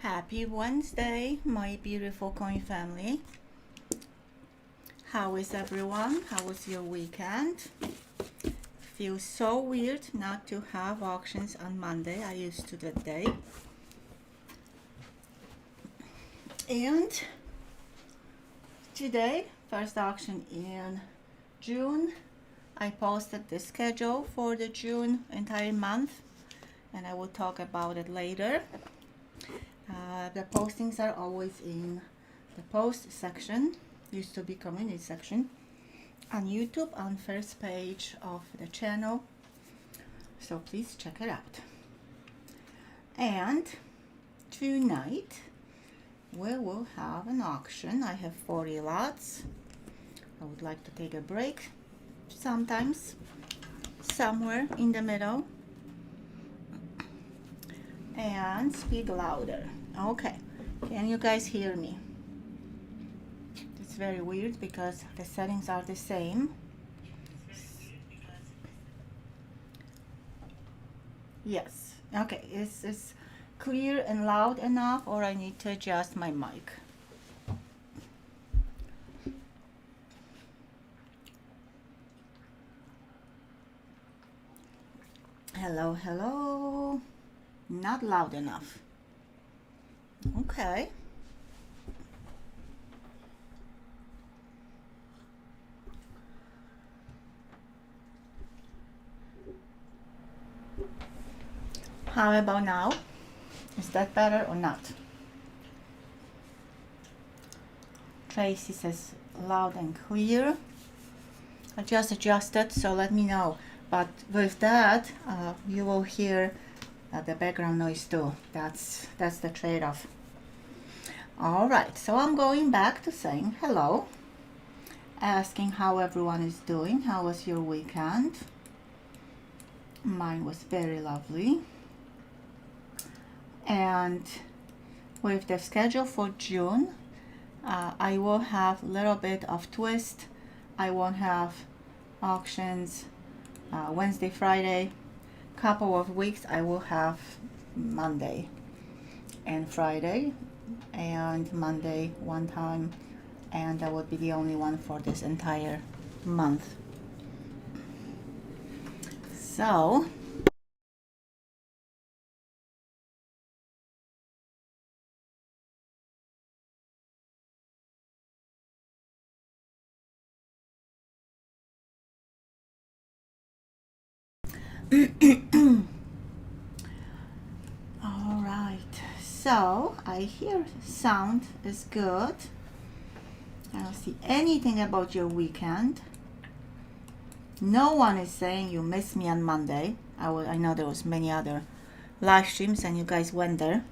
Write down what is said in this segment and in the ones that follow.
Happy Wednesday, my beautiful coin family. How is everyone? How was your weekend? Feels so weird not to have auctions on Monday. I used to that day. And today, first auction in June. I posted the schedule for the June entire month, and I will talk about it later. The postings are always in the post section, used to be community section, on YouTube on first page of the channel, so please check it out. And tonight we will have an auction. I have 40 lots. I would like to take a break sometimes, somewhere in the middle, and speak louder. Okay, can you guys hear me? It's very weird because the settings are the same. Yes, okay, is this clear and loud enough, or I need to adjust my mic? Hello, hello. Not loud enough. Okay. How about now? Is that better or not? Tracy says loud and clear. I just adjusted, so let me know. But with that, you will hear the background noise too. That's the trade-off. All right, so I'm going back to saying hello, asking how everyone is doing. How was your weekend? Mine was very lovely. And with the schedule for June, I will have a little bit of twist. I won't have auctions Wednesday, Friday. Couple of weeks I will have Monday and Friday, and Monday one time, and that would be the only one for this entire month. So all right, so I hear sound is good. I don't see anything about your weekend. No one is saying you missed me on Monday. I know there was many other live streams and you guys went there,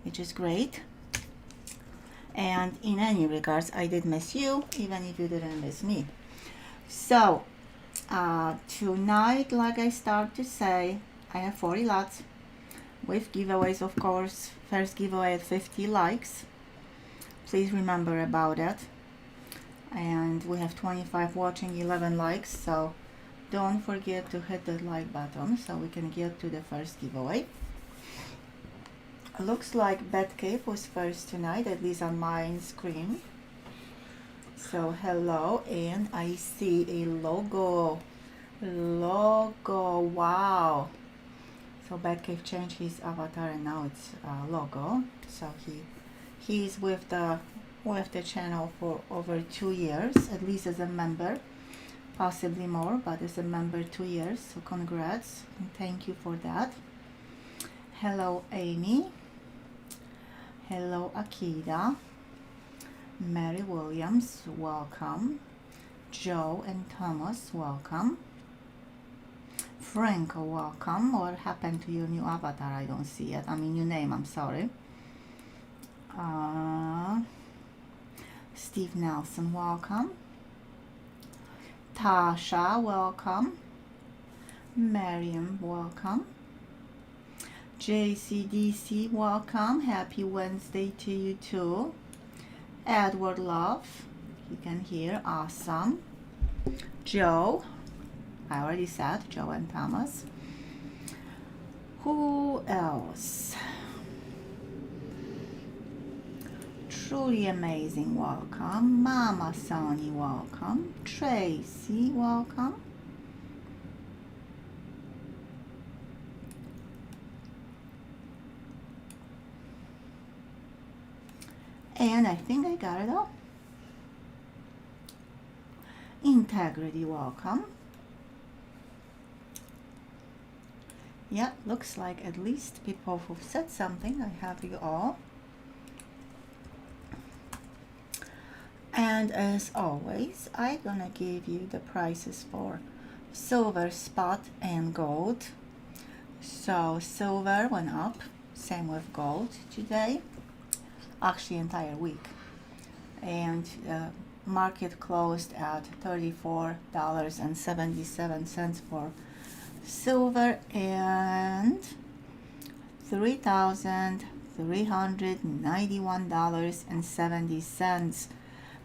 which is great. And in any regards, I did miss you, even if you didn't miss me. So tonight, like I start to say, I have 40 lots with giveaways, of course. First giveaway at 50 likes. Please remember about it. And we have 25 watching, 11 likes, so don't forget to hit the like button so we can get to the first giveaway. Looks like Batcave was first tonight, at least on my screen. So hello, and I see a logo. Wow. So Batcave changed his avatar and now it's logo. So he's with the channel for over 2 years, at least as a member, possibly more, but as a member 2 years. So congrats and thank you for that. Hello Amy. Hello Akida. Mary Williams, welcome. Joe and Thomas, welcome. Franco, welcome. What happened to your new avatar? I don't see it. I mean, new name, I'm sorry. Steve Nelson, welcome. Tasha, welcome. Miriam, welcome. JCDC, welcome. Happy Wednesday to you too. Edward Love, you can hear, awesome. Joe, I already said Joe and Thomas. Who else? Truly amazing, welcome. Mama Sonny, welcome. Tracy, welcome. And I think I got it all. Integrity, welcome. Yeah, looks like at least people who've said something. I have you all. And as always, I'm gonna give you the prices for silver, spot, and gold. So silver went up, same with gold today, actually entire week. And market closed at $34.77 for silver and $3,391.70.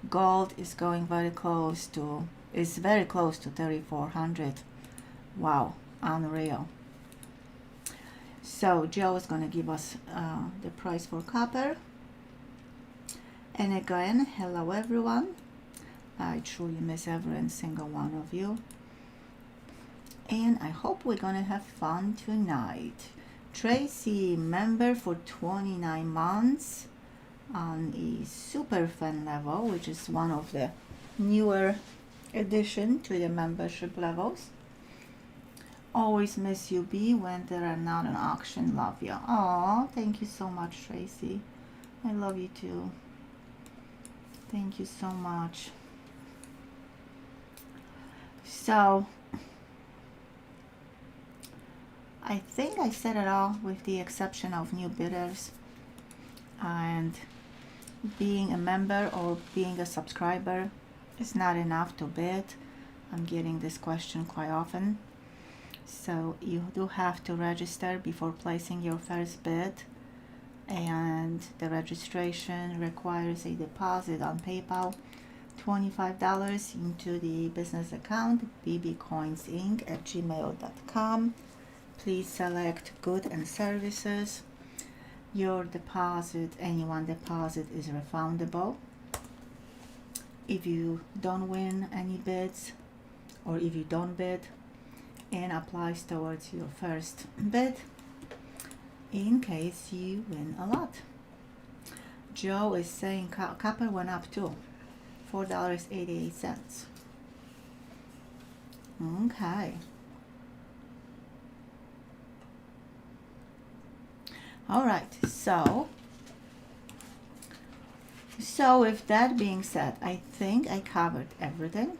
Gold is going very close to 3,400. Wow, unreal. So Joe is going to give us the price for copper. And again, hello everyone. I truly miss every single one of you. And I hope we're going to have fun tonight. Tracy, member for 29 months on a super fan level, which is one of the newer addition to the membership levels. Always miss you, B, when there are not an auction. Love you. Aw, thank you so much, Tracy. I love you too. Thank you so much. So I think I said it all with the exception of new bidders, and being a member or being a subscriber is not enough to bid. I'm getting this question quite often. So you do have to register before placing your first bid, and the registration requires a deposit on PayPal, $25 into the business account bbcoinsinc@gmail.com. Please select good and services. Your deposit, any one deposit, is refundable. If you don't win any bids, or if you don't bid, and applies towards your first bid in case you win a lot. Joe is saying copper went up too, $4.88. Okay. All right, so with that being said, I think I covered everything.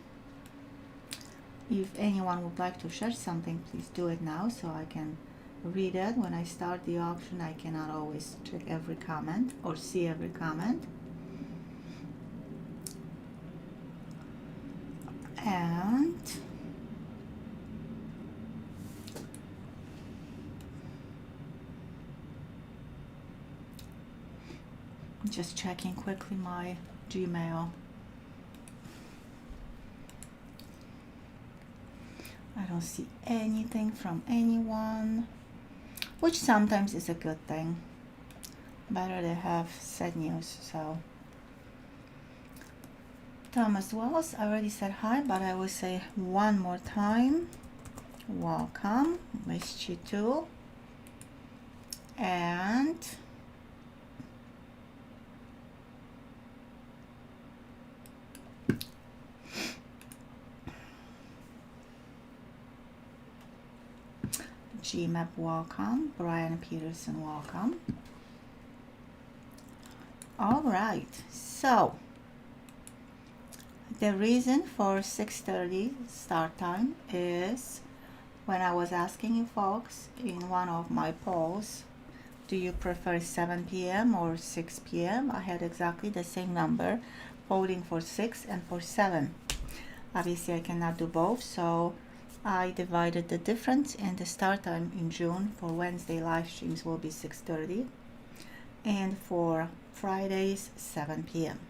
If anyone would like to share something, please do it now so I can read it. When I start the auction, I cannot always check every comment or see every comment. And just checking quickly my Gmail. I don't see anything from anyone, which sometimes is a good thing. Better to have sad news. So Thomas Wells, I already said hi, but I will say one more time. Welcome, missed you too. And GMAP, welcome. Brian Peterson, welcome. All right, so the reason for 6:30 start time is when I was asking you folks in one of my polls, do you prefer 7 p.m. or 6 p.m.? I had exactly the same number voting for 6 and for 7. Obviously I cannot do both, so I divided the difference, and the start time in June for Wednesday live streams will be 6:30, and for Fridays 7 p.m.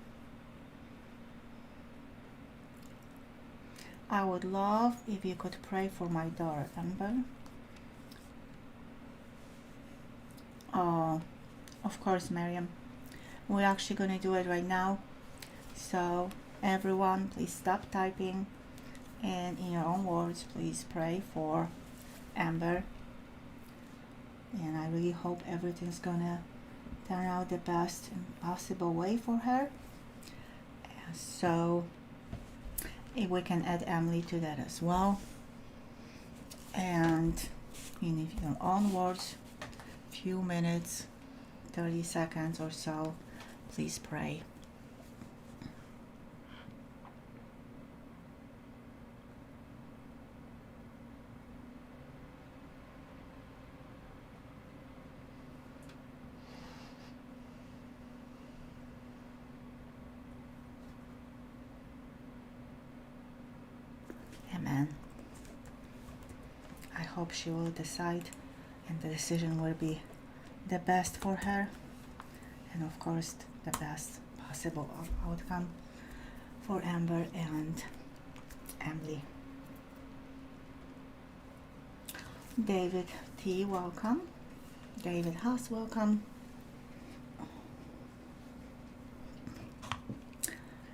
I would love if you could pray for my daughter Amber. Oh, of course, Miriam. we're actually going to do it right now. So everyone, please stop typing, and in your own words, please pray for Amber. And I really hope everything's gonna turn out the best possible way for her. So if we can add Emily to that as well, and in your own words, few minutes, 30 seconds or so, please pray. Amen. I hope she will decide, and the decision will be the best for her, and of course the best possible outcome for Amber and Emily. David T, welcome. David Haas, welcome.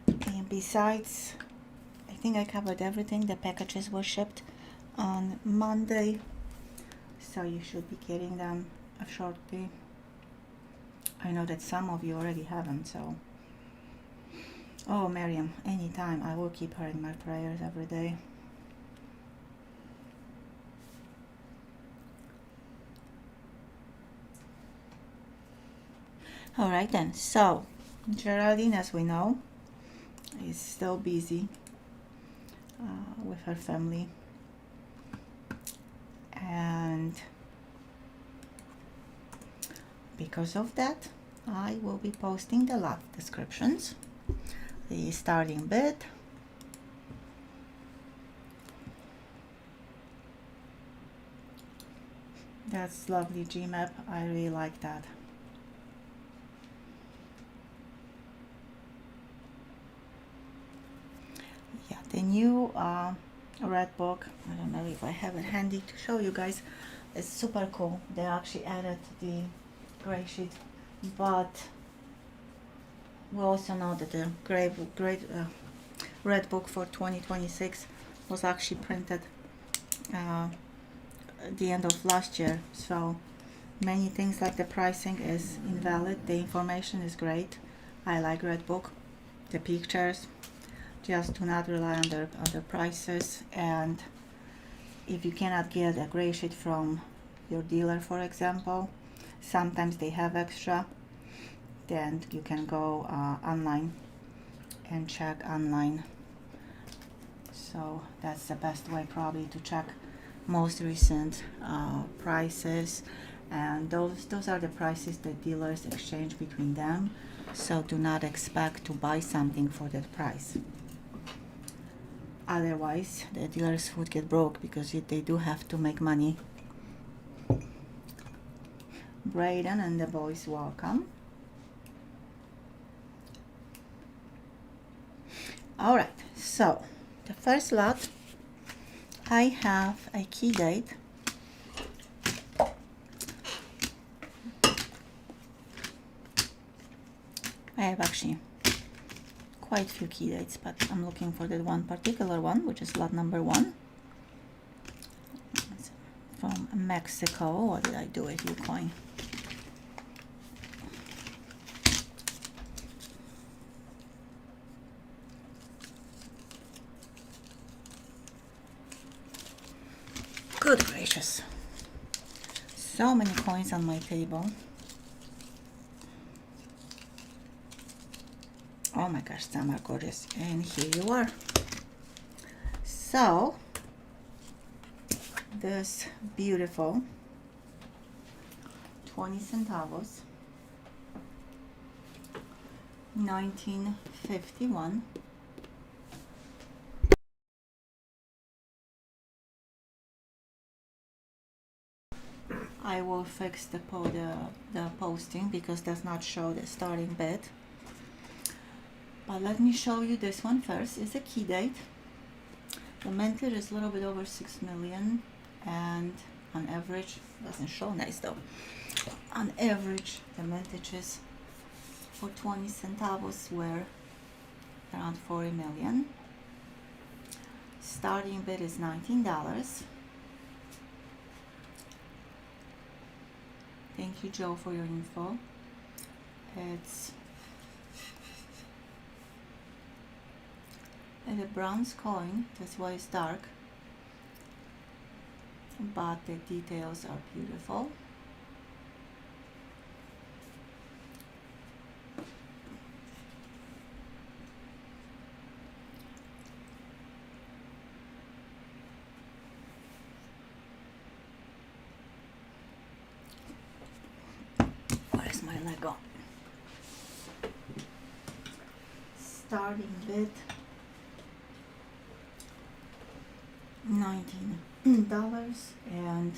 And besides, I think I covered everything. The packages were shipped on Monday, so you should be getting them shortly. I know that some of you already have them, so. Oh, Miriam, anytime. I will keep her in my prayers every day. All right then, so Geraldine, as we know, is still busy with her family, and because of that, I will be posting the lot descriptions, the starting bid, that's lovely Gmap. I really like that. Yeah, the new red book, I don't know if I have it handy to show you guys. It's super cool. They actually added the gray sheet, but we also know that the red book for 2026 was actually printed at the end of last year, so many things like the pricing is invalid. The information is great. I like red book. The pictures, just do not rely on the prices, and if you cannot get a gray sheet from your dealer, for example, sometimes they have extra, then you can go online and check online. So that's the best way probably to check most recent prices, and those are the prices that dealers exchange between them, so do not expect to buy something for that price. Otherwise, the dealers would get broke because they do have to make money. Braden and the boys, welcome. All right, so the first lot, I have a key date. I have actually quite a few key dates, but I'm looking for that one particular one, which is lot number 1. It's from Mexico. What did I do with you, coin? Good gracious. So many coins on my table. Oh my gosh, some are gorgeous. And here you are. So, this beautiful 20 centavos, 1951. I will fix the posting because it does not show the starting bid. But let me show you this one first. It's a key date. The mintage is a little bit over 6 million, and on average, doesn't show nice though. On average, the mintage is for 20 centavos were around 40 million. Starting bid is $19. Thank you, Joe, for your info. It's a bronze coin, that's why it's dark, but the details are beautiful. Where's my Lego? Starting bid $19 and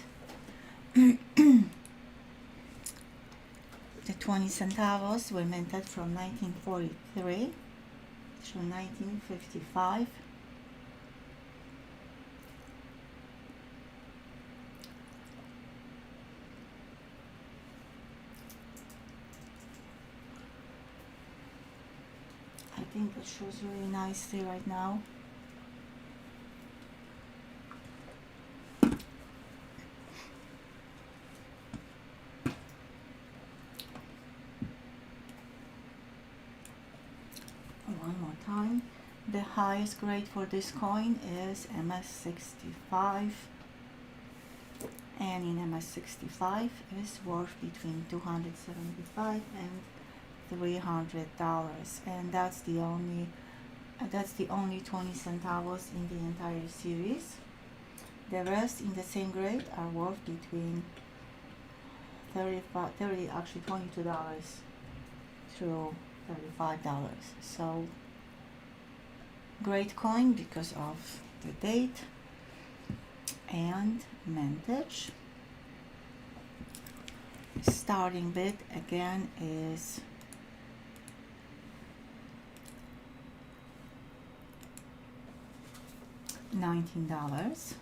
the 20 centavos were minted from 1943 to 1955. I think it shows really nicely right now. One more time. The highest grade for this coin is MS65, and in MS65 is worth between $275 and $300, and that's the only 20 centavos in the entire series. The rest in the same grade are worth between actually $22 through $35. So great coin because of the date and mintage. Starting bid again is $19.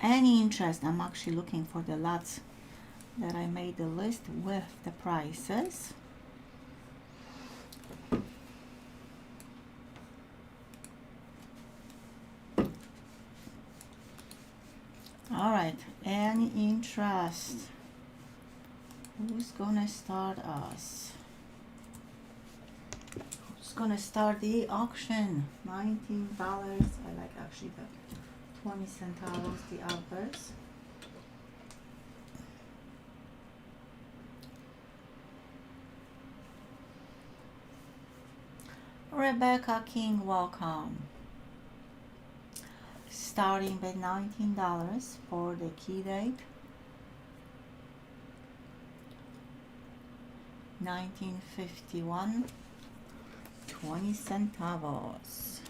Any interest? I'm actually looking for the lots that I made the list with the prices. All right, any interest? Who's gonna start us? Who's gonna start the auction? $19. I like actually the 20 centavos, the outburst. Rebecca King, welcome. Starting bid $19 for the key date 1951, 20 centavos.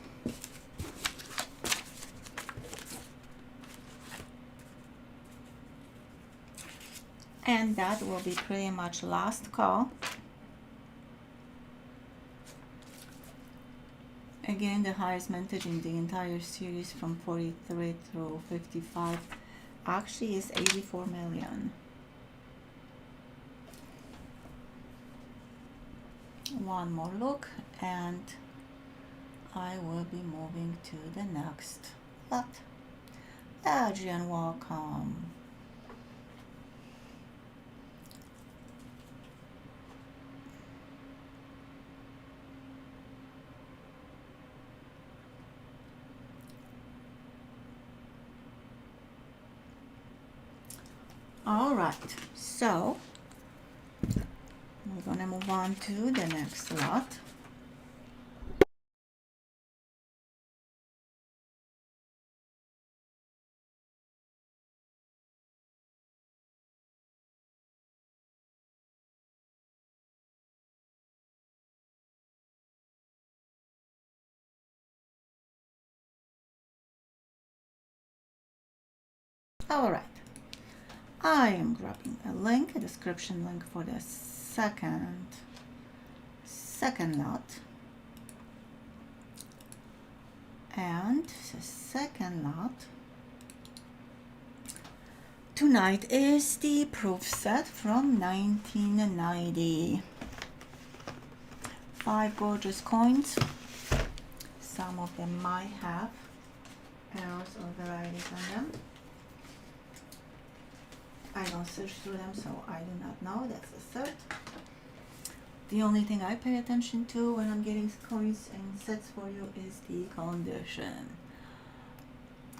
And that will be pretty much last call. Again, the highest mintage in the entire series from 43 through 55 actually is 84 million. One more look and I will be moving to the next lot. Adrian, welcome. All right, so we're gonna move on to the next lot. All right, I am grabbing a link, a description link for the second lot. And the second lot tonight is the proof set from 1990. 5 gorgeous coins. Some of them might have arrows or varieties on them. I don't search through them, so I do not know. That's the third. The only thing I pay attention to when I'm getting coins and sets for you is the condition.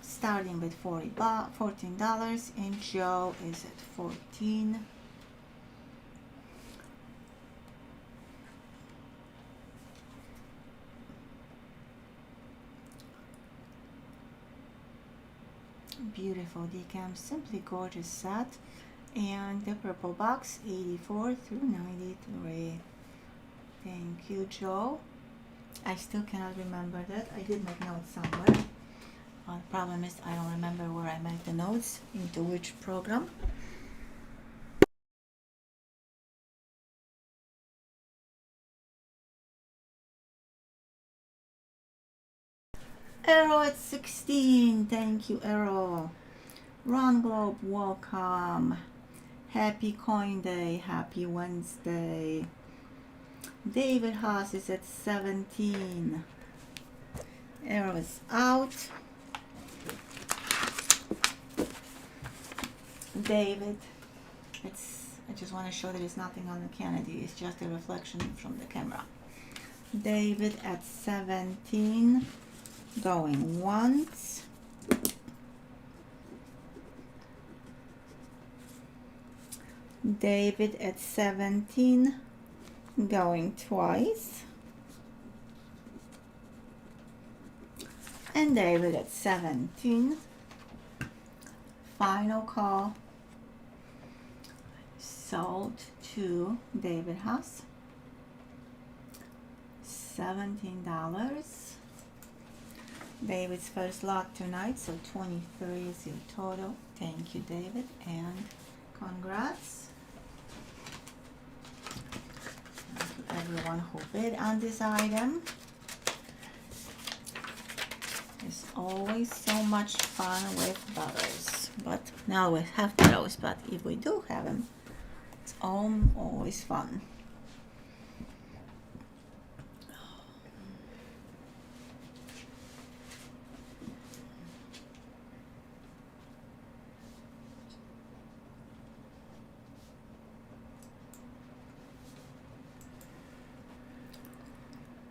Starting with $14, and Joe is at 14. Beautiful decam, simply gorgeous set. And the purple box, 84 through 93. Thank you, Joe. I still cannot remember that. I did make notes somewhere. The problem is I don't remember where I made the notes, into which program. Arrow at 16. Thank you, Arrow. Ron Globe, welcome. Happy Coin Day. Happy Wednesday. David Haas is at 17. Arrow is out. David, I just want to show that it's nothing on the Kennedy. It's just a reflection from the camera. David at 17. Going once. David at 17. Going twice. And David at 17. Final call. Sold to David Haas. $17. David's first lot tonight, so 23 is your total. Thank you, David, and congrats. Thank you everyone who bid on this item. It's always so much fun with burrows, but now we have burrows, but if we do have them, it's always fun.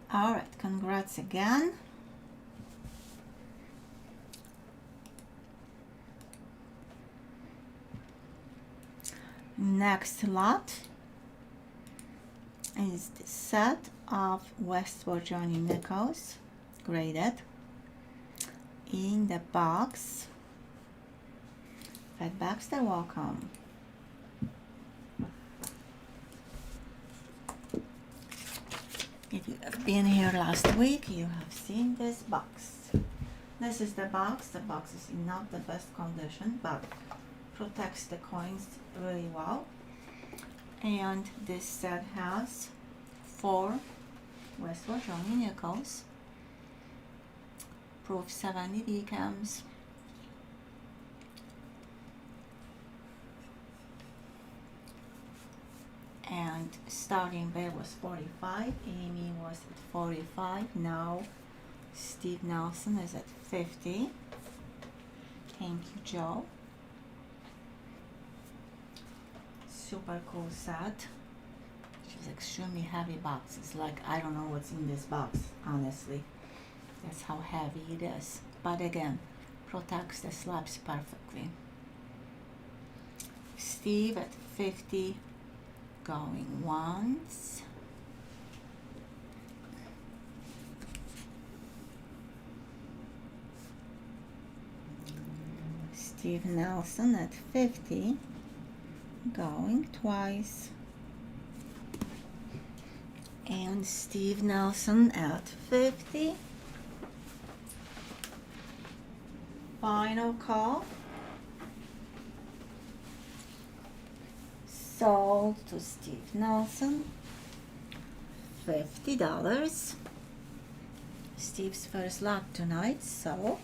All right, congrats again. Next lot is the set of West Virginia nickels, graded, in the box. Fat Baxter, welcome. If you have been here last week, you have seen this box. This is the box. The box is in not the best condition, but protects the coins really well. And this set has 4 West Virginia nickels, proof 70 decams, and starting bid was 45. Amy was at 45. Now Steve Nelson is at 50. Thank you, Joe. Super cool set. Which is extremely heavy box. It's like, I don't know what's in this box, honestly. That's how heavy it is. But again, protects the slabs perfectly. Steve at 50. Going once. Steve Nelson at 50. Going twice. And Steve Nelson at 50. Final call. Sold to Steve Nelson, $50. Steve's first lot tonight. So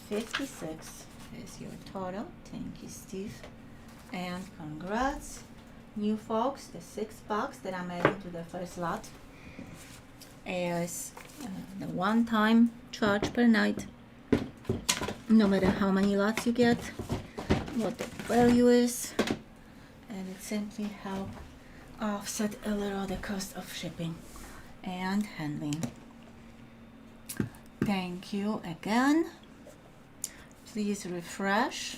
56 is your total. Thank you, Steve. And congrats, new folks. The $6 that I'm adding to the first lot is the one-time charge per night. No matter how many lots you get, what the value is, and it simply help offset a little the cost of shipping and handling. Thank you again. Please refresh.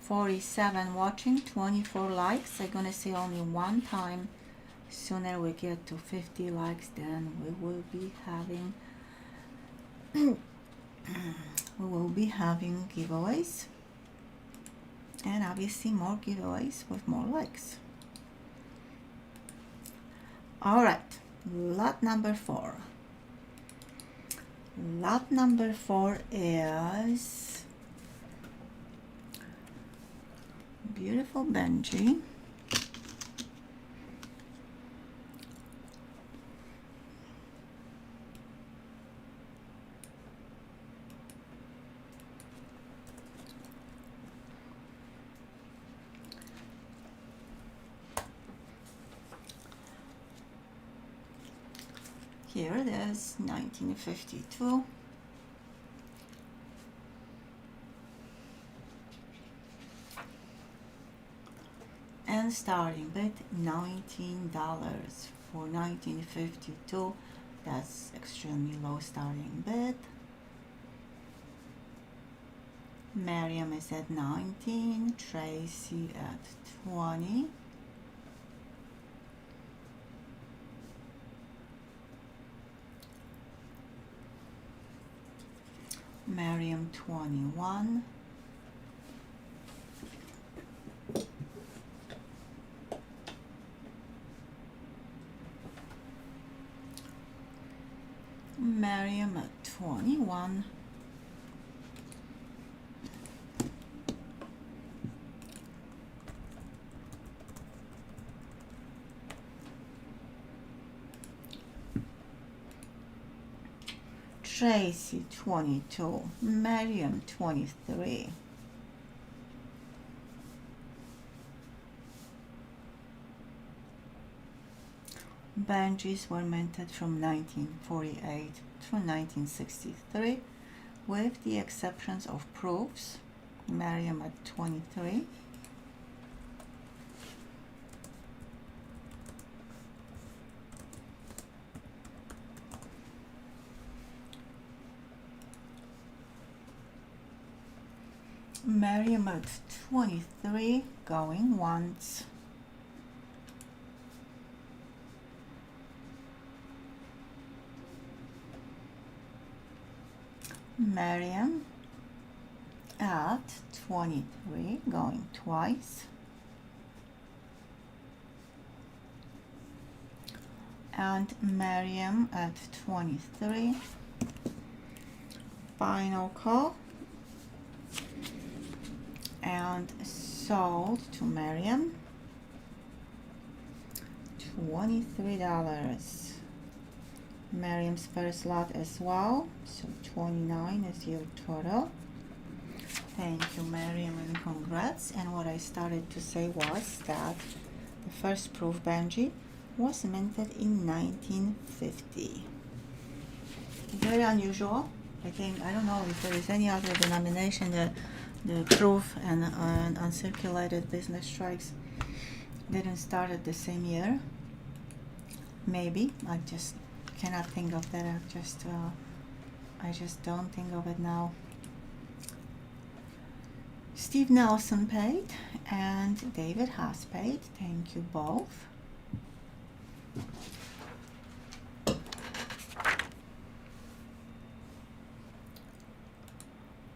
47 watching, 24 likes. I'm gonna say only one time. Sooner we get to 50 likes, then we will be having giveaways, and obviously more giveaways with more likes. All right, lot number 4. Lot number 4 is beautiful Benji. Here it is, 1952. And starting bid $19 for 1952. That's extremely low starting bid. Miriam is at 19, Tracy at 20. Miriam 21. Miriam at 21. Tracy 22. Miriam 23. Benjis were minted from 1948 through 1963, with the exceptions of proofs. Miriam at 23. Miriam at 23, going once. Miriam at 23, going twice. And Miriam at 23. Final call. And sold to Miriam. $23. Miriam's first lot as well, so 29 is your total. Thank you, Miriam, and congrats. And what I started to say was that the first proof Benji was minted in 1950. Very unusual. I don't know if there is any other denomination that the proof and uncirculated business strikes didn't start at the same year. Maybe. I just cannot think of that. I just don't think of it now. Steve Nelson paid and David Haas paid. Thank you both.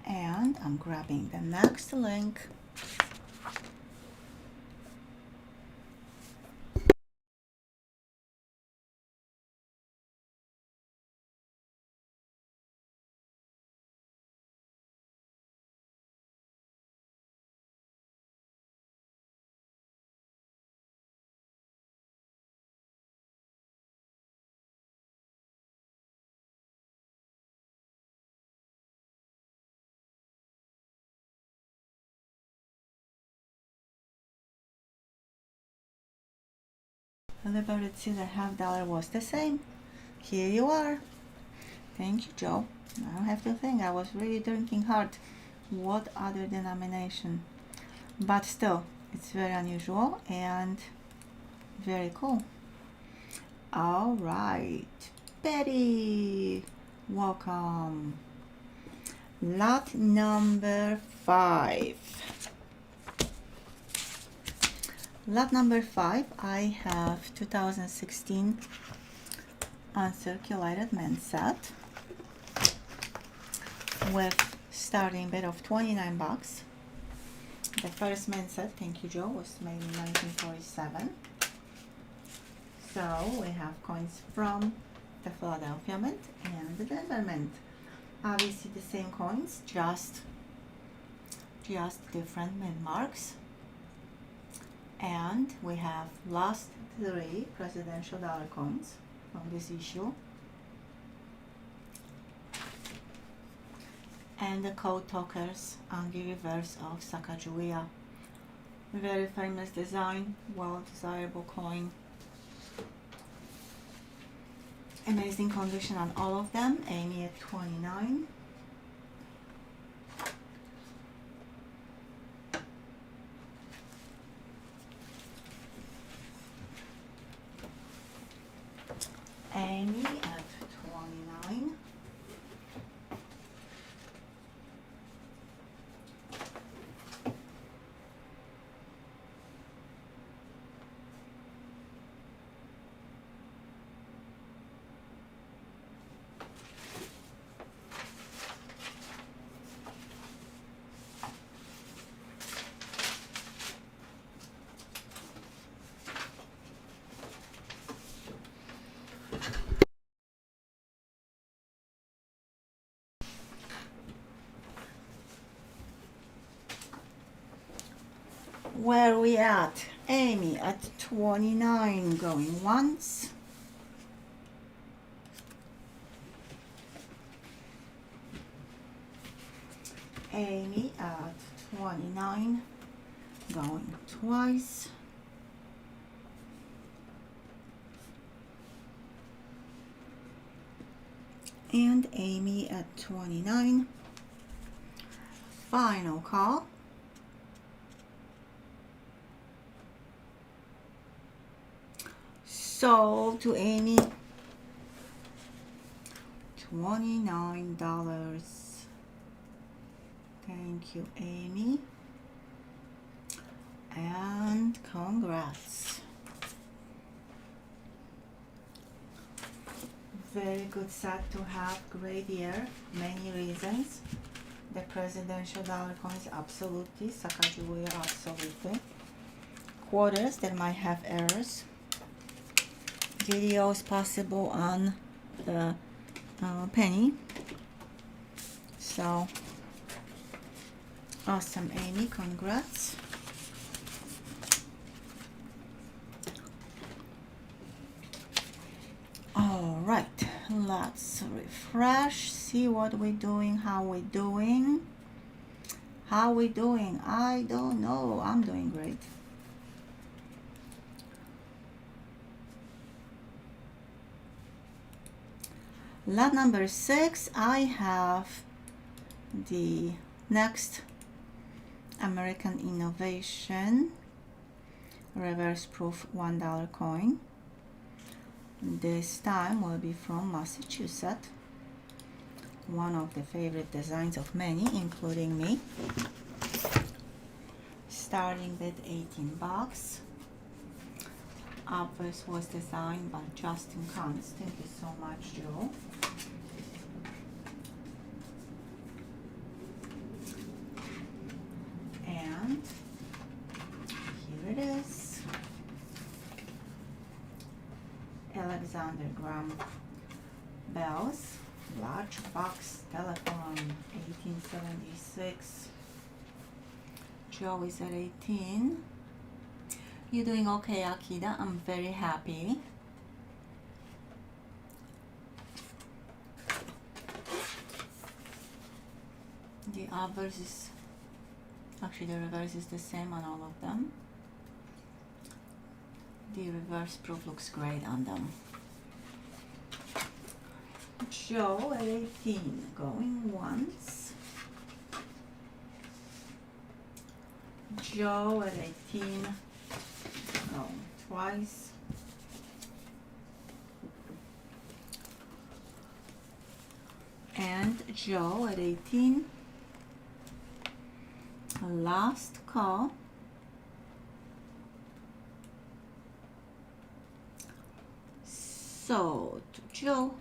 And I'm grabbing the next link. delivered till the $0.50 was the same. Here you are. Thank you, Joe. I don't have to think. I was really thinking hard. What other denomination? But still, it's very unusual and very cool. All right, Betty, welcome. Lot number 5. Lot number 5, I have 2016 uncirculated men's set with starting bid of $29. The first men's set, thank you, Joe, was made in 1947. So we have coins from the Philadelphia Mint and the Denver Mint. Obviously the same coins, just different mint marks. And we have last 3 presidential dollar coins from this issue. And the code talkers on the reverse of Sacagawea. Very famous design, well desirable coin. Amazing condition on all of them. Amy at 29. Amy at 29. Where are we at? Amy at 29, going once. Amy at 29, going twice. And Amy at 29. Final call. Sold to Amy, $29. Thank you, Amy, and congrats. Very good set to have, great year, many reasons. The presidential dollar coins, absolutely. Sacagawea, absolutely. Quarters that might have errors. Videos possible on the penny. So awesome, Amy, congrats. All right, let's refresh, see what we're doing, how we're doing. How we doing? I don't know. I'm doing great. Lot number 6, I have the next American Innovation reverse proof $1 coin. This time will be from Massachusetts. One of the favorite designs of many, including me. Starting with $18. Obverse was designed by Justin Cons. Thank you so much, Joe. And here it is. Alexander Graham Bell's large box telephone, 1876. Joe is at 18. You're doing okay, Akida. I'm very happy. The obverse is, actually the reverse is the same on all of them. The reverse proof looks great on them. Joe at 18, going once. Joe at 18, going twice. And Joe at 18, last call. So to Joe,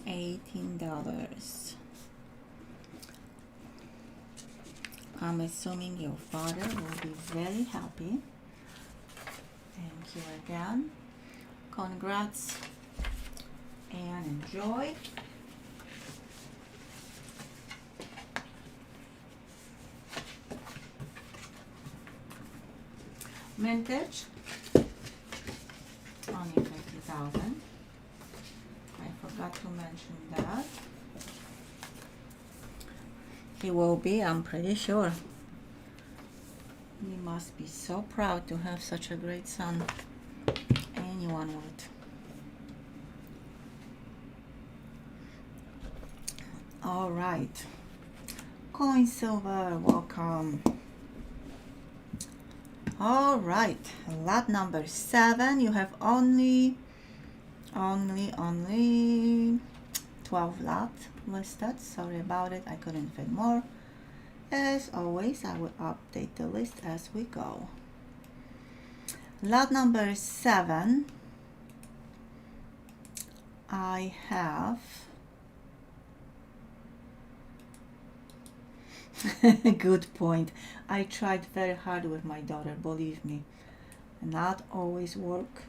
$18. I'm assuming your father will be very happy. Thank you again. Congrats and enjoy. Vintage, only 50,000. I forgot to mention that. He will be, I'm pretty sure. He must be so proud to have such a great son. Anyone would. All right. Coin Silver, welcome. All right, lot number 7. You have only 12 lots listed. Sorry about it, I couldn't fit more. As always, I will update the list as we go. Lot number 7, I have good point. I tried very hard with my daughter, believe me. Not always work.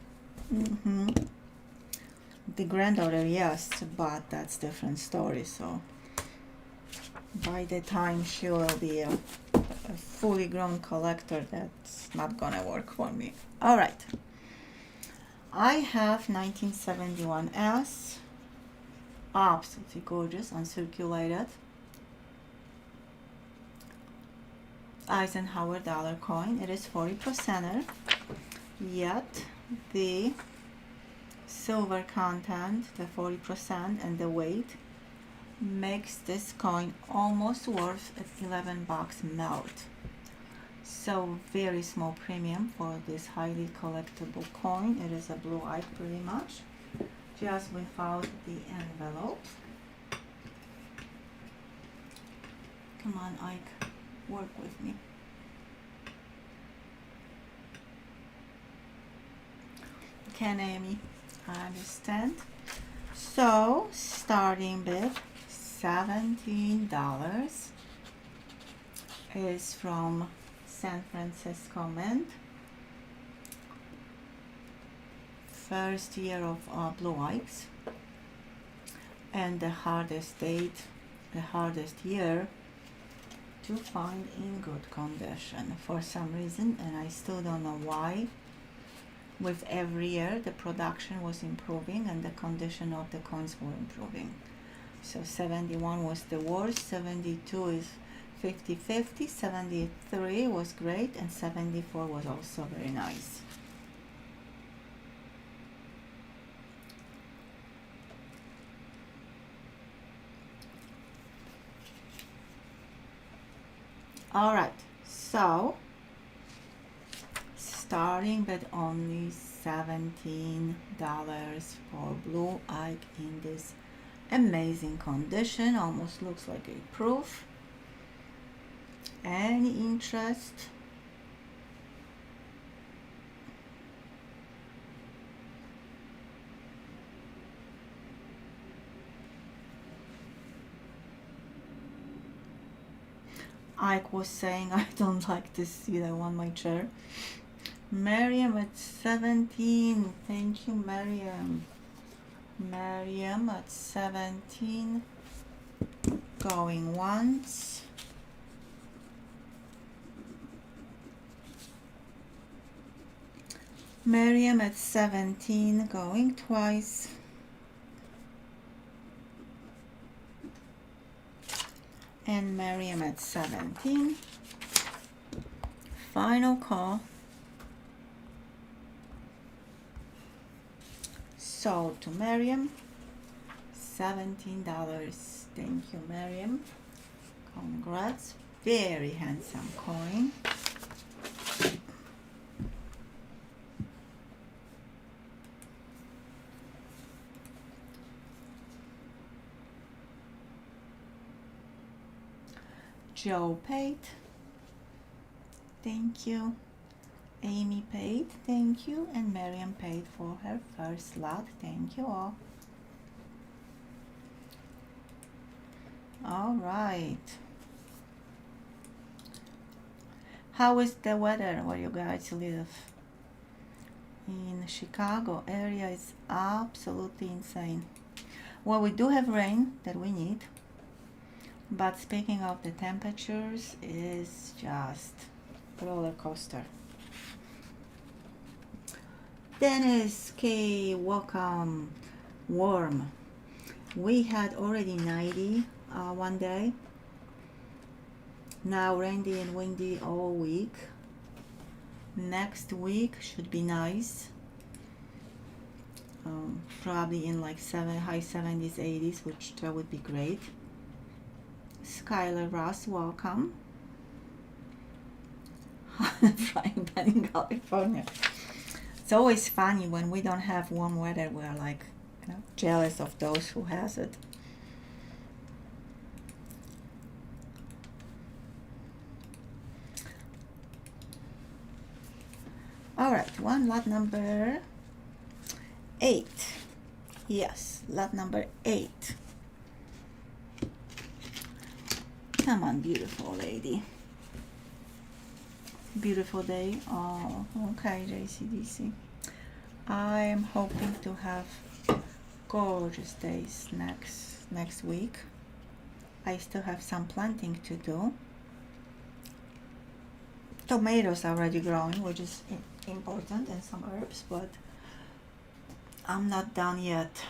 The granddaughter, yes, but that's different story. So by the time she will be a fully grown collector, that's not gonna work for me. All right. I have 1971S, absolutely gorgeous, uncirculated. Eisenhower dollar coin. It is 40%er, yet the silver content, the 40% and the weight makes this coin almost worth $11 melt. So very small premium for this highly collectible coin. It is a blue eye pretty much, just without the envelope. Come on, Ike, work with me. Can Amy? I understand. So starting bid $17 is from San Francisco Mint. First year of Blue Ikes, and the hardest date, the hardest year to find in good condition for some reason, and I still don't know why. With every year the production was improving and the condition of the coins were improving. So 71 was the worst, 72 is 50-50, 73 was great, and 74 was also very nice. All right, so starting with only $17 for Blue Ike in this amazing condition, almost looks like a proof. Any interest? Ike was saying, I don't like this seat, I want my chair. Miriam at 17, thank you, Miriam. Miriam at 17, going once. Miriam at 17, going twice. And Miriam at 17. Final call. sold to Miriam. $17. Thank you, Miriam. Congrats. Very handsome coin. Joe paid. Thank you. Amy paid. Thank you. And Miriam paid for her first lot. Thank you all. All right. How is the weather where you guys live? In Chicago area is absolutely insane. Well, we do have rain that we need. But speaking of the temperatures, is just roller coaster. Dennis K, welcome. Warm. We had already 90 one day. Now rainy and windy all week. Next week should be nice. Probably in like high 70s, 80s, which that would be great. Skylar Ross, welcome. Frying pan in California. It's always funny when we don't have warm weather. We're like, jealous of those who has it. All right, lot number 8. Yes, lot number 8. Come on, beautiful lady. Beautiful day. Oh, okay, JCDC. I am hoping to have gorgeous days next week. I still have some planting to do. Tomatoes are already growing, which is important, and some herbs, but I'm not done yet.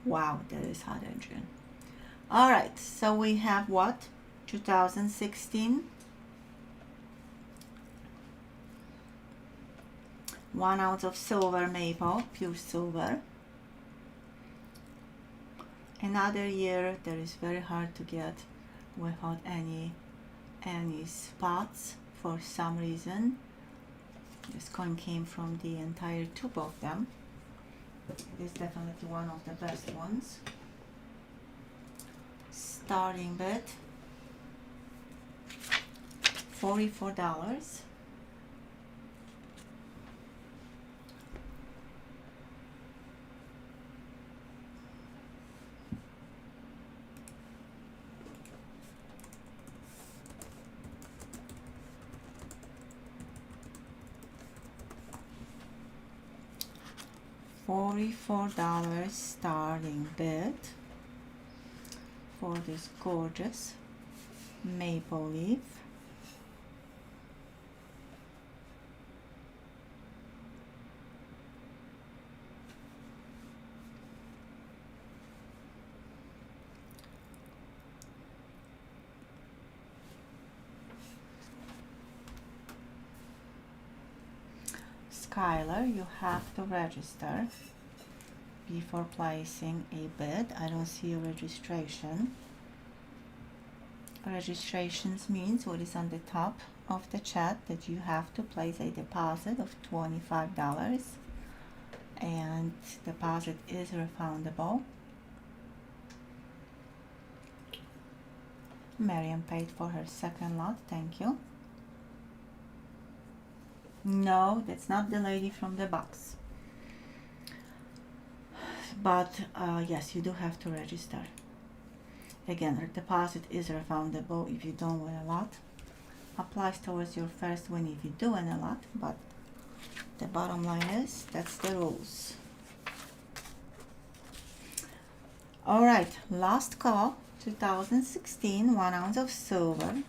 Wow, that is hot engine. All right, so we have what? 2016. 1 ounce of silver maple, pure silver. Another year that is very hard to get without any spots for some reason. This coin came from the entire tube of them. It is definitely one of the best ones. Starting bid $44. $44 starting bid for this gorgeous maple leaf. Skylar, you have to register before placing a bid. I don't see a registration. Registrations means what is on the top of the chat, that you have to place a deposit of $25, and deposit is refundable. Miriam paid for her second lot. Thank you. No, that's not the lady from the box. But yes, you do have to register. Again, her deposit is refundable if you don't win a lot. Applies towards your first win if you do win a lot, but the bottom line is that's the rules. All right, last call. 2016, 1 ounce of silver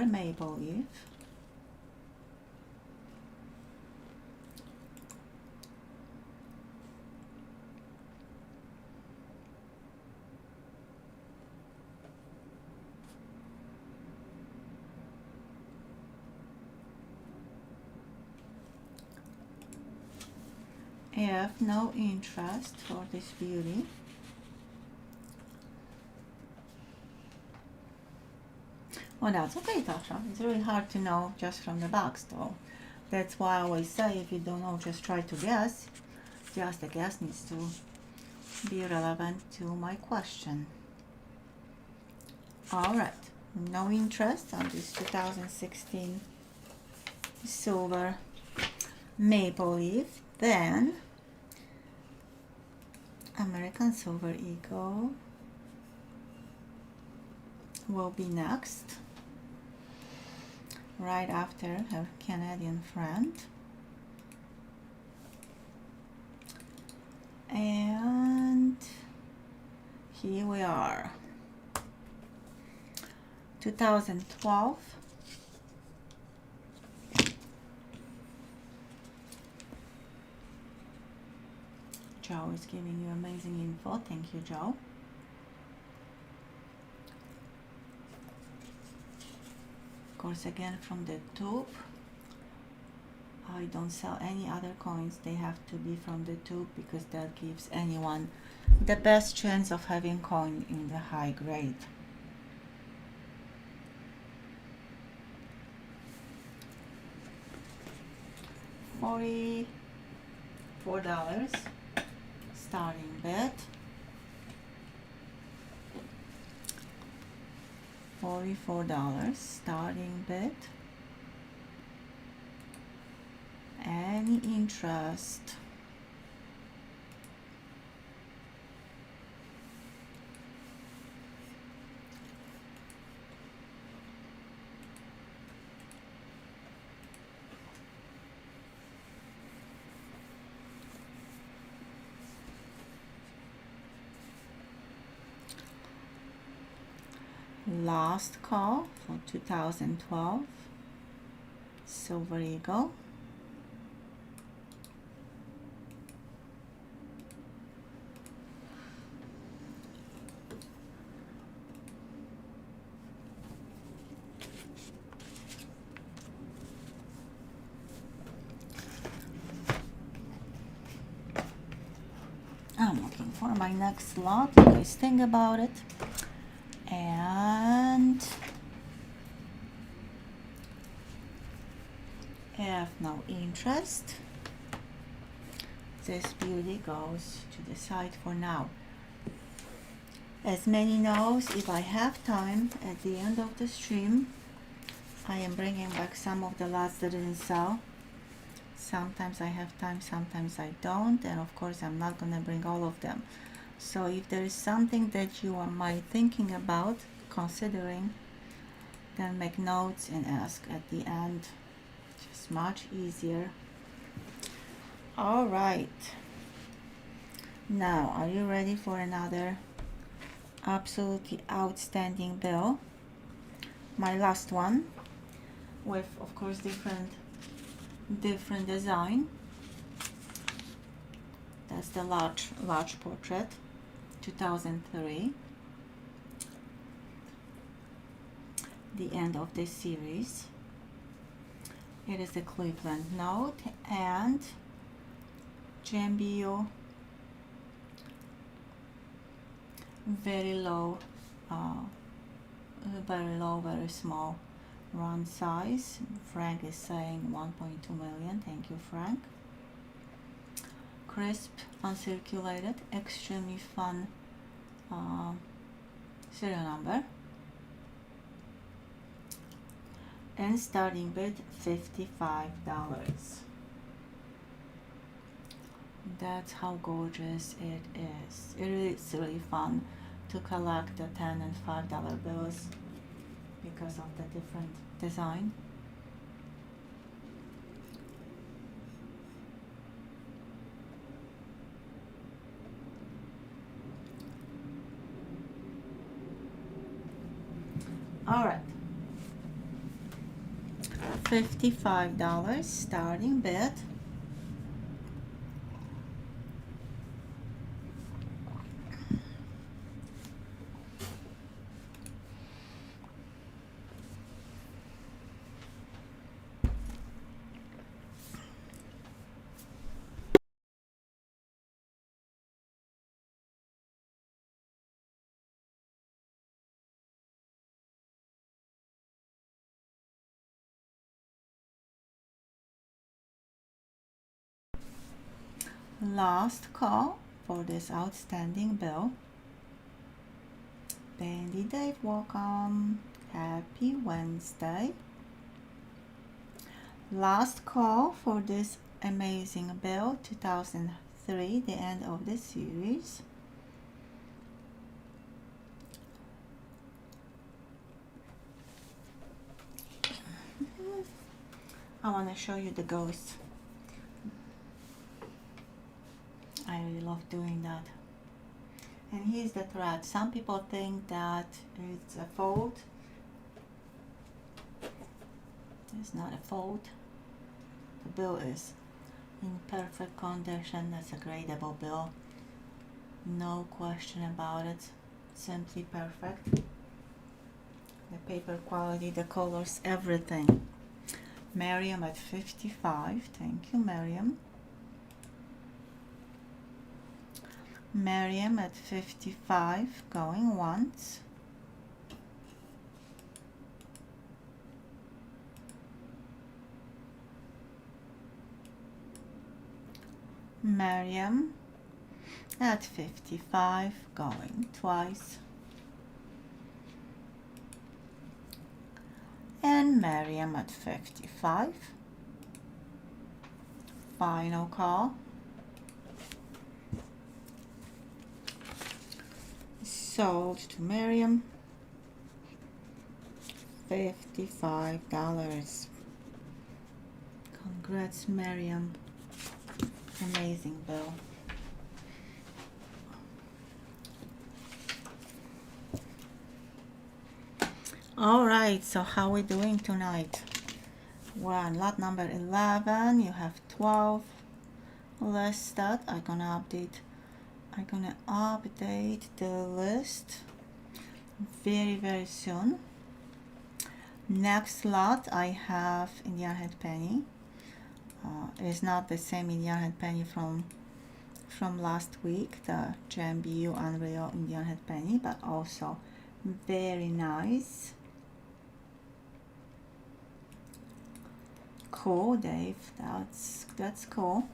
maple leaf. If no interest for this beauty. Well, that's okay, Tasha. It's really hard to know just from the box, though. That's why I always say, if you don't know, just try to guess. Just the guess needs to be relevant to my question. All right, no interest on this 2016 silver maple leaf. Then American Silver Eagle will be next, right after her Canadian friend. And here we are, 2012. Joe is giving you amazing info. Thank you, Joe. Of course, again from the tube. I don't sell any other coins. They have to be from the tube because that gives anyone the best chance of having coin in the high grade. $44 starting bid. $44 starting bid. Any interest? Last call for 2012 Silver Eagle. I'm looking for my next slot. You guys think about it. And if no interest, this beauty goes to the side for now. As many knows, if I have time at the end of the stream, I am bringing back some of the lots that didn't sell. Sometimes I have time, sometimes I don't, and of course I'm not gonna bring all of them. So if there is something that you are thinking about considering, then make notes and ask at the end. Just much easier. All right. Now, are you ready for another absolutely outstanding bill? My last one, with of course different design. That's the large portrait, 2003. The end of this series. It is the Cleveland note and Jambio, very low, very small run size. Frank is saying 1.2 million. Thank you, Frank. Crisp, uncirculated, extremely fun serial number. And starting bid $55. That's how gorgeous it is. It's really fun to collect the $10 and $5 bills because of the different design. All right, $55 starting bid. Last call for this outstanding bill. Dandy Dave, welcome. Happy Wednesday. Last call for this amazing bill, 2003, the end of the series. I want to show you the ghost. I really love doing that. And here's the thread. Some people think that it's a fault. It's not a fault. The bill is in perfect condition. That's a gradable bill. No question about it. Simply perfect. The paper quality, the colors, everything. Miriam at 55. Thank you, Miriam. Miriam at 55, going once. Miriam at 55, going twice. And Miriam at 55. Final call. Sold to Miriam. $55. Congrats, Miriam. Amazing bill. All right, so how are we doing tonight? We're on lot number 11. You have 12 listed. I'm gonna update the list very soon. Next lot I have Indian Head Penny. It's not the same Indian Head Penny from last week, the JMBU Unreal Indian Head Penny, but also very nice. Cool, Dave. That's cool.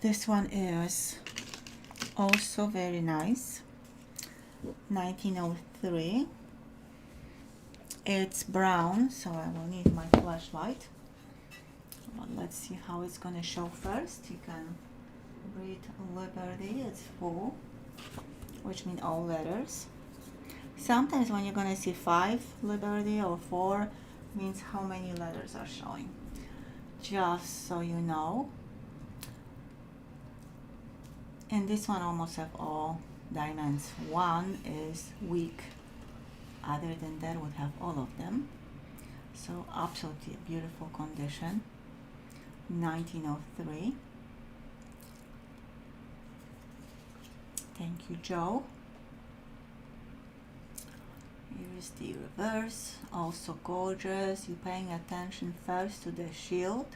This one is also very nice. 1903. It's brown, so I will need my flashlight. Well, let's see how it's gonna show first. You can read Liberty. It's full, which means all letters. Sometimes when you're gonna see 5 Liberty or 4, means how many letters are showing. Just so you know. And this one almost have all diamonds. One is weak. Other than that would have all of them. So absolutely beautiful condition. 1903. Thank you, Joe. Here's the reverse, also gorgeous. You're paying attention first to the shield.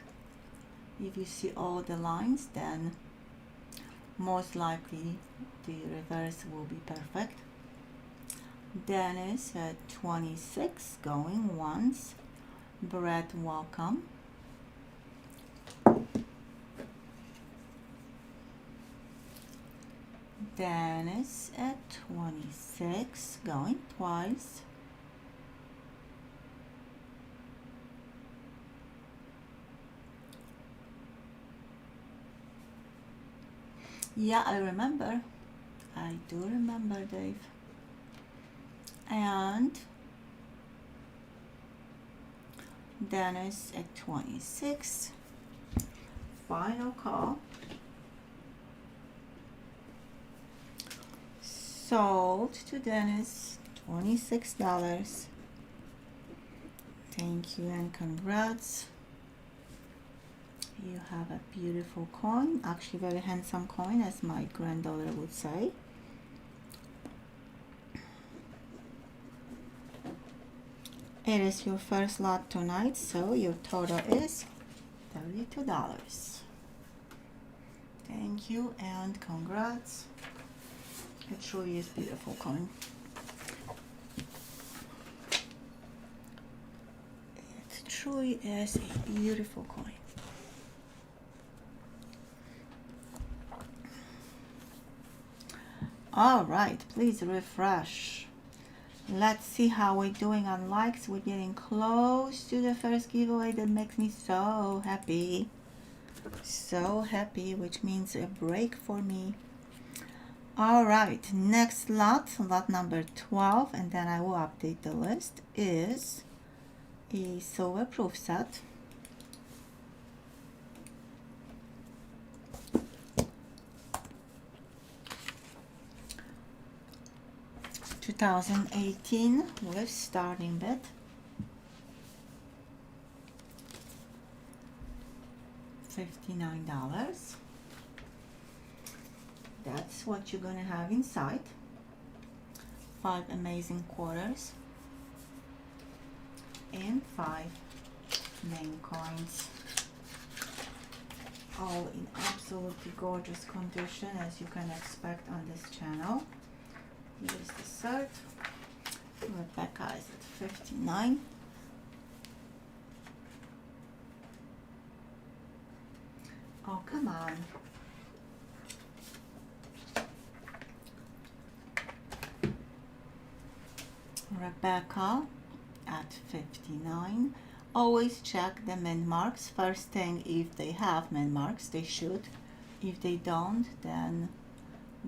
If you see all the lines, then most likely the reverse will be perfect. Dennis at 26, going once. Brett, welcome. Dennis at 26, going twice. Yeah, I remember. I do remember, Dave. And Dennis at 26. Final call. Sold to Dennis, $26. Thank you and congrats. You have a beautiful coin, actually very handsome coin, as my granddaughter would say. It is your first lot tonight, so your total is $32. Thank you and congrats. It truly is beautiful coin. It truly is a beautiful coin. All right, please refresh. Let's see how we're doing on likes. We're getting close to the first giveaway. That makes me so happy. So happy, which means a break for me. All right, next lot number 12, and then I will update the list, is a silver proof set. $2018 with starting bid. $59. That's what you're gonna have inside. 5 amazing quarters and 5 main coins, all in absolutely gorgeous condition, as you can expect on this channel. Here's the cert. Rebecca is at 59. Oh, come on. Rebecca at 59. Always check the min marks. First thing, if they have min marks, they should. If they don't, then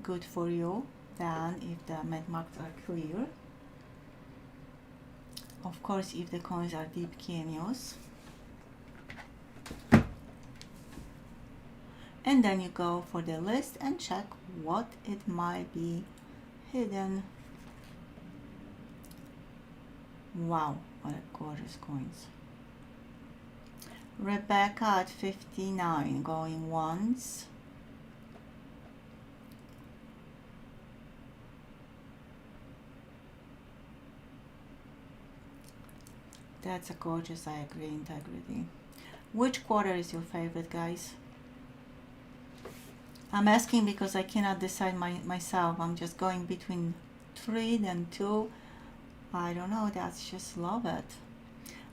good for you. Then if the min marks are clear. Of course, if the coins are deep cameos. And then you go for the list and check what it might be hidden. Wow, what a gorgeous coins. Rebecca at 59, going once. That's a gorgeous, I agree, integrity. Which quarter is your favorite, guys? I'm asking because I cannot decide myself. I'm just going between 3 and 2. I don't know, that's just love it.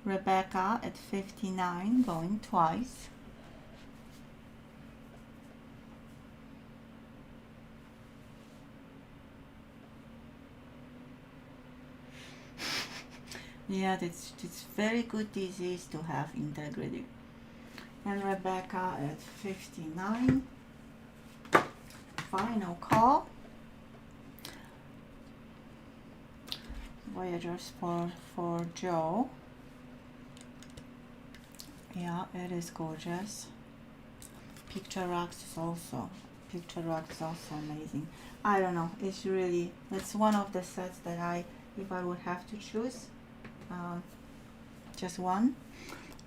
Rebecca at 59, going twice. Yeah, it's very good disease to have integrity. And Rebecca at 59. Final call. Voyagers for Joe. Yeah, it is gorgeous. Picture rocks is also amazing. I don't know, it's really, it's one of the sets that if I would have to choose just one,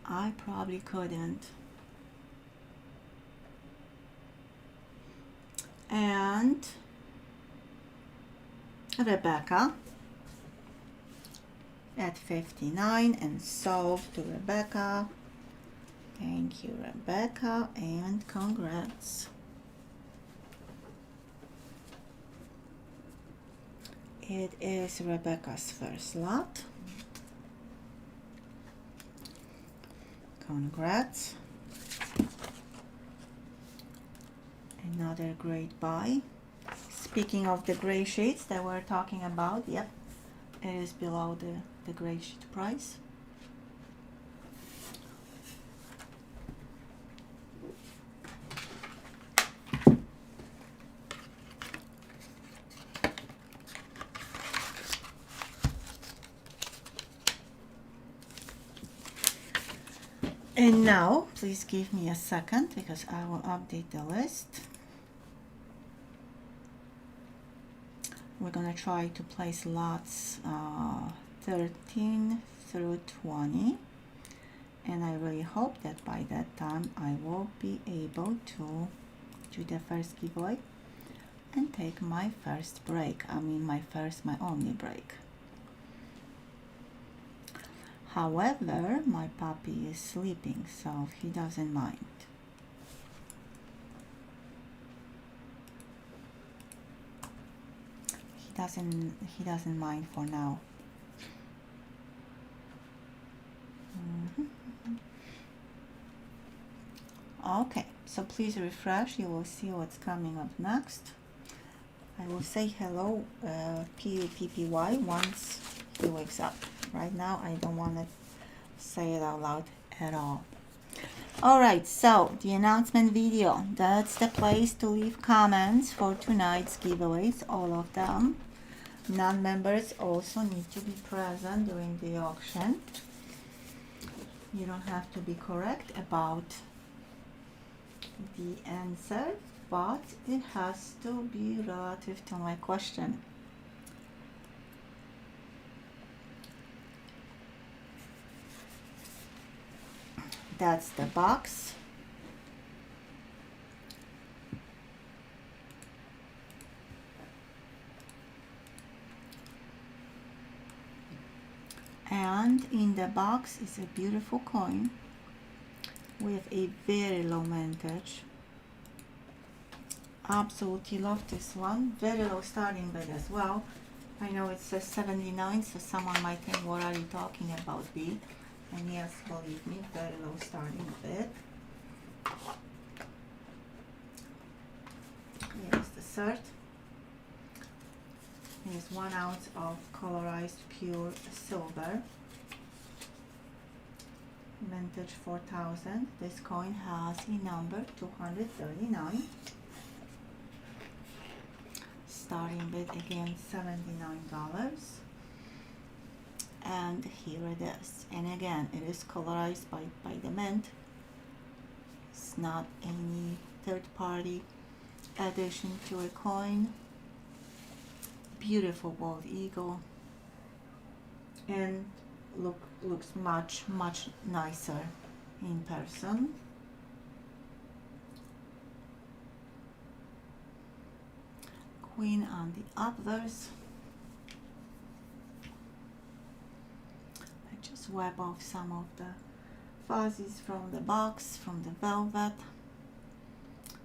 I probably couldn't. And Rebecca at 59, and sold to Rebecca. Thank you, Rebecca, and congrats. It is Rebecca's first lot. Congrats. Another great buy. Speaking of the gray sheets that we're talking about, yep, it is below the gray sheet price. And now, please give me a second because I will update the list. We're gonna try to place lots 13 through 20. And I really hope that by that time I will be able to do the first giveaway and take my first break. I mean my only break. However, my puppy is sleeping, so he doesn't mind. He doesn't mind for now. Okay, so please refresh. You will see what's coming up next. I will say hello, P-U-P-P-Y, once he wakes up. Right now, I don't want to say it out loud at all. Alright, so the announcement video, that's the place to leave comments for tonight's giveaways, all of them. Non-members also need to be present during the auction. You don't have to be correct about the answer, but it has to be relative to my question. That's the box. And in the box is a beautiful coin with a very low mintage. Absolutely love this one. Very low starting bid as well. I know it says 79, so someone might think, what are you talking about, B? And yes, believe me, very low starting bid. Here's the cert. Here's 1 ounce of colorized pure silver. Vintage 4000. This coin has a number 239. Starting bid again $79. And here it is. And again, it is colorized by the mint. It's not any third party addition to a coin. Beautiful bald eagle. And looks much nicer in person. Queen on the obverse. I just wipe off some of the fuzzies from the box, from the velvet,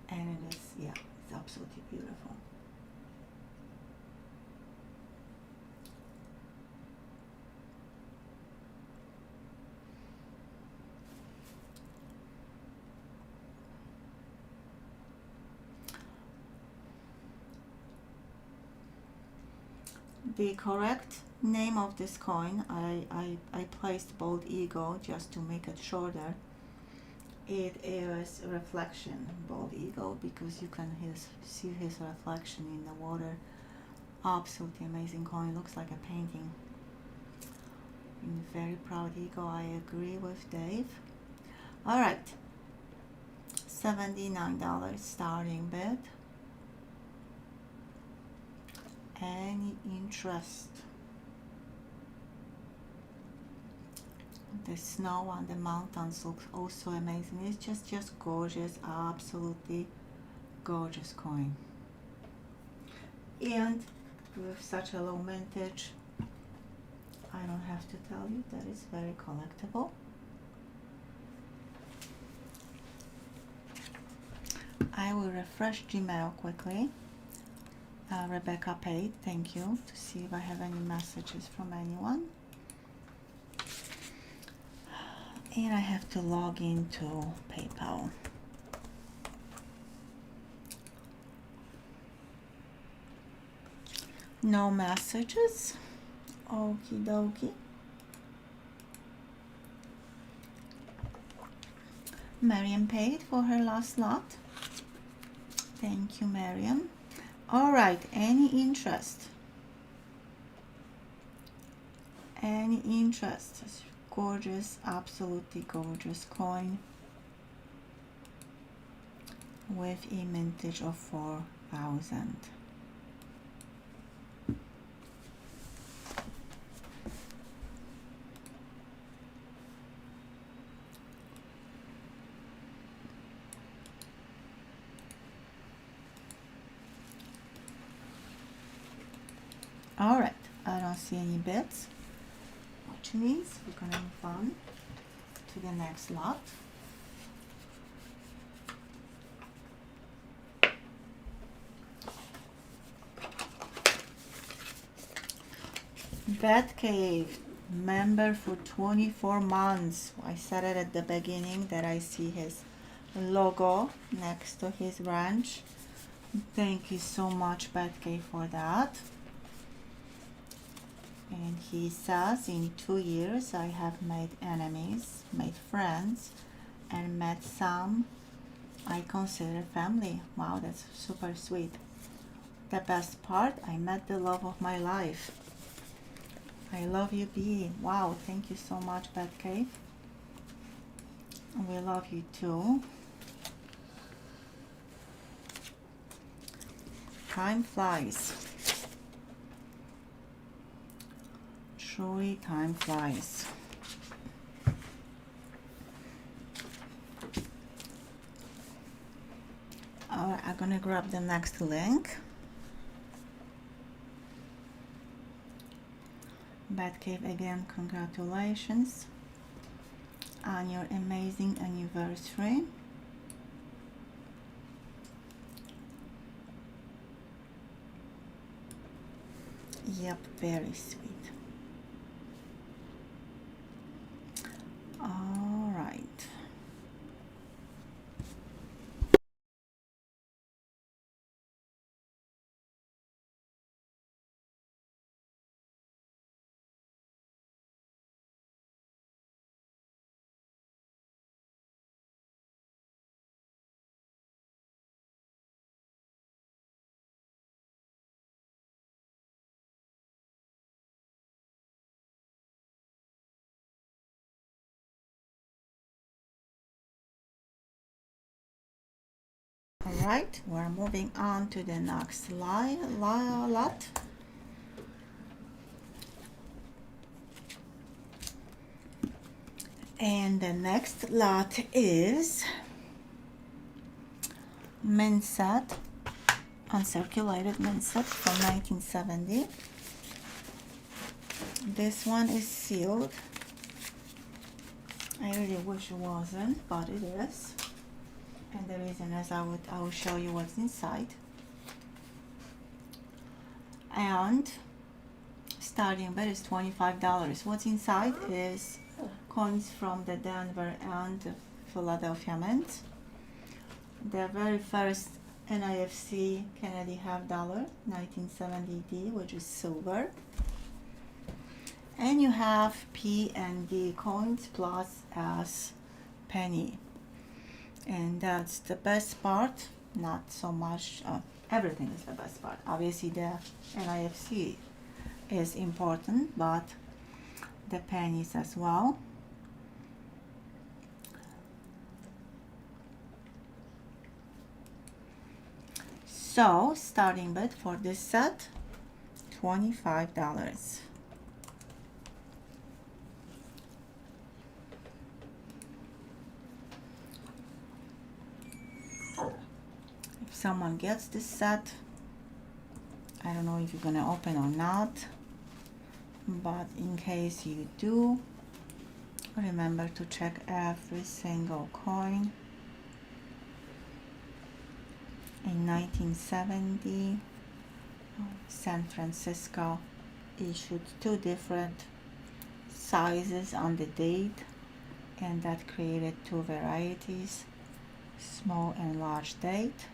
and it is, yeah, it's absolutely beautiful. The correct name of this coin, I placed bold eagle just to make it shorter. It is reflection bold eagle because you can see his reflection in the water. Absolutely amazing coin, looks like a painting. Very proud eagle, I agree with Dave. Alright, $79 starting bid. Any interest? The snow on the mountains looks also amazing. It's just gorgeous, absolutely gorgeous coin. And with such a low mintage, I don't have to tell you that it's very collectible. I will refresh Gmail quickly. Rebecca paid, thank you, to see if I have any messages from anyone. And I have to log into PayPal. No messages. Okie dokie. Marion paid for her last lot. Thank you, Marion. All right, any interest? Any interest? Gorgeous, absolutely gorgeous coin with a mintage of 4000. All right, I don't see any bids, which means we're gonna move on to the next lot. Batcave, member for 24 months. I said it at the beginning that I see his logo next to his ranch. Thank you so much, Batcave, for that. And he says, in 2 years I have made enemies, made friends, and met some I consider family. Wow, that's super sweet. The best part, I met the love of my life. I love you, B. Wow, thank you so much, Batcave. We love you too. Time flies. Truly, time flies. Alright, I'm gonna grab the next link. Batcave, again, congratulations on your amazing anniversary. Yep, very sweet. All right. All right, we're moving on to the next lot. And the next lot is mint set, uncirculated mint set from 1970. This one is sealed. I really wish it wasn't, but it is. And the reason is I will show you what's inside. And starting bid is $25. What's inside is coins from the Denver and Philadelphia Mint. The very first NIFC Kennedy half dollar, 1970D, which is silver. And you have P and D coins plus S penny. And that's the best part. Not so much, everything is the best part. Obviously the NIFC is important, but the pennies as well. So starting bid for this set, $25. If someone gets this set, I don't know if you're gonna open or not, but in case you do, remember to check every single coin. In 1970, San Francisco issued 2 different sizes on the date, and that created 2 varieties, small and large date.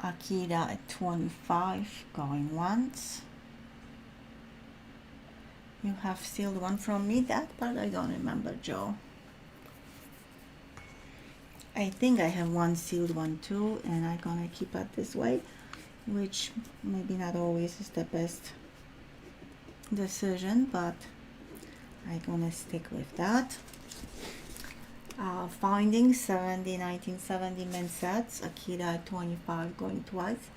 Akira at 25, going once. You have sealed one from me. That part I don't remember, Joe. I think I have one sealed one too, and I'm gonna keep it this way, which maybe not always is the best decision, but I'm gonna stick with that. Finding 1970 mint sets, Akira at 25, going twice.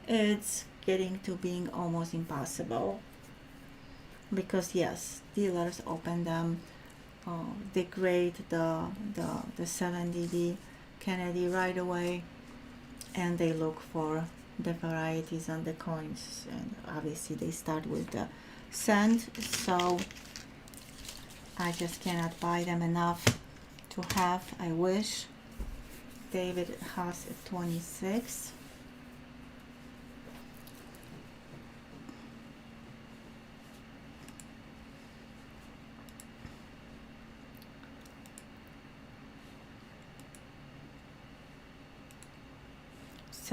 It's getting to being almost impossible because yes, dealers open them, degrade the 70D Kennedy right away, and they look for the varieties on the coins, and obviously they start with the cent, so I just cannot buy them enough to have. I wish. David has a 26.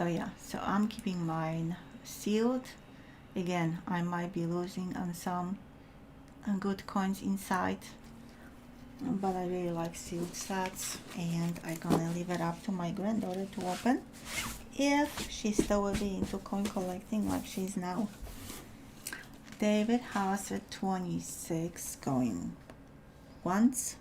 So yeah, so I'm keeping mine sealed. Again, I might be losing on some good coins inside, but I really like sealed sets, and I'm gonna leave it up to my granddaughter to open if she still will be into coin collecting like she's now. David has a 26 going once.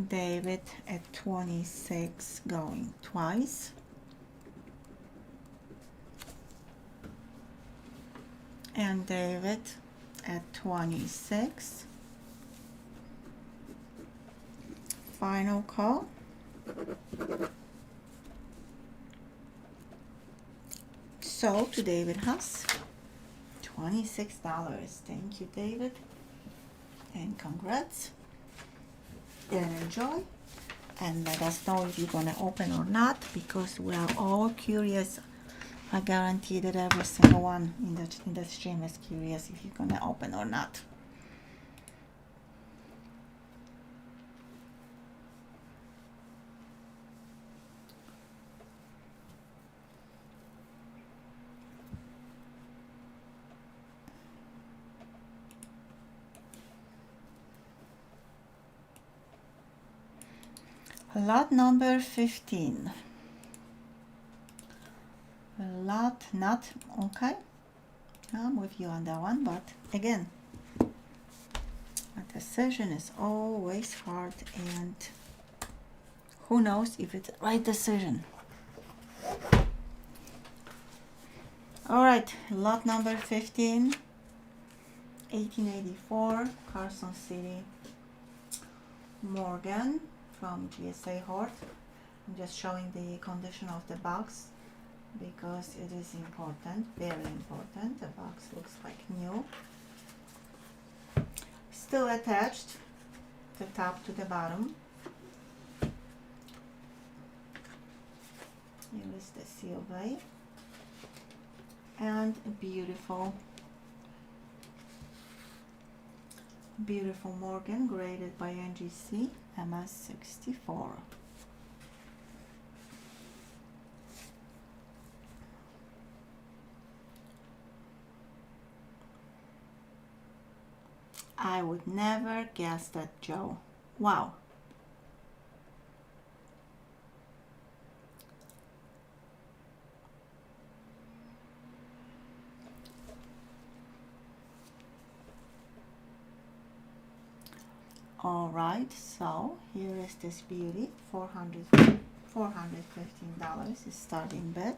David at 26 going twice. And David at 26. Final call. So to David has $26. Thank you, David. And congrats. And enjoy. And let us know if you're gonna open or not, because we are all curious. I guarantee that every single one in the stream is curious if you're gonna open or not. Lot number 15. Lot not okay. I'm with you on that one, but again, a decision is always hard, and who knows if it's the right decision. All right, lot number 15, 1884, Carson City, Morgan from GSA Hort. I'm just showing the condition of the box because it is important, very important. The box looks like new. Still attached, the top to the bottom. Here is the seal bay. And a beautiful Morgan graded by NGC MS64. I would never guess that, Joe. Wow. All right, so here is this beauty, $415 is starting bid.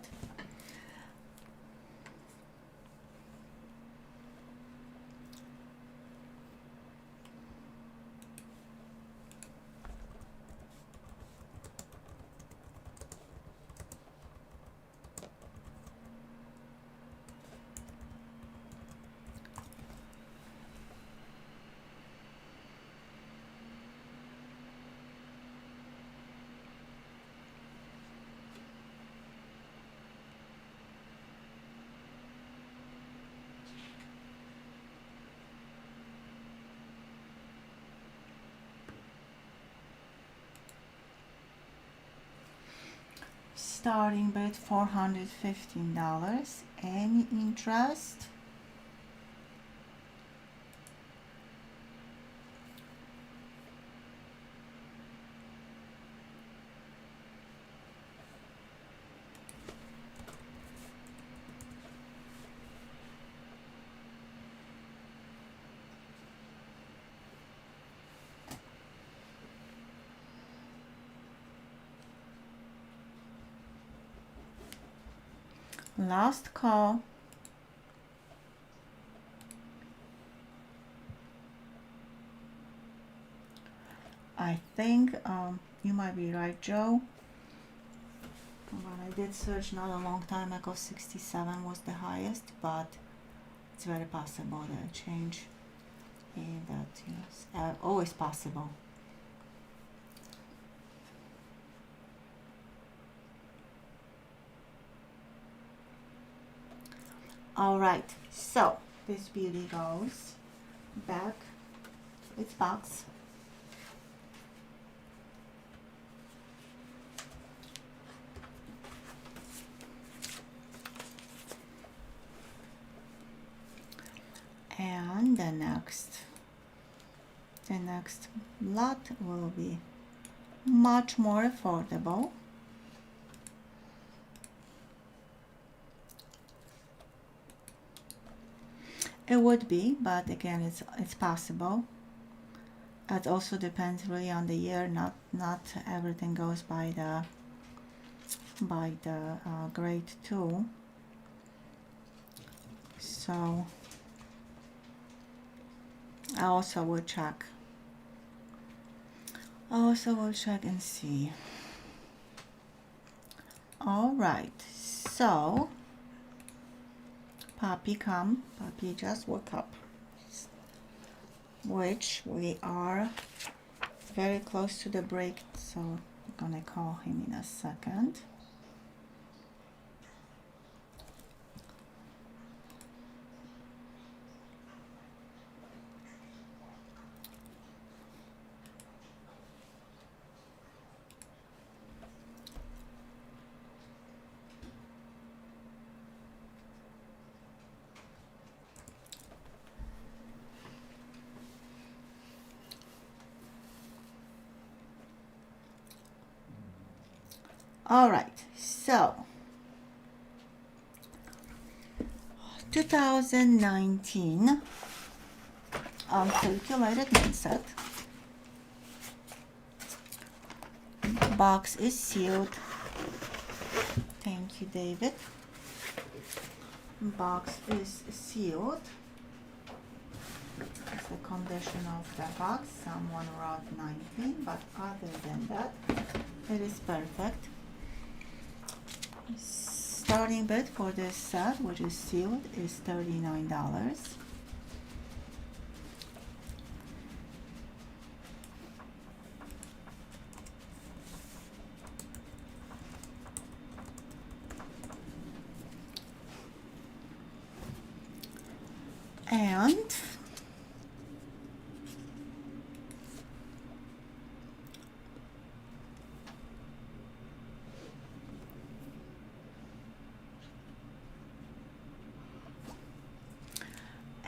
Starting bid $415. Any interest? Last call. I think you might be right, Joe. When I did search not a long time ago, 67 was the highest, but it's very possible that change, and that is always possible. All right, so this beauty goes back its box. next lot will be much more affordable. It would be, but again, it's possible. It also depends really on the year. Not everything goes by the grade 2. So I also will check. And see. All right, so Puppy just woke up, which we are very close to the break, so I'm gonna call him in a second. All right, so 2019 uncirculated main set. Box is sealed. Thank you, David. Box is sealed. It's the condition of the box. Someone wrote 19, but other than that, it is perfect. Starting bid for this set, which is sealed, is $39.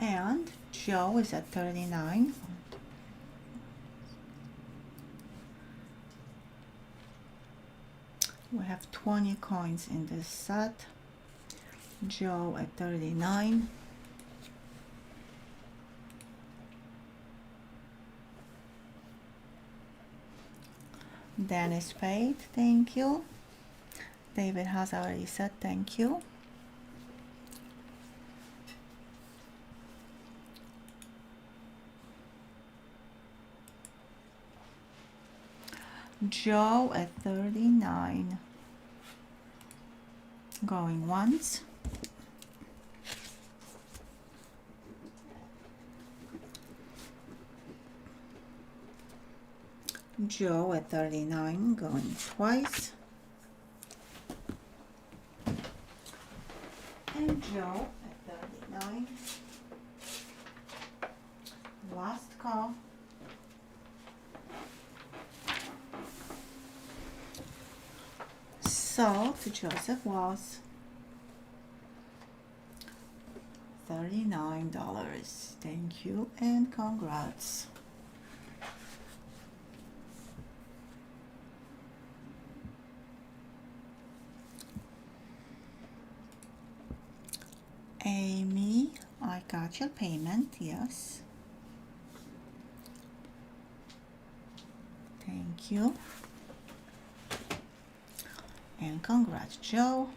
And Joe is at 39. We have 20 coins in this set. Joe at 39. Dennis paid, thank you. David has already said thank you. Joe at 39. Going once. Joe at 39, going twice. And Joe at 39. Last call. So to Joseph was $39. Thank you and congrats. Amy, I got your payment, yes. Thank you. And congrats, Joe.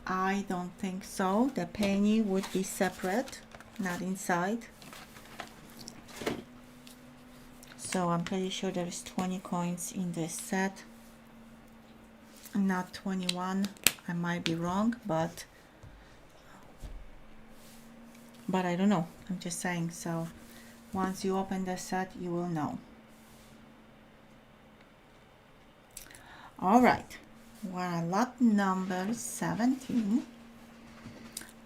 I don't think so. The penny would be separate, not inside. So I'm pretty sure there's 20 coins in this set. Not 21. I might be wrong, but I don't know. I'm just saying. So once you open the set, you will know. All right. We're at lot number 17.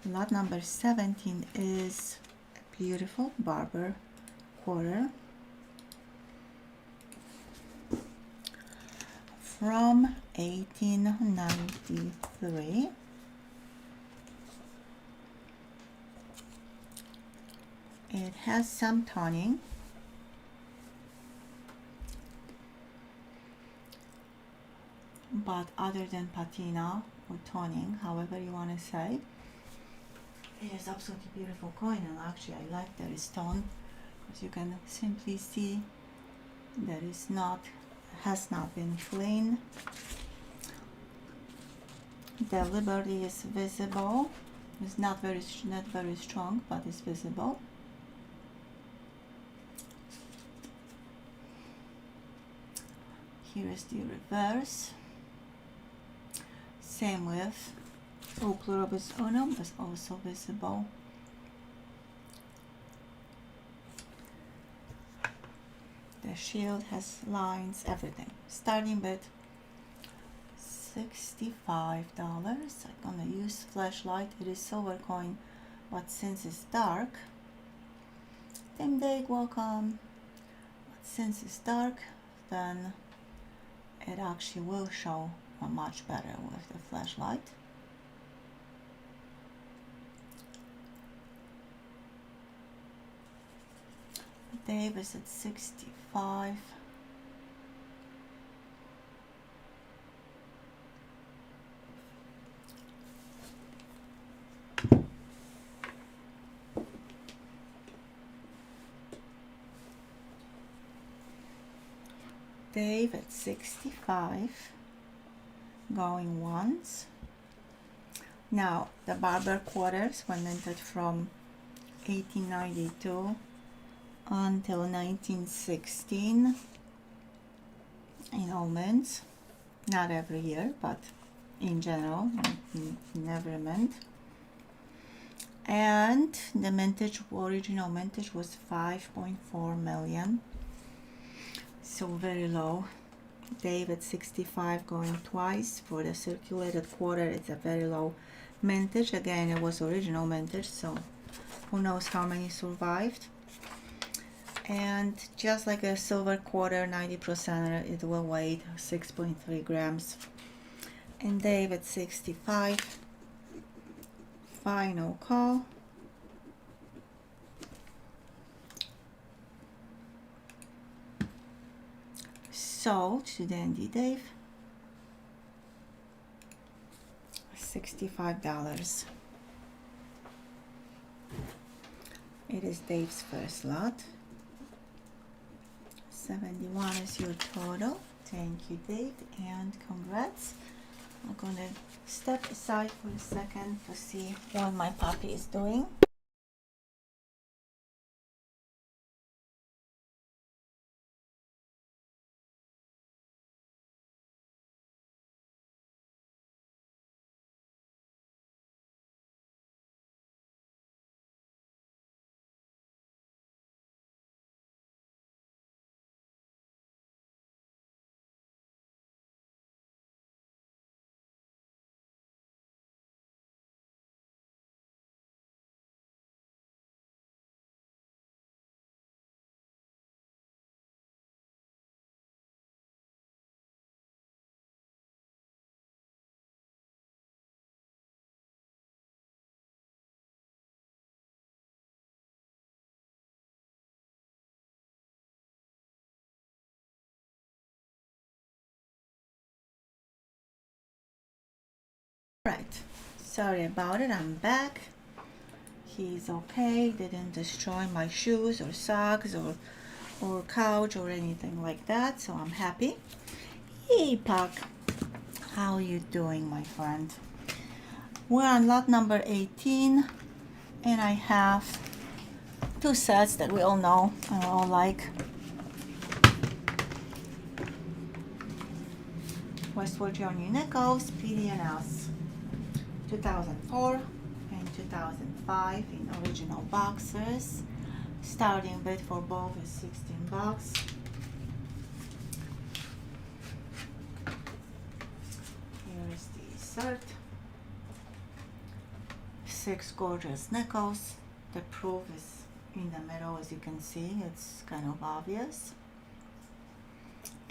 Lot number 17 is a beautiful barber quarter from 1893. It has some toning. But other than patina or toning, however you want to say, it is absolutely beautiful coin, and actually I like that it's toned, because you can simply see that it's not, has not been cleaned. The liberty is visible. It's not very strong, but it's visible. Here is the reverse. Same with O pluribus unum is also visible. The shield has lines, everything. Starting bid $65. I'm gonna use flashlight. It is silver coin, but since it's dark, Tim Day, welcome. But since it's dark, then it actually will show much better with the flashlight. Dave is at 65. Dave at 65, going once. Now, the barber quarters were minted from 1892 until 1916 in all mints. Not every year, but in general, never mint. And the mintage, original mintage, was 5.4 million. So very low. Dave at 65 going twice. For the circulated quarter, it's a very low mintage. Again, it was original mintage, so who knows how many survived. And just like a silver quarter 90%, it will weigh 6.3 grams. And Dave at 65, final call. Sold to Dandy Dave, $65. It is Dave's first lot. 71 is your total. Thank you, Dave, and congrats. I'm gonna step aside for a second to see what my puppy is doing. Right, sorry about it, I'm back. He's okay, didn't destroy my shoes or socks or couch or anything like that, so I'm happy. Hey Puck, how you doing, my friend? We're on lot number 18, and I have two sets that we all know and all like. West Virginia Nickels, PD&S, 2004 and 2005 in original boxes. Starting bid for both is 16 bucks. Here is the cert. 6 gorgeous nickels. The proof is in the middle, as you can see. It's kind of obvious.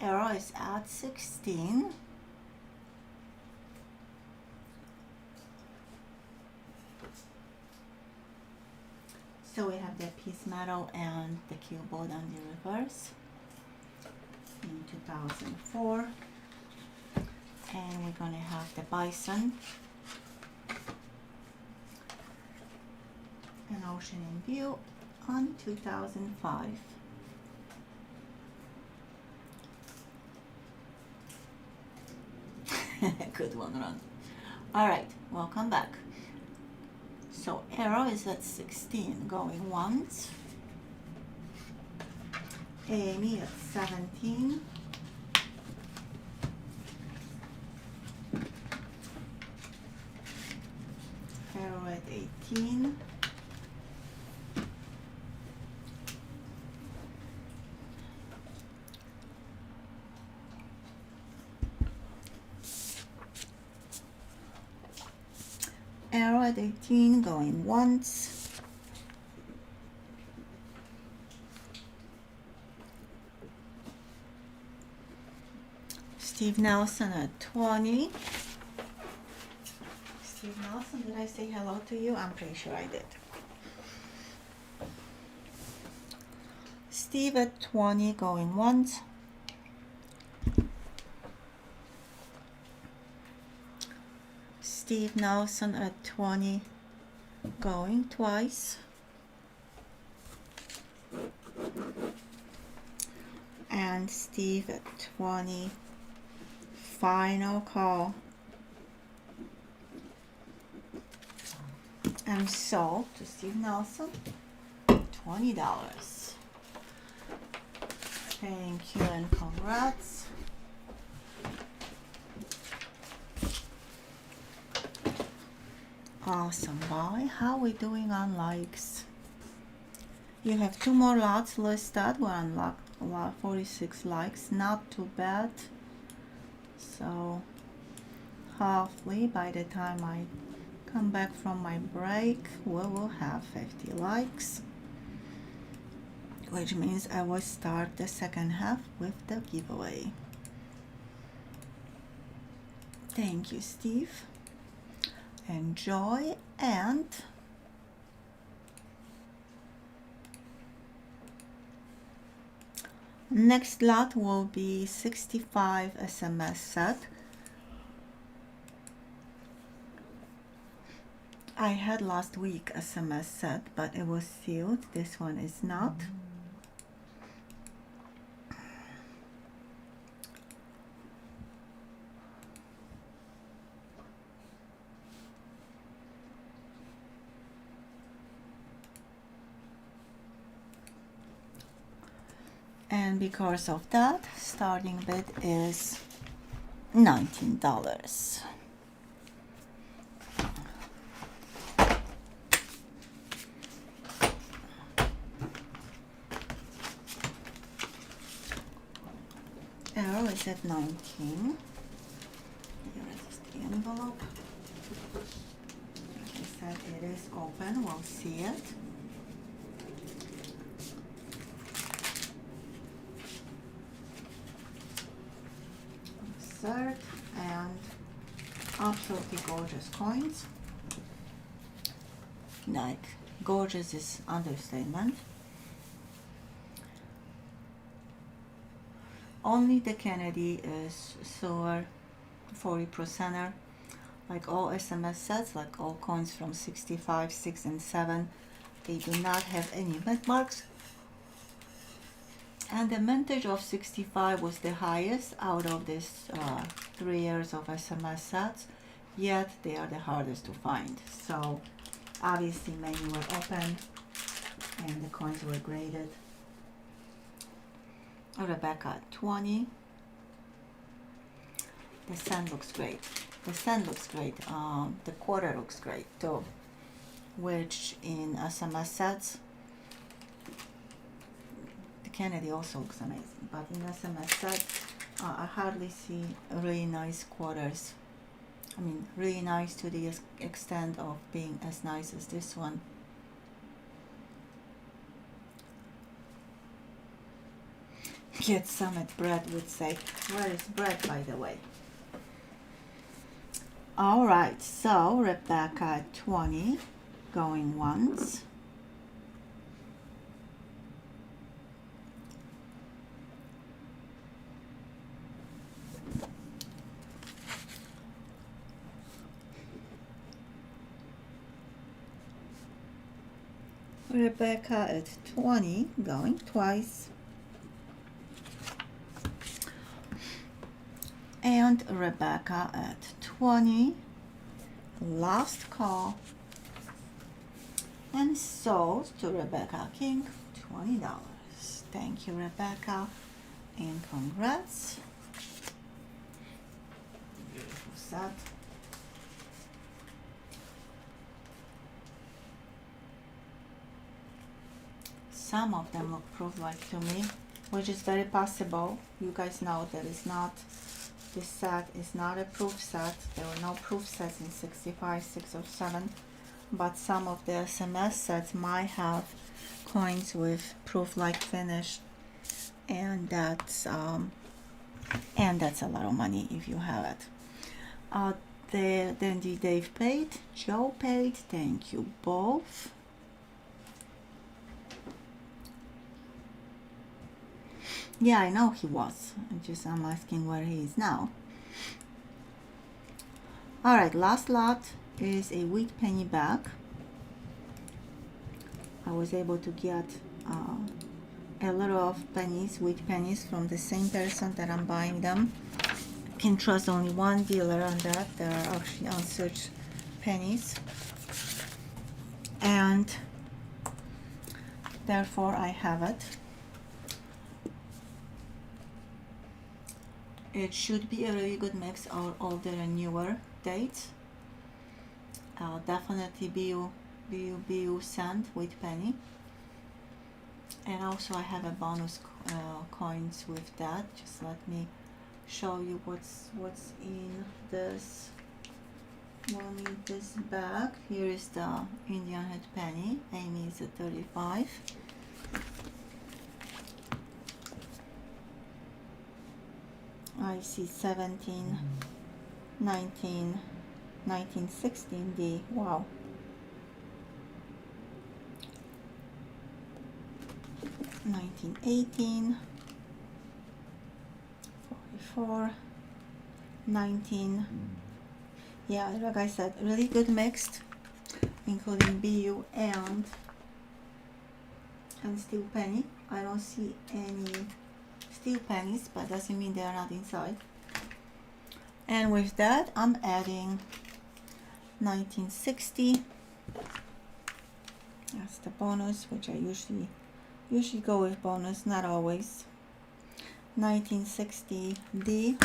Arrow is at 16. So we have the piece metal and the keyboard on the reverse in 2004. And we're going to have the bison, an ocean in view on 2005. Good one, Ron. Alright, welcome back. So arrow is at 16, going once. Amy at 17. Arrow at 18. Arrow at 18, going once. Steve Nelson at 20. Steve Nelson, did I say hello to you? I'm pretty sure I did. Steve at 20, going once. Steve Nelson at 20, going twice. And Steve at 20, final call. And sold to Steve Nelson, $20. Thank you and congrats. Awesome, boy. How are we doing on likes? You have 2 more lots listed. We're on lot 46 likes. Not too bad. So hopefully by the time I come back from my break, we will have 50 likes, which means I will start the second half with the giveaway. Thank you, Steve. Enjoy, and next lot will be 65 SMS set. I had last week SMS set, but it was sealed. This one is not. And because of that, starting bid is $19. Arrow is at 19. Here is the envelope. Like I said, it is open. We'll see it. Insert, and absolutely gorgeous coins. Like, gorgeous is understatement. Only the Kennedy is silver 40%er. Like all SMS sets, like all coins from 65, 6, and 7, they do not have any mint marks. And the mintage of 65 was the highest out of this 3 years of SMS sets, yet they are the hardest to find. So obviously many were open and the coins were graded. Rebecca 20. The sand looks great. The sand looks great. The quarter looks great too, which in SMS sets, Kennedy also looks amazing, but in SMS set, I hardly see really nice quarters I mean, really nice to the extent of being as nice as this one. Get some at Brad would say. Where is Brad, by the way? All right, so Rebecca at 20, going once. Rebecca at 20, going twice. And Rebecca at 20, last call, and sold to Rebecca King, $20. Thank you, Rebecca, and congrats. Beautiful set. Some of them look proof-like to me, which is very possible. You guys know that it's not, this set is not a proof set. There were no proof sets in 65, 6, or 7, but some of the SMS sets might have coins with proof-like finish, and that's a lot of money if you have it. Then Dave paid, Joe paid. Thank you both. Yeah, I know he was. I'm asking where he is now. All right, last lot is a wheat penny bag. I was able to get a lot of pennies, wheat pennies, from the same person that I'm buying them. I can trust only one dealer on that. There are actually unsearched pennies, and therefore I have it. It should be a really good mix of older and newer dates. Definitely BU cent with penny. And also I have a bonus coins with that. Just let me show you what's in this one, in this bag. Here is the Indian head penny. Amy is at 35. I see 17, 19, 1916 D. Wow. 1918, 44, 19. Yeah, like I said, really good mixed, including BU and steel penny. I don't see any steel pennies, but doesn't mean they are not inside. And with that, I'm adding 1960. That's the bonus, which I usually go with bonus, not always. 1960 D.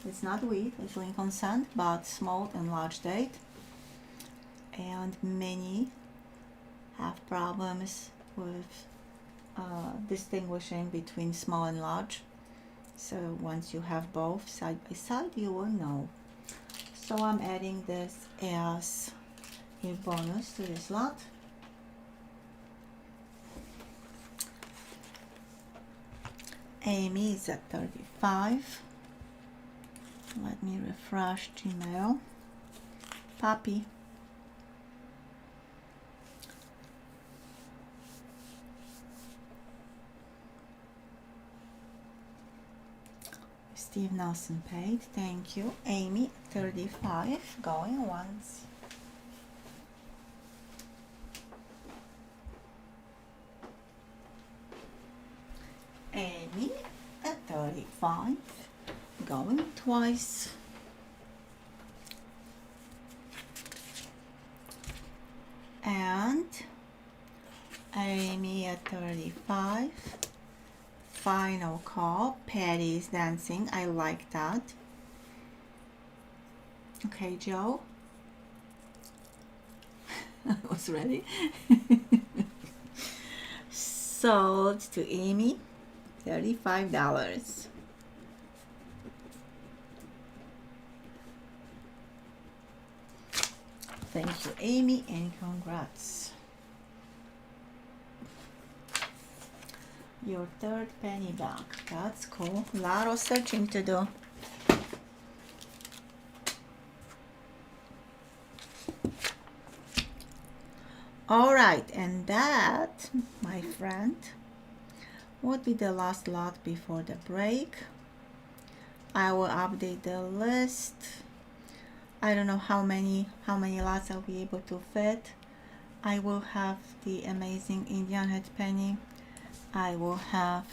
It's not wheat, it's Lincoln cent, but small and large date. And many have problems with distinguishing between small and large. So once you have both side by side, you will know. So I'm adding this as a bonus to this lot. Amy is at 35. Let me refresh Gmail. Poppy. Steve Nelson paid. Thank you. Amy, 35. Going once. Amy at 35. Going twice. And Amy at 35. Final call. Patty is dancing. I like that. Okay, Joe. I was ready. Sold to Amy, $35. Thank you, Amy, and congrats. Your third penny back. That's cool. A lot of searching to do. All right, and that, my friend, would be the last lot before the break. I will update the list. I don't know how many lots I'll be able to fit. I will have the amazing Indian head penny. I will have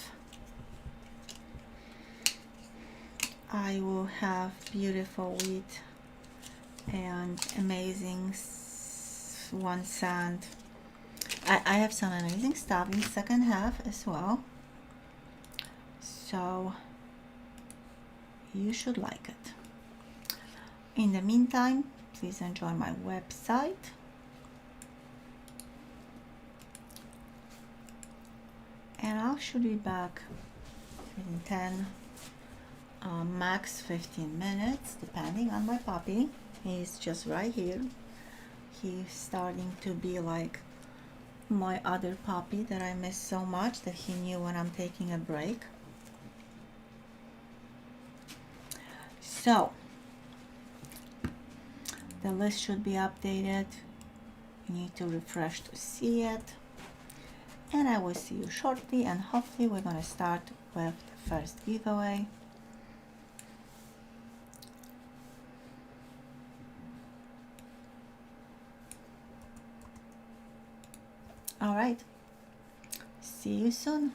beautiful wheat and amazing 1 cent. I have some amazing stuff in the second half as well, so you should like it. In the meantime, please enjoy my website. And I should be back in 10, max 15 minutes, depending on my puppy. He's just right here. He's starting to be like my other puppy that I miss so much, that he knew when I'm taking a break. So the list should be updated. You need to refresh to see it. And I will see you shortly, and hopefully we're going to start with the first giveaway. All right, see you soon.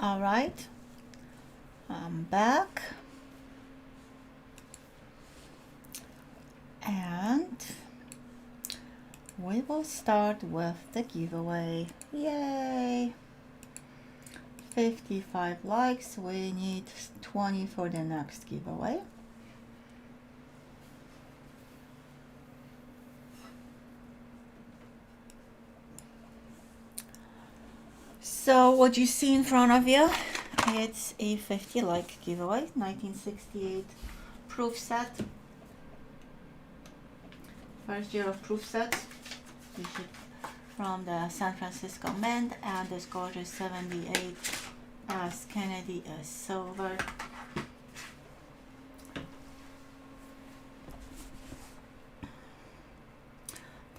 All right, I'm back, and we will start with the giveaway. Yay! 55 likes. We need 20 for the next giveaway. So what you see in front of you, it's a 50 like giveaway, 1968 proof set. First year of proof sets, issued from the San Francisco Mint, and this gorgeous 78 as Kennedy is silver.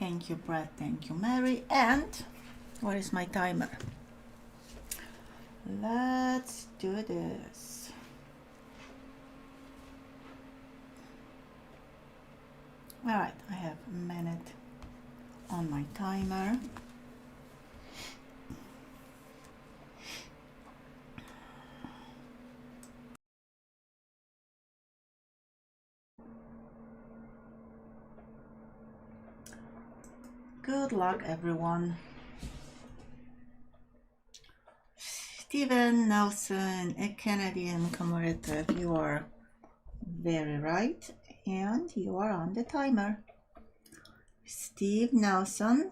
Thank you, Brett. Thank you, Mary. And where is my timer? Let's do this. All right, I have a minute on my timer. Good luck, everyone. Steven Nelson, a Canadian commemorative. You are very right, and you are on the timer. Steve Nelson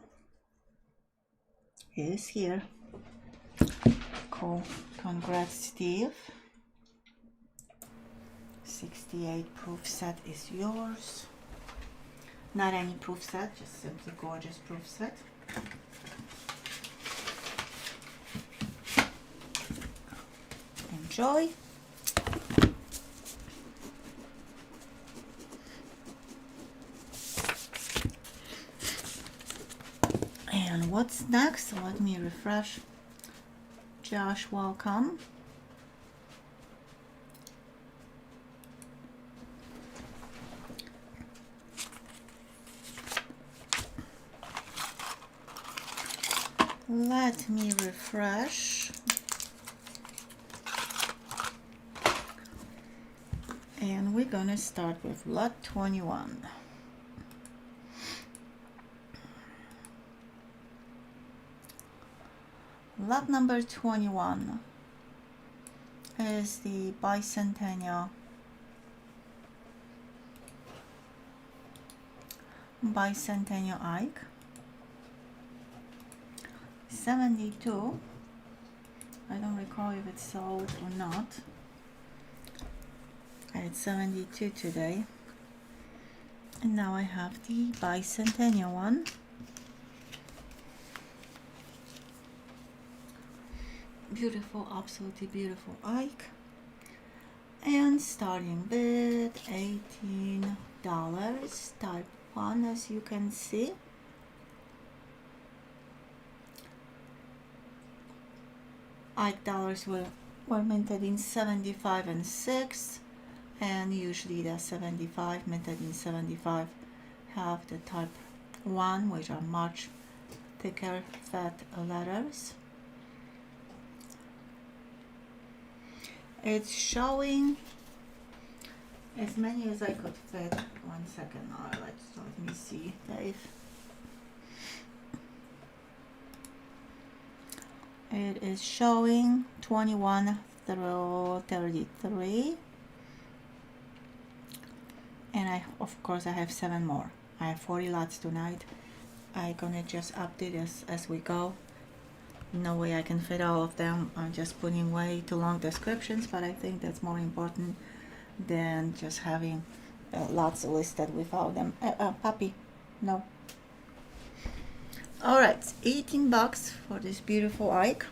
is here. Cool. Congrats, Steve. 68 proof set is yours. Not any proof set, just simply gorgeous proof set. Enjoy. And what's next? Let me refresh. Josh, welcome. Let me refresh. And we're gonna start with lot 21. Lot number 21 is the bicentennial Ike. 72. I don't recall if it's sold or not. I had 72 today. And now I have the bicentennial one. Beautiful, absolutely beautiful Ike. And starting bid $18, type 1, as you can see. Ike dollars were minted in 75 and 6, and usually the 75 minted in 75 have the type 1, which are much thicker fat letters. It's showing as many as I could fit. 1 second. All right, let me see, Dave. It is showing 21 through 33, and of course I have 7 more. I have 40 lots tonight. I'm gonna just update as we go. No way I can fit all of them. I'm just putting way too long descriptions, but I think that's more important than just having lots listed without them. Puppy, no. All right, $18 for this beautiful Ike.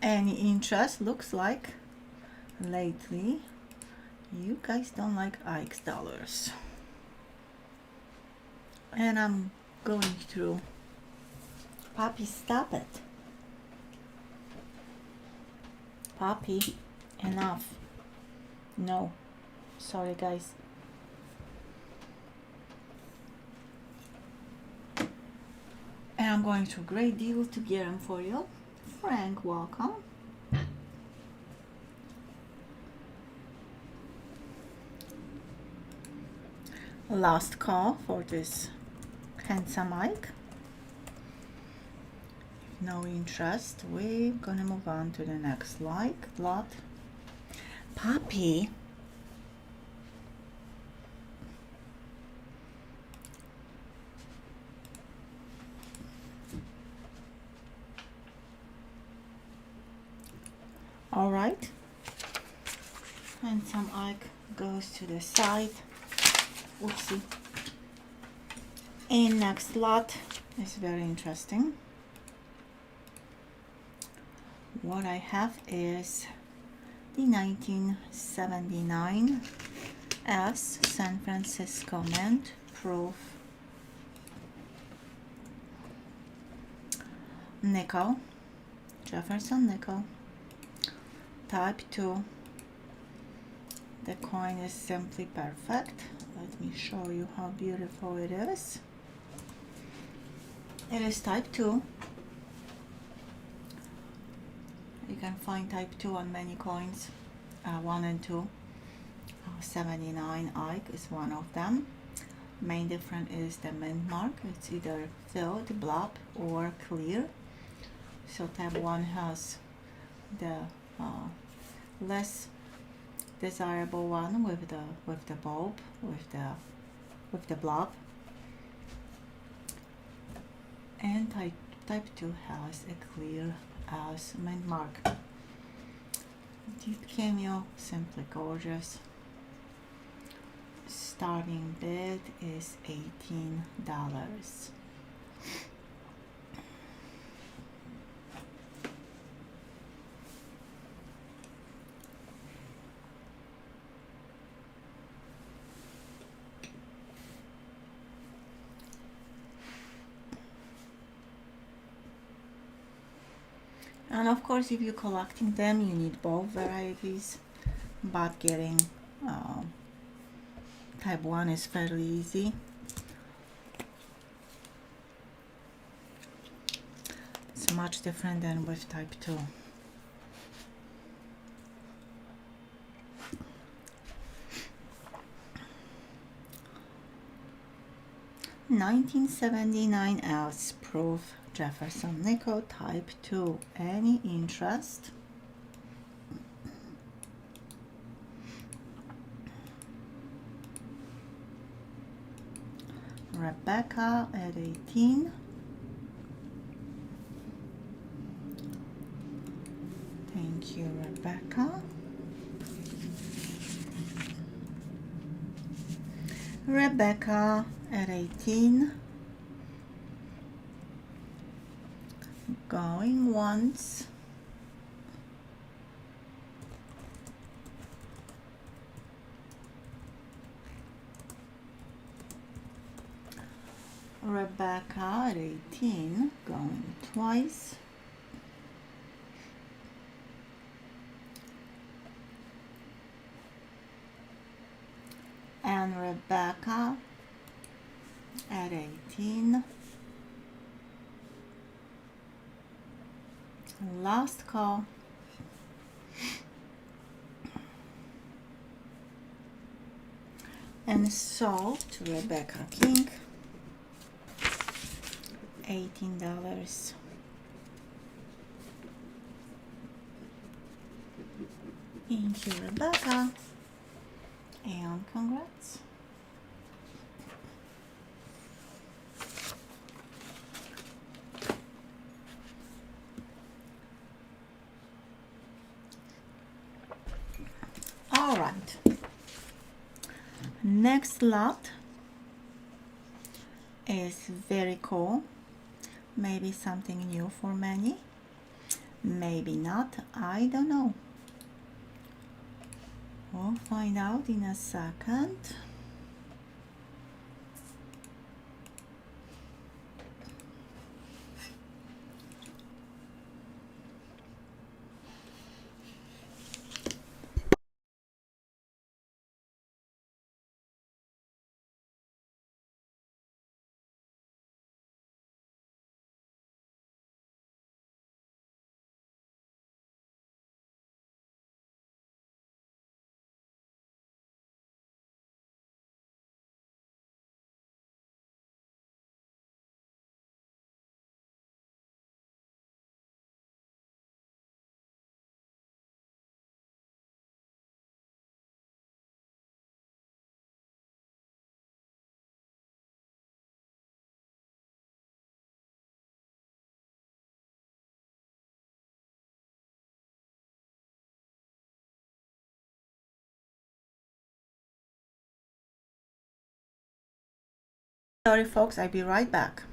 Any interest? Looks like lately you guys don't like Ike's dollars. And I'm going through. Poppy, stop it. Poppy, enough. No, sorry guys. And I'm going to a great deal to get them for you. Frank, welcome. Last call for this handsome Mike. No interest. We're gonna move on to the next lot. Poppy. All right. Handsome Ike goes to the side. Oopsie. And next lot is very interesting. What I have is the 1979 S San Francisco Mint proof nickel, Jefferson nickel, type 2. The coin is simply perfect. Let me show you how beautiful it is. It is type 2. You can find type 2 on many coins, 1 and 2. 79 Ike is one of them. Main difference is the mint mark. It's either filled, blob, or clear. So type 1 has the less desirable one with the bulb, with the blob. And type 2 has a clear as mint mark. Deep cameo, simply gorgeous. Starting bid is $18. And of course, if you're collecting them, you need both varieties, but getting type 1 is fairly easy. It's much different than with type 2. $19.79 ounce proof Jefferson nickel type 2. Any interest? Rebecca at 18. Thank you, Rebecca. Rebecca at 18. Going once. Rebecca at 18, going twice. And Rebecca at 18. Last call. And sold to Rebecca King. $18. Thank you, Rebecca. And congrats. All right. Next lot is very cool. Maybe something new for many. Maybe not. I don't know. We'll find out in a second. Sorry folks, I'll be right back.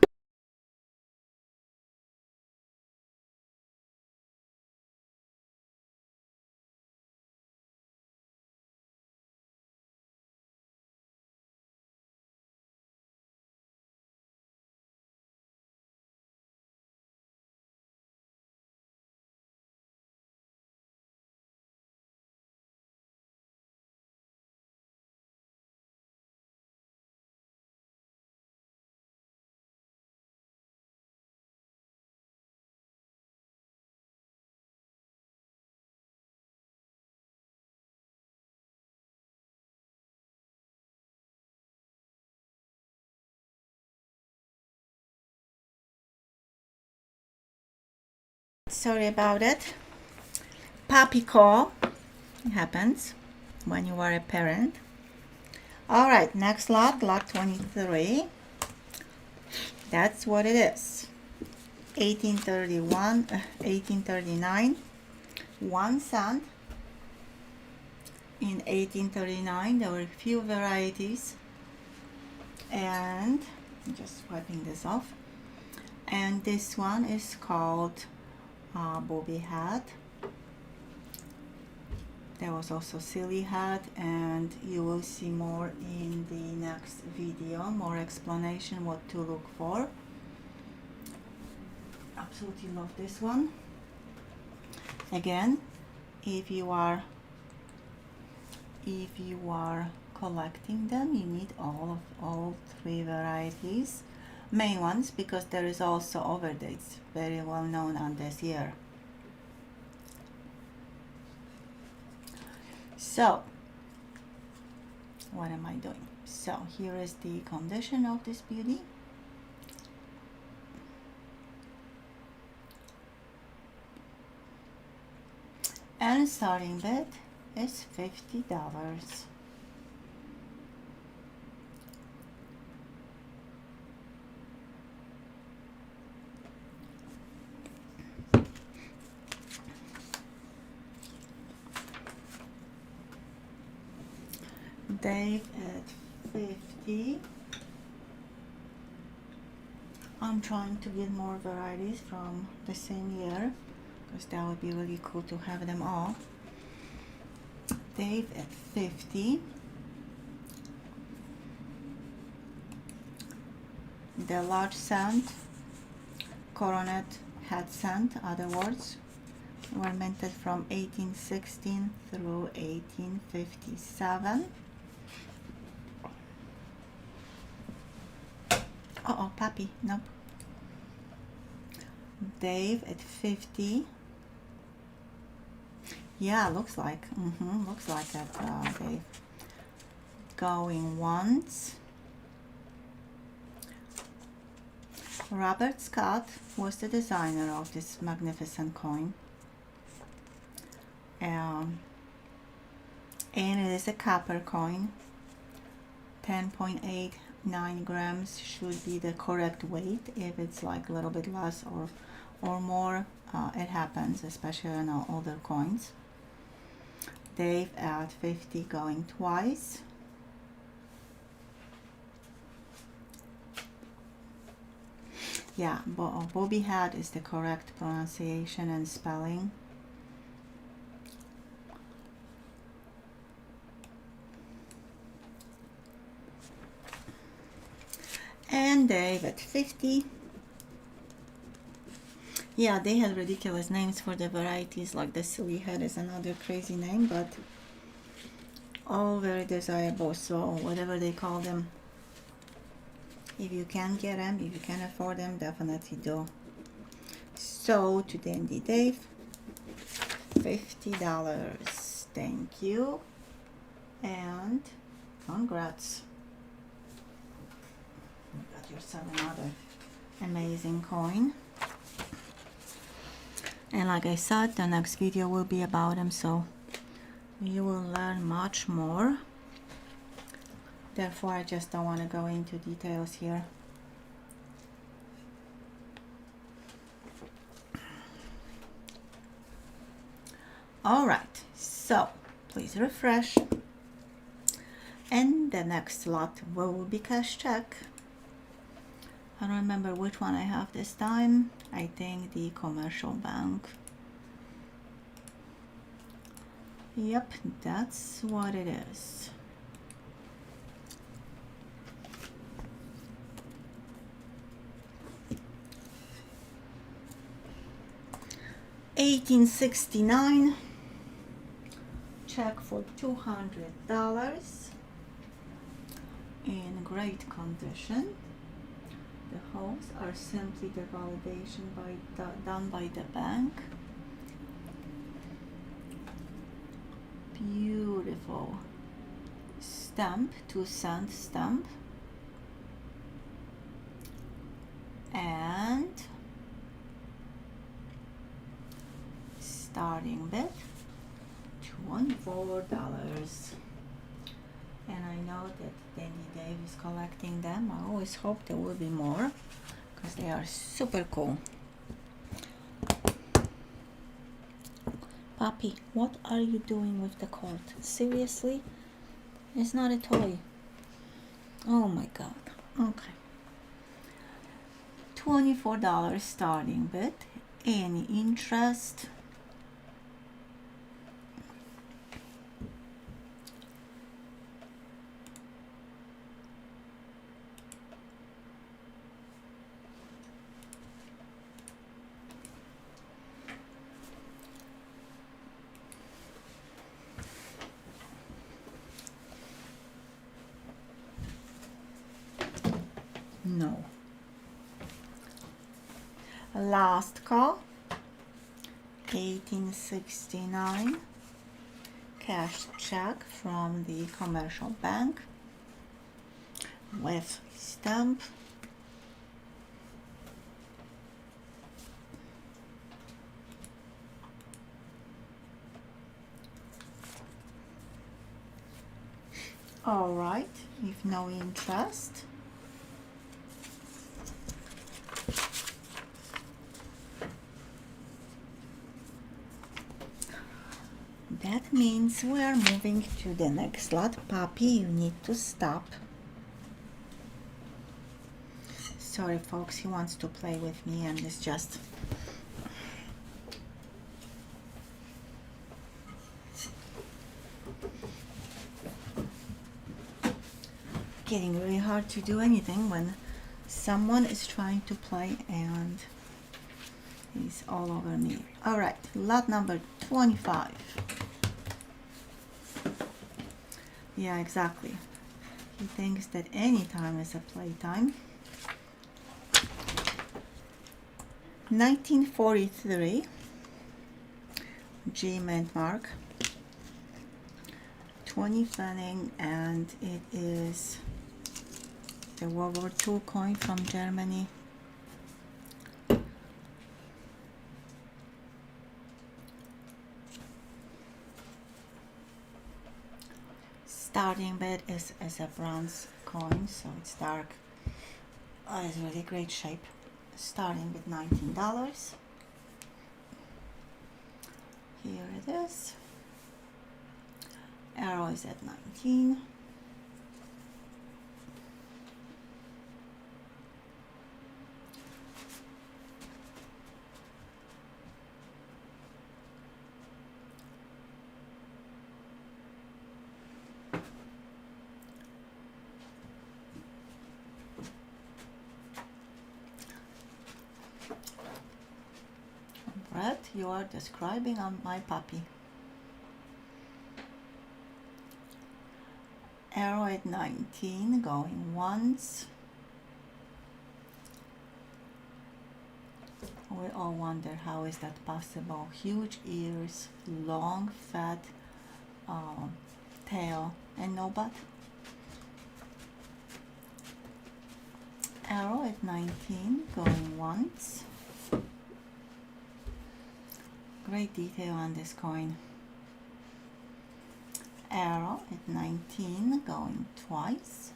Sorry about it. Puppy call happens when you are a parent. All right, next lot 23. That's what it is. 1839, 1 cent. In 1839, there were few varieties, and I'm just wiping this off. And this one is called Bobby hat. There was also silly hat, and you will see more in the next video, more explanation what to look for. Absolutely love this one. Again, if you are collecting them, you need all three varieties, main ones, because there is also overdates, very well known on this year. So what am I doing? So here is the condition of this beauty. And starting bid is $50. Dave at 50. I'm trying to get more varieties from the same year, because that would be really cool to have them all. Dave at 50. The large scent, coronet hat scent, other words, were minted from 1816 through 1857. Uh-oh, puppy, nope. Dave at 50. Yeah, looks like, looks like that, Dave. Going once. Robert Scott was the designer of this magnificent coin. And it is a copper coin. 10.89 grams should be the correct weight. If it's like a little bit less or more, it happens, especially on older coins. Dave at 50 going twice. Yeah, Bobby hat is the correct pronunciation and spelling. And Dave at 50. Yeah, they had ridiculous names for the varieties, like the silly head is another crazy name, but all very desirable, so whatever they call them, if you can get them, if you can afford them, definitely do. So to Dandy Dave, $50. Thank you and congrats. You got yourself another amazing coin. And like I said, the next video will be about them, so you will learn much more. Therefore, I just don't want to go into details here. All right, so please refresh. And the next lot will be cash check. I don't remember which one I have this time. I think the commercial bank. Yep, that's what it is. $18.69. Check for $200 in great condition. The holes are simply the validation done by the bank. Beautiful stamp, 2-cent stamp, and starting bid $24. And I know that Danny Dave is collecting them. I always hope there will be more because they are super cool. Papi, what are you doing with the cord? Seriously? It's not a toy. Oh my god. Okay. $24 starting bid. Any interest? No. Last call, 1869, cash check from the commercial bank with stamp. All right, if no interest, that means we are moving to the next lot. Papi, you need to stop. Sorry folks, he wants to play with me and it's just getting really hard to do anything when someone is trying to play and he's all over me. All right, lot number 25. Yeah, exactly. He thinks that any time is a playtime. 1943 G mint mark, 20 Pfennig, and it is the World War II coin from Germany. Starting bid is as a bronze coin, so it's dark. It's really great shape. Starting with $19. Here it is. Arrow is at 19. Brett, you are describing my puppy. Arrow at 19, going once. We all wonder how is that possible. Huge ears, long, fat tail, and no butt. Arrow at 19, going once. Great detail on this coin. Arrow at 19, going twice.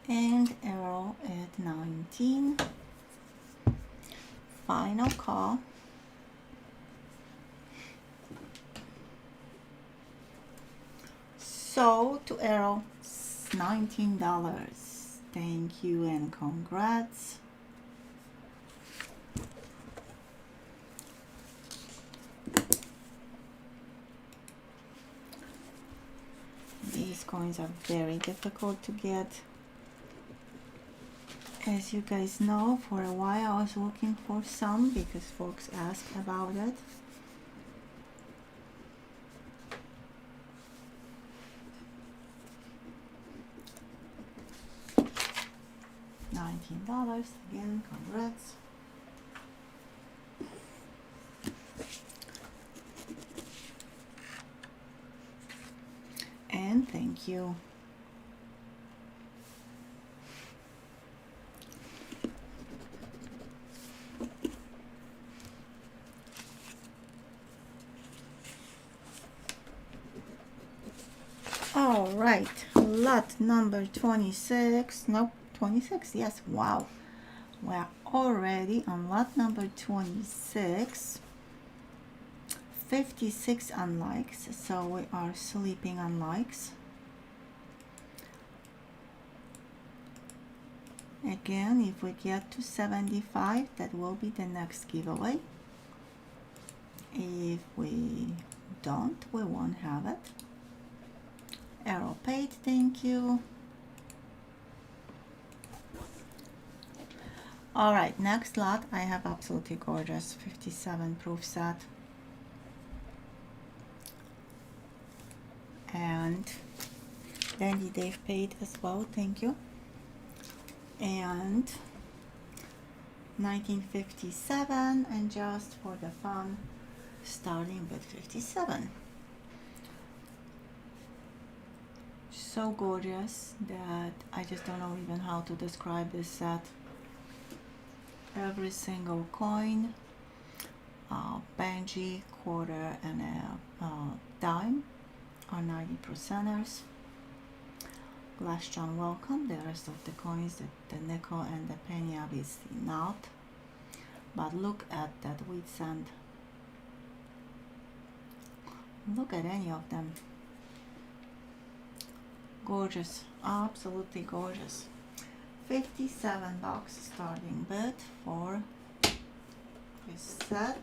And arrow at 19. Final call. So to Arrow, $19. Thank you and congrats. These coins are very difficult to get. As you guys know, for a while I was looking for some because folks asked about it. $19 again, congrats. And thank you. All right, lot number 26. Nope, 26. Yes, wow. We're already on lot number 26. 56 unlikes, so we are sleeping on likes. Again, if we get to 75, that will be the next giveaway. If we don't, we won't have it. Arrow paid, thank you. All right, next lot, I have absolutely gorgeous 57 proof set. And Dandy Dave paid as well, thank you. And 1957, and just for the fun, starting with 57. So gorgeous that I just don't know even how to describe this set. Every single coin, Benji, quarter, and a dime are 90%ers. Glass John welcome. The rest of the coins, the nickel and the penny, obviously not. But look at that wheat sand. Look at any of them. Gorgeous, absolutely gorgeous. $57 starting bid for this set.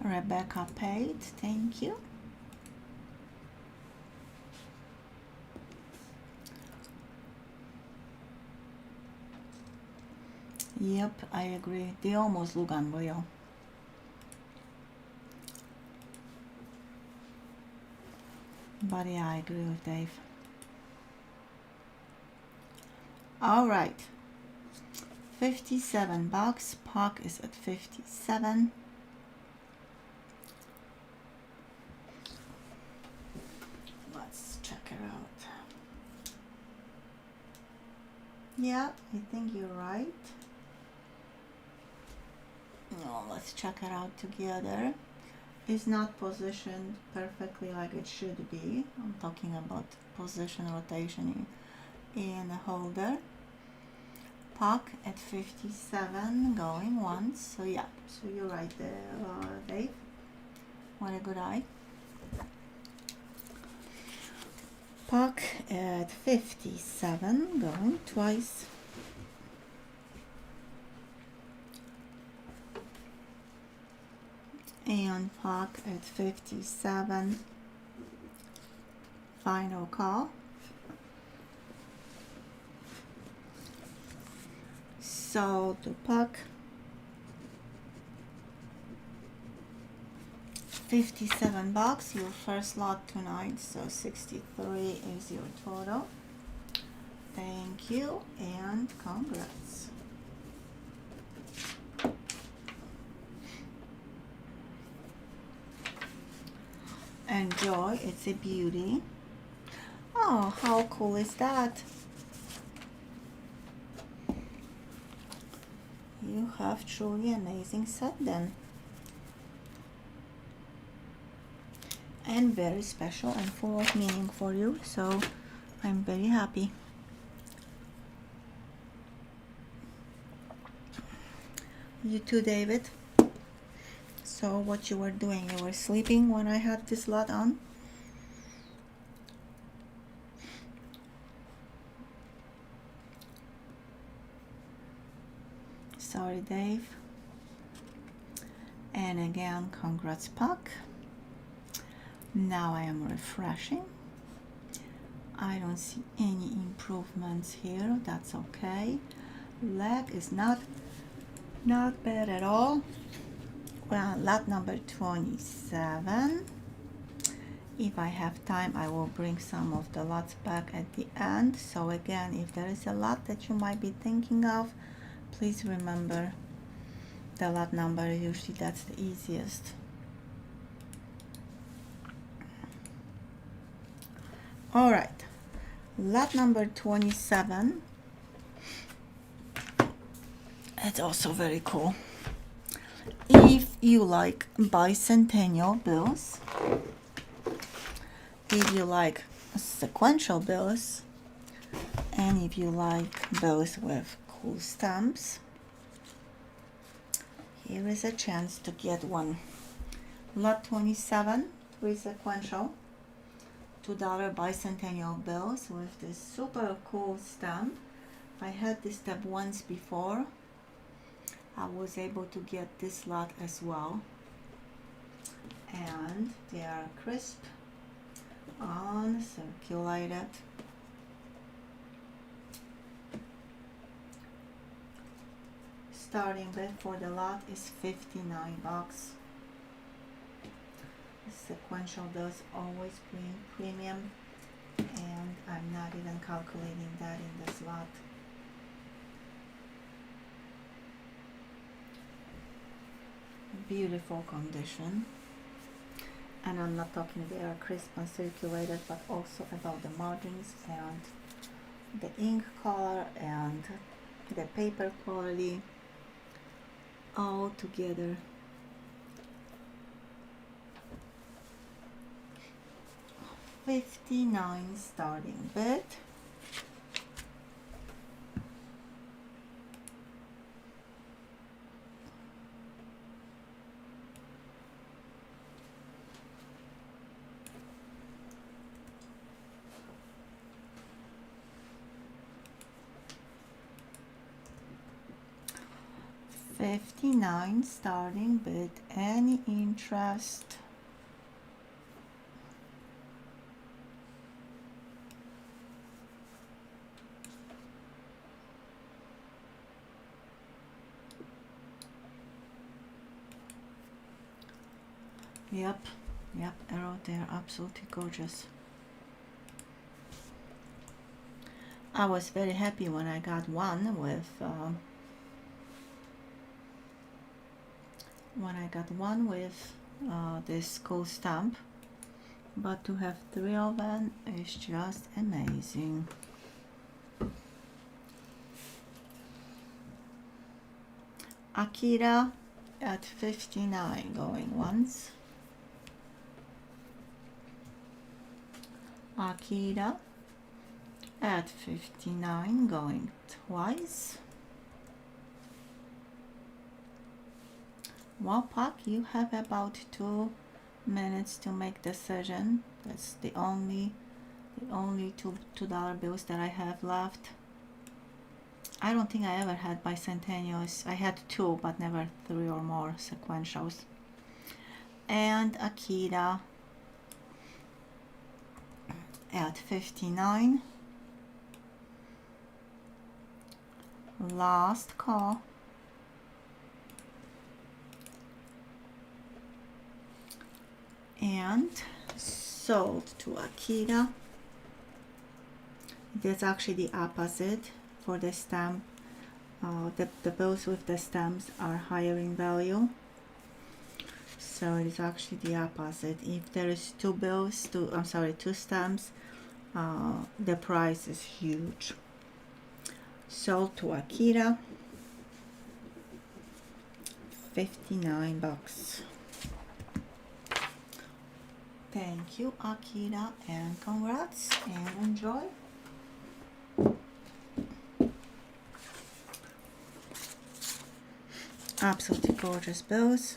Rebecca paid, thank you. Yep, I agree. They almost look unreal. But yeah, I agree with Dave. All right. $57. Puck is at 57. Let's check it out. Yeah, I think you're right. No, let's check it out together. It's not positioned perfectly like it should be. I'm talking about position rotation in a holder. Puck at 57 going once. So yeah, so you're right there, Dave. What a good eye. Puck at 57 going twice. And puck at 57, final call. So the puck, 57 bucks, your first lot tonight, so 63 is your total. Thank you and congrats. Enjoy, it's a beauty. Oh, how cool is that? You have truly amazing set then. And very special and full of meaning for you, so I'm very happy. You too, David. So what you were doing? You were sleeping when I had this lot on? Sorry, Dave. And again, congrats, Puck. Now I am refreshing. I don't see any improvements here. That's okay. Leg is not bad at all. Well, lot number 27. If I have time, I will bring some of the lots back at the end. So again, if there is a lot that you might be thinking of, please remember the lot number. Usually that's the easiest. All right, lot number 27. It's also very cool. If you like bicentennial bills, if you like sequential bills, and if you like bills with cool stamps, here is a chance to get one. Lot 27, 3 sequential, $2 bicentennial bills with this super cool stamp. I had this stamp once before. I was able to get this lot as well. And they are crisp, uncirculated. Starting bid for the lot is $59. Sequential does always bring premium, and I'm not even calculating that in this lot. Beautiful condition. And I'm not talking they are crisp and circulated, but also about the margins and the ink color and the paper quality all together. $59 starting bid. $59 starting bid. Any interest? Yep, arrow, they're absolutely gorgeous. I was very happy when I got one with this cool stamp, but to have 3 of them is just amazing. Akira at 59 going once. Akira at 59 going twice. Well, Puck, you have about 2 minutes to make decision. That's the only $2 bills that I have left. I don't think I ever had bicentennials. I had 2, but never 3 or more sequentials. And Akira at 59. Last call. And sold to Akira. That's actually the opposite for the stamp. The bills with the stamps are higher in value. So it is actually the opposite. If there is 2 stamps, the price is huge. Sold to Akira, $59. Thank you, Akira, and congrats and enjoy. Absolutely gorgeous bills.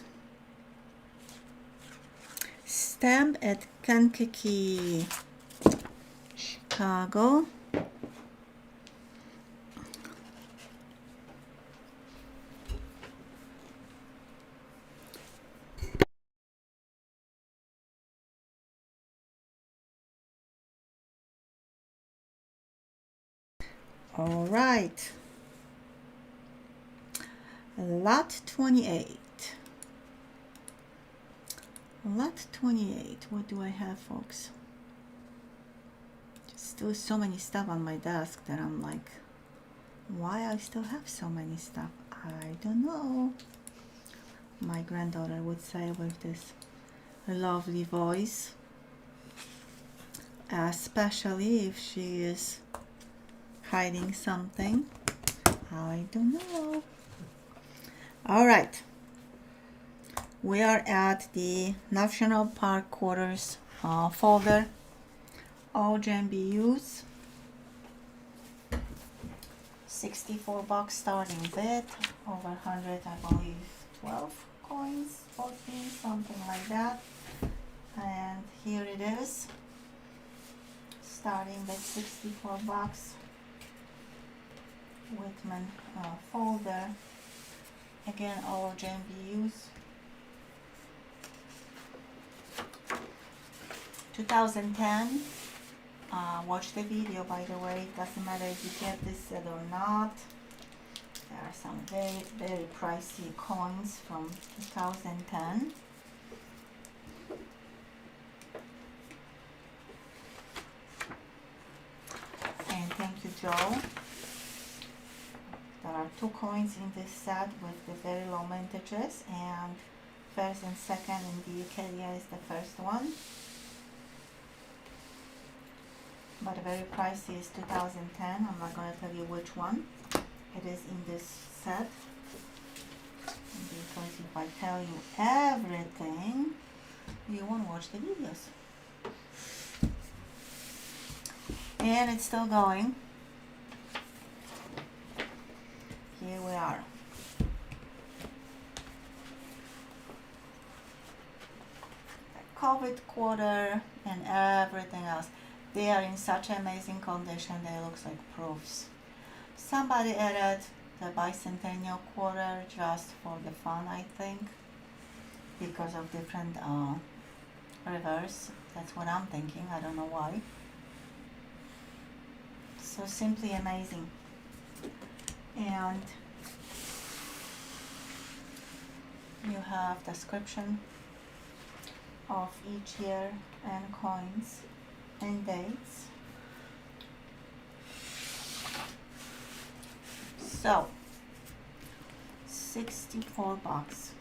Stamp at Kankakee, Chicago. All right. Lot 28. Lot 28. What do I have, folks? Still so many stuff on my desk that I'm like, why I still have so many stuff? I don't know. My granddaughter would say with this lovely voice, especially if she is hiding something. I don't know. All right. We are at the National Park Quarters folder. All JMBUs. $64 starting bid. Over 100, I believe, 12 coins, 14, something like that. And here it is. Starting bid $64. Whitman folder. Again, all JMBUs. 2010. Watch the video, by the way. Doesn't matter if you get this set or not. There are some very, very pricey coins from 2010. And thank you, Joe. There are 2 coins in this set with the very low mintages, and first and second in the UK is the first one. But very pricey is 2010. I'm not going to tell you which one. It is in this set. Because if I tell you everything, you won't watch the videos. And it's still going. Here we are. The COVID quarter and everything else. They are in such amazing condition, they look like proofs. Somebody added the bicentennial quarter just for the fun, I think, because of different reverse. That's what I'm thinking, I don't know why. So simply amazing. And you have description of each year and coins and dates. So $64.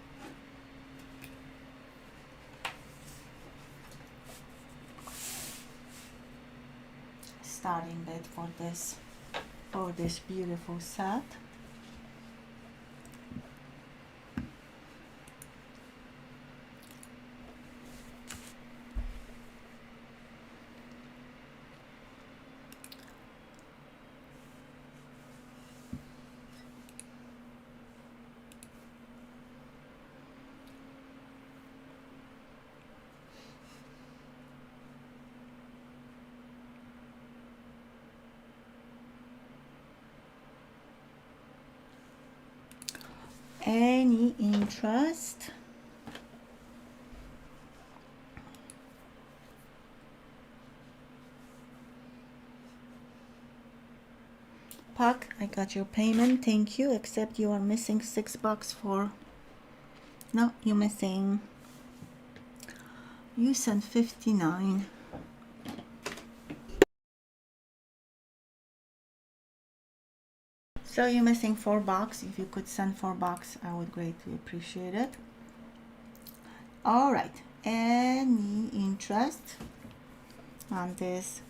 Starting bid for this beautiful set. Any interest? Puck, I got your payment, thank you, except you are missing $6 for, no, you're missing, you sent 59. So you're missing $4. If you could send $4, I would greatly appreciate it. All right, any interest on this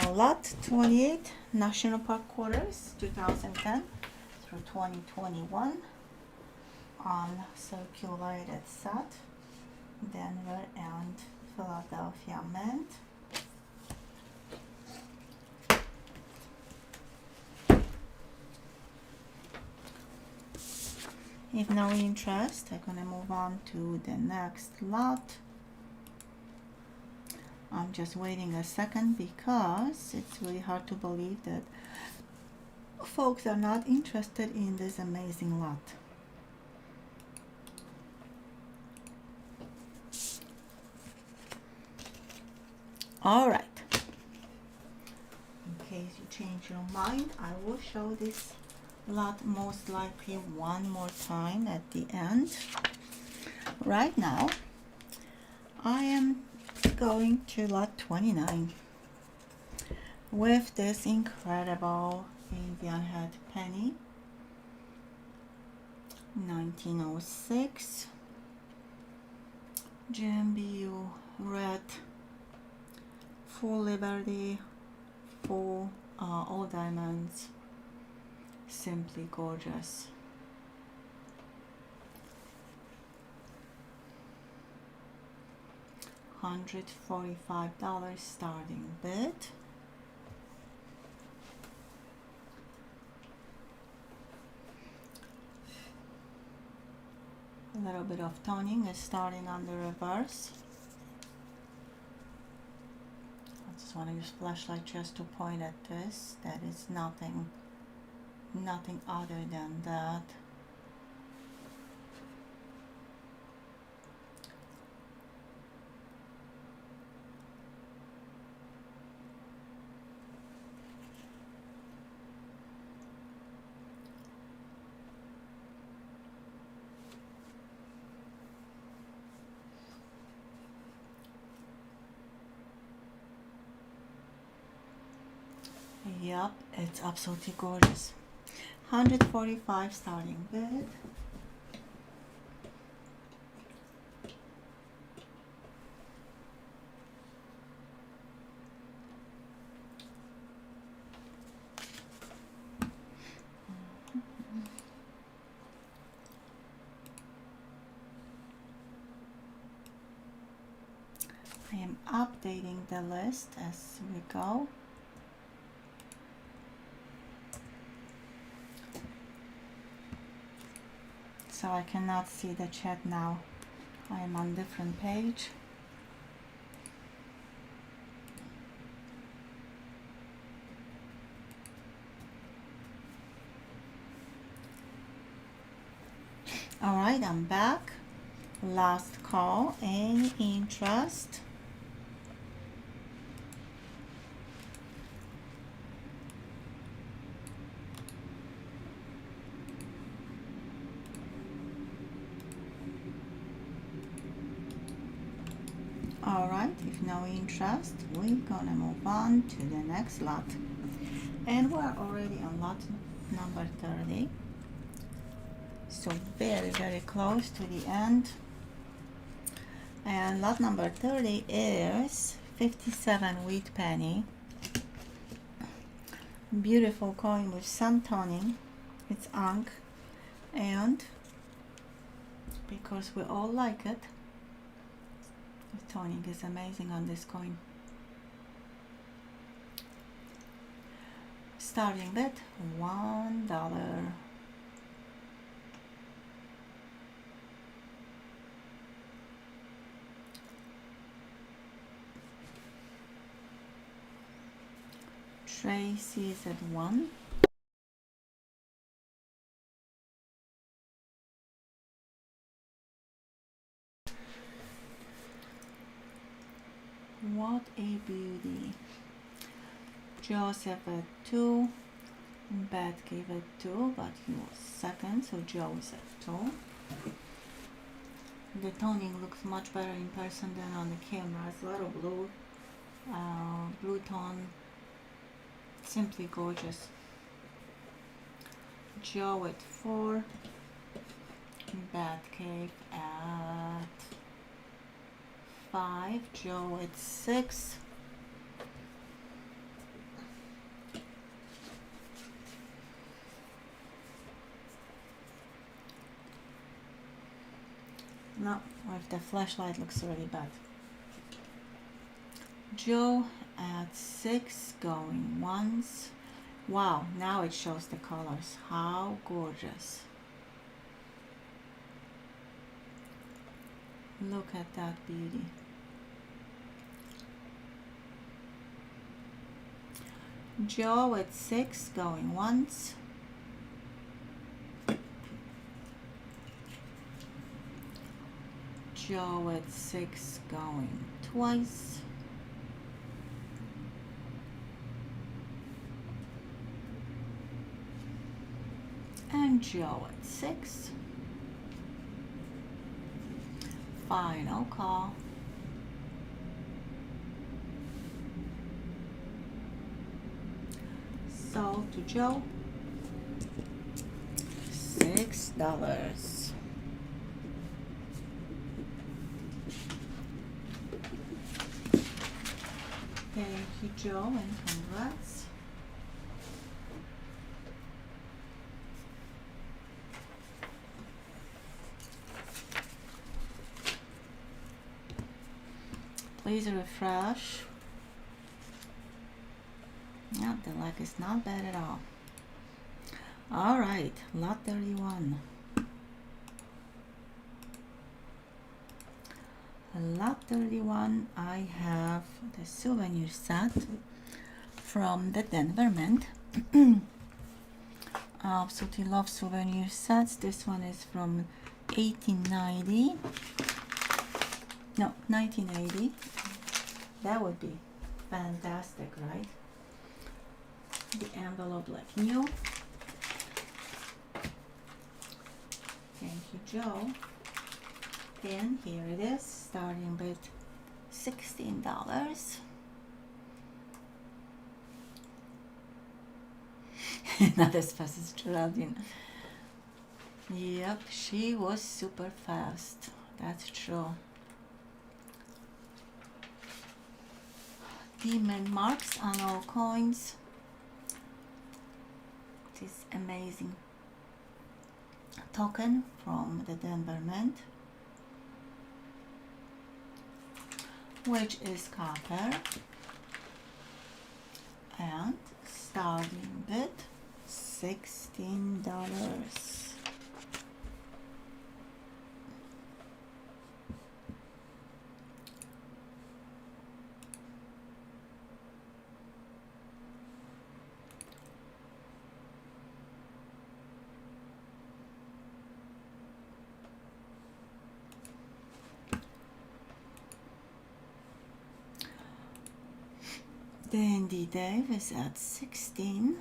lot 28 National Park Quarters 2010 through 2021 on circulated set, Denver and Philadelphia Mint. If no interest, I'm gonna move on to the next lot. I'm just waiting a second because it's really hard to believe that folks are not interested in this amazing lot. All right. In case you change your mind, I will show this lot most likely one more time at the end. Right now, I am going to lot 29 with this incredible Indian head penny, 1906 GMBU red, full Liberty, full all diamonds, simply gorgeous. $145 starting bid. A little bit of toning is starting on the reverse. I just want to use flashlight just to point at this. That is nothing other than that. Yep, it's absolutely gorgeous. 145 starting bid. I am updating the list as we go. So I cannot see the chat now. I am on different page. All right, I'm back. Last call. Any interest? Alright, if no interest, we're gonna move on to the next lot. And we're already on lot number 30. So very, very close to the end. And lot number 30 is 57 wheat penny. Beautiful coin with some toning. It's Ankh. And because we all like it, the toning is amazing on this coin. Starting bid $1. Tracy's at 1. What a beauty. Joseph at 2. Beth gave it 2, but he was second, so Joe is at 2. The toning looks much better in person than on the camera. It's a lot of blue, blue tone. Simply gorgeous. Joe at 4. Beth gave at 5. Joe at 6. No, with the flashlight looks really bad. Joe at 6 going once. Wow, now it shows the colors. How gorgeous. Look at that beauty. Joe at 6 going once. Joe at 6 going twice. And Joe at 6. Final call. Sold to Joe. $6. Thank you, Joe, and congrats. Please refresh. Yeah, the luck is not bad at all. All right, lot 31. Lot 31, I have the souvenir set from the Denver Mint. I absolutely love souvenir sets. This one is from 1890. No, 1980. That would be fantastic, right? The envelope like new. Thank you, Joe. And here it is, starting with $16. Not as fast as Geraldine. Yep, she was super fast. That's true. Demon marks on all coins. This amazing token from the Denver Mint, which is copper, and starting with $16. Dandy Dave is at 16.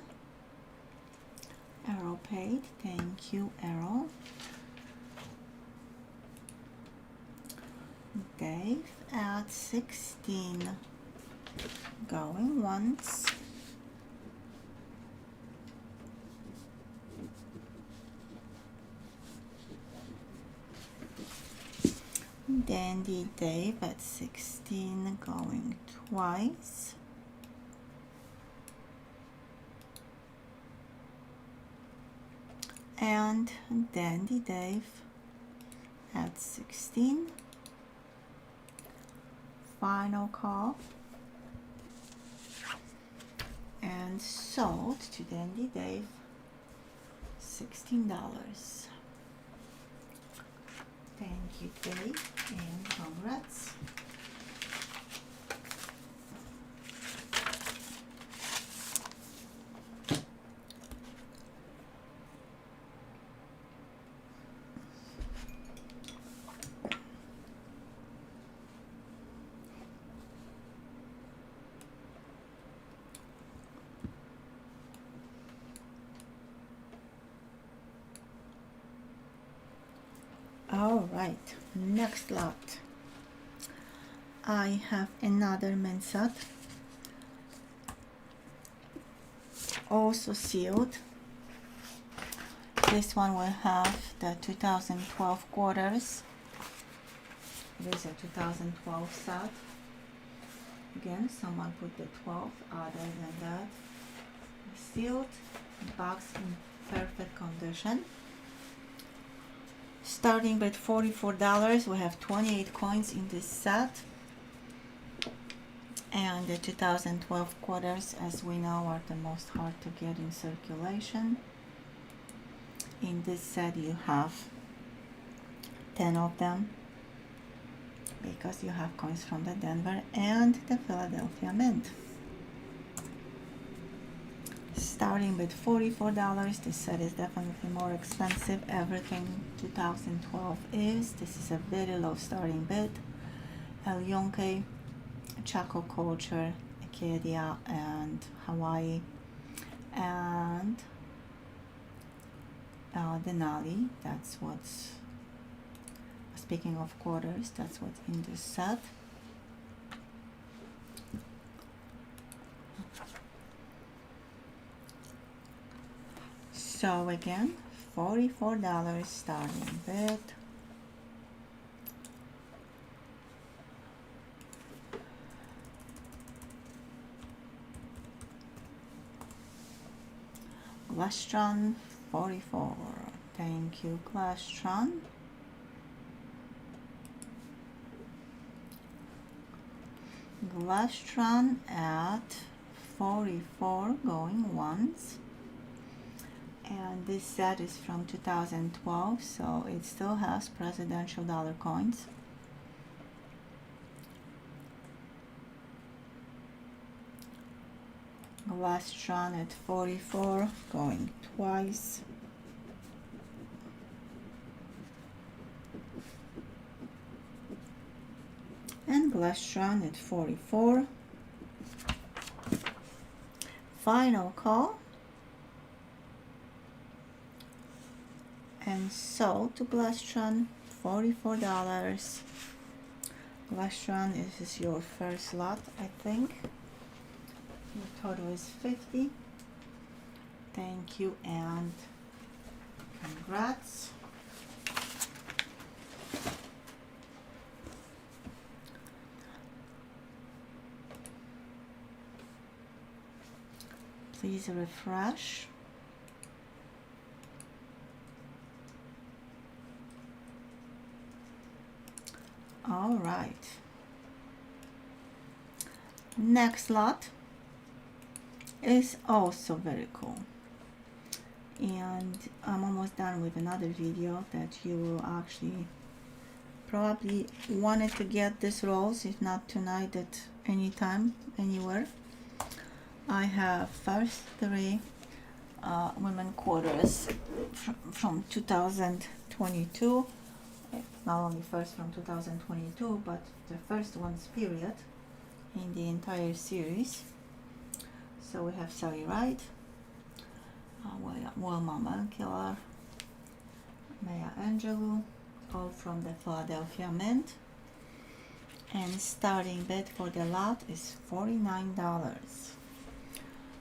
Arrow paid. Thank you, Arrow. Dave at 16. Going once. Dandy Dave at 16. Going twice. And Dandy Dave at 16. Final call. And sold to Dandy Dave, $16. Thank you, Dave, and congrats. All right, next lot. I have another mint set, also sealed. This one will have the 2012 quarters. It is a 2012 set. Again, someone put the 12 other than that. Sealed, box in perfect condition. Starting with $44, we have 28 coins in this set. And the 2012 quarters, as we know, are the most hard to get in circulation. In this set, you have 10 of them. because you have coins from the Denver and the Philadelphia Mint. Starting with $44. This set is definitely more expensive. Everything 2012 is. This is a very low starting bid. El Yonke, Chaco culture, Acadia, and Hawaii, and Denali. That's what's, speaking of quarters, that's what's in this set. So again, $44 starting bid. Glastron 44. Thank you, Glastron. Glastron at 44 going once. And this set is from 2012, so it still has presidential dollar coins. Glastron at 44 going twice. And Glastron at 44. Final call. And sold to Glastron, $44. Glastron, this is your first lot, I think. Your total is 50. Thank you and congrats. Please refresh. All right. Next lot is also very cool. And I'm almost done with another video that you will actually probably wanted to get these rolls, if not tonight, at any time, anywhere. I have first three women quarters from 2022. Not only first from 2022, but the first ones period in the entire series. So we have Sally Ride, Wilma Mankiller, Maya Angelou, all from the Philadelphia Mint. And starting bid for the lot is $49.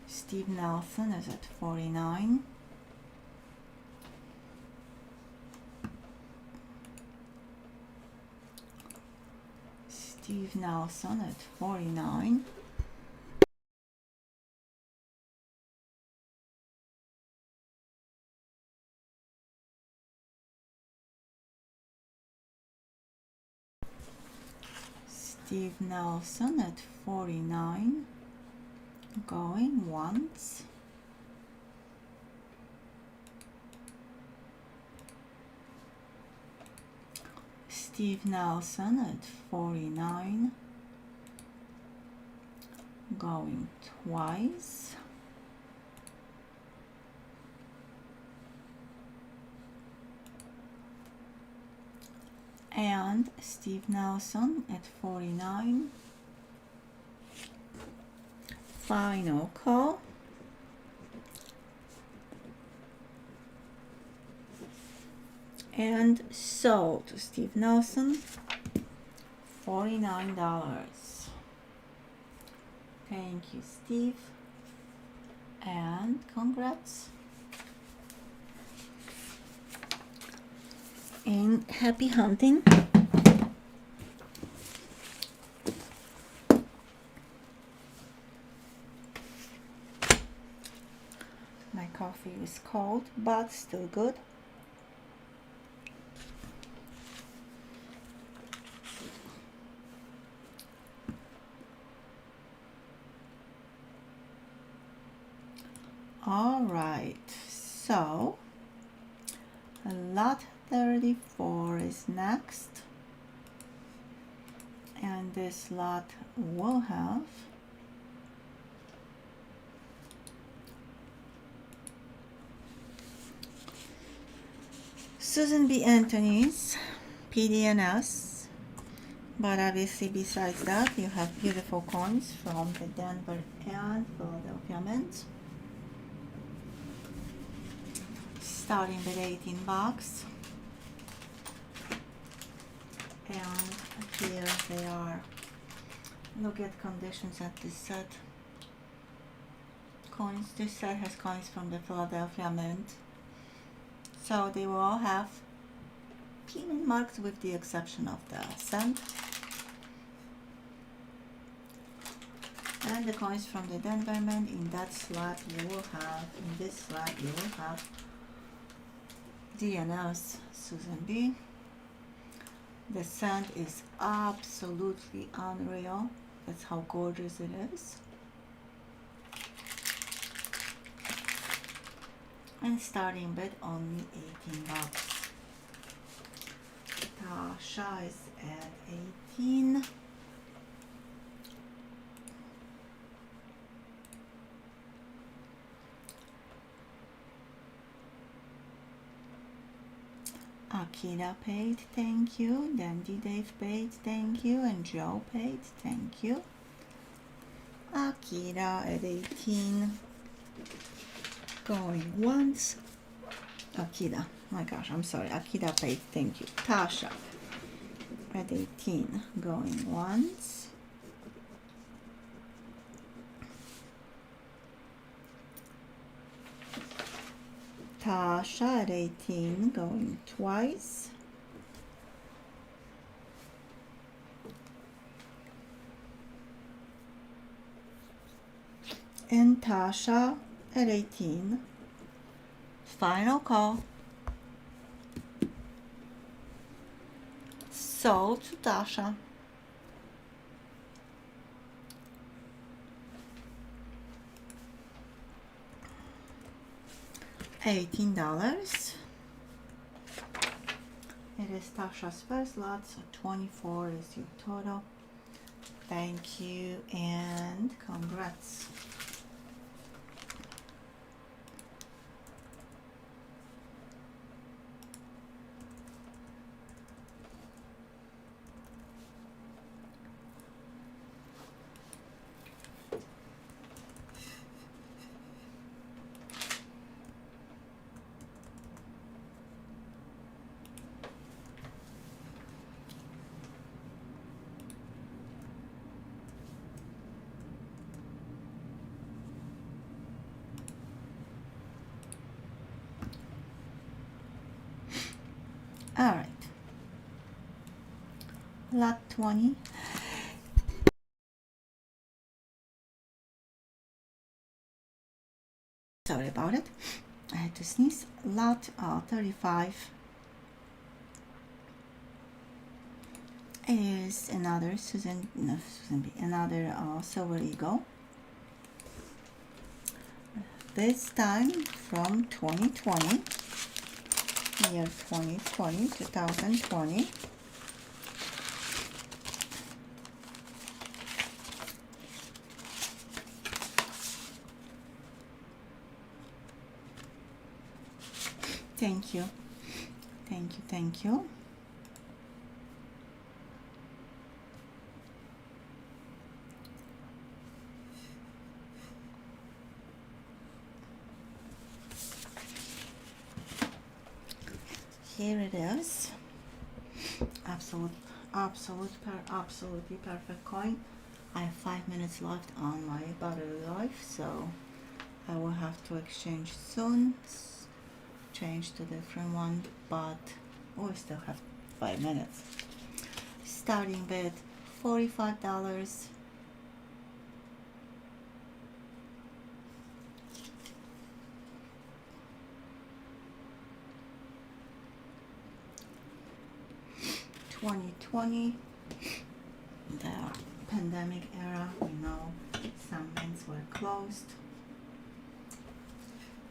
Steve Nelson is at 49. Steve Nelson at 49. Steve Nelson at 49. Going once. Steve Nelson at 49. Going twice. And Steve Nelson at 49. Final call. And sold to Steve Nelson, $49. Thank you, Steve, and congrats. And happy hunting. My coffee is cold, but still good. All right, so lot 34 is next. And this lot will have Susan B. Anthony's PDNS, but obviously besides that you have beautiful coins from the Denver and Philadelphia Mint, starting with 18 bucks. And here they are. Look at conditions at this set. Coins. This set has coins from the Philadelphia Mint. So they will all have payment marks with the exception of the cent. And the coins from the Denver Mint, in that slot you will have, in this slot you will have DNS Susan B. The cent is absolutely unreal. That's how gorgeous it is. And starting bid only 18 bucks. Tasha is at 18. Akira paid, thank you. Dandy Dave paid, thank you. And Joe paid, thank you. Akira at 18. Going once. Akira, my gosh, I'm sorry. Akira paid, thank you. Tasha at 18. Going once. Tasha at 18, going twice. And Tasha at 18. Final call. Sold to Tasha. $18. It is Tasha's first lot, so 24 is your total. Thank you and congrats. All right, lot 20. Sorry about it, I had to sneeze. Lot 35 is another another Silver Eagle. This time from 2020. Year 2020. Thank you. Thank you. Here it is. Absolutely perfect coin. I have 5 minutes left on my battery life, so I will have to exchange soon. Change to different one, but we still have 5 minutes. Starting bid $45. $20.20. The pandemic era, we know some mints were closed.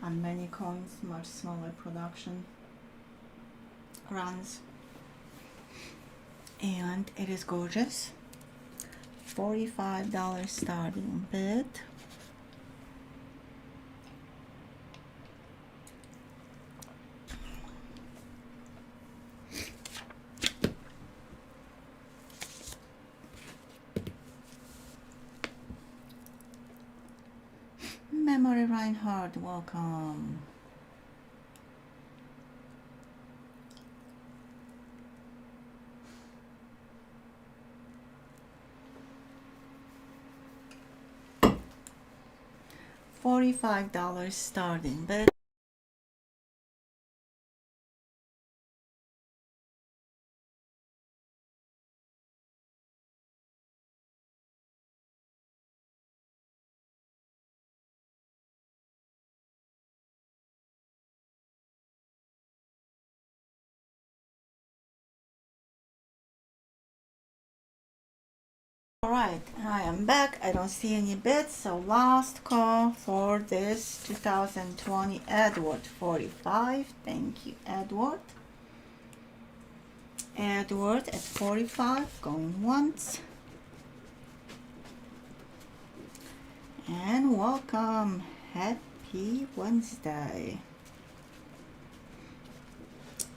And many coins, much smaller production runs. And it is gorgeous. $45 starting bid. Memory Reinhardt, welcome. $45 starting bid. Alright, I am back. I don't see any bids, so last call for this 2020 Edward 45. Thank you, Edward. Edward at 45, going once. And welcome. Happy Wednesday.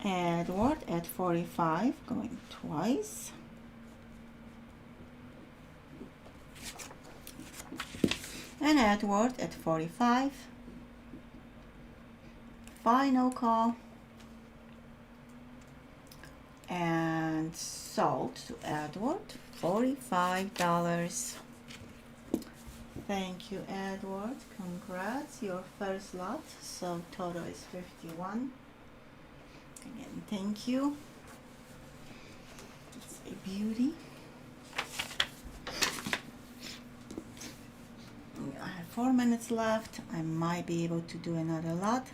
Edward at 45, going twice. And Edward at 45. Final call. And sold to Edward, $45. Thank you, Edward. Congrats, your first lot. So total is 51. Again, thank you. It's a beauty. I have 4 minutes left. I might be able to do another lot.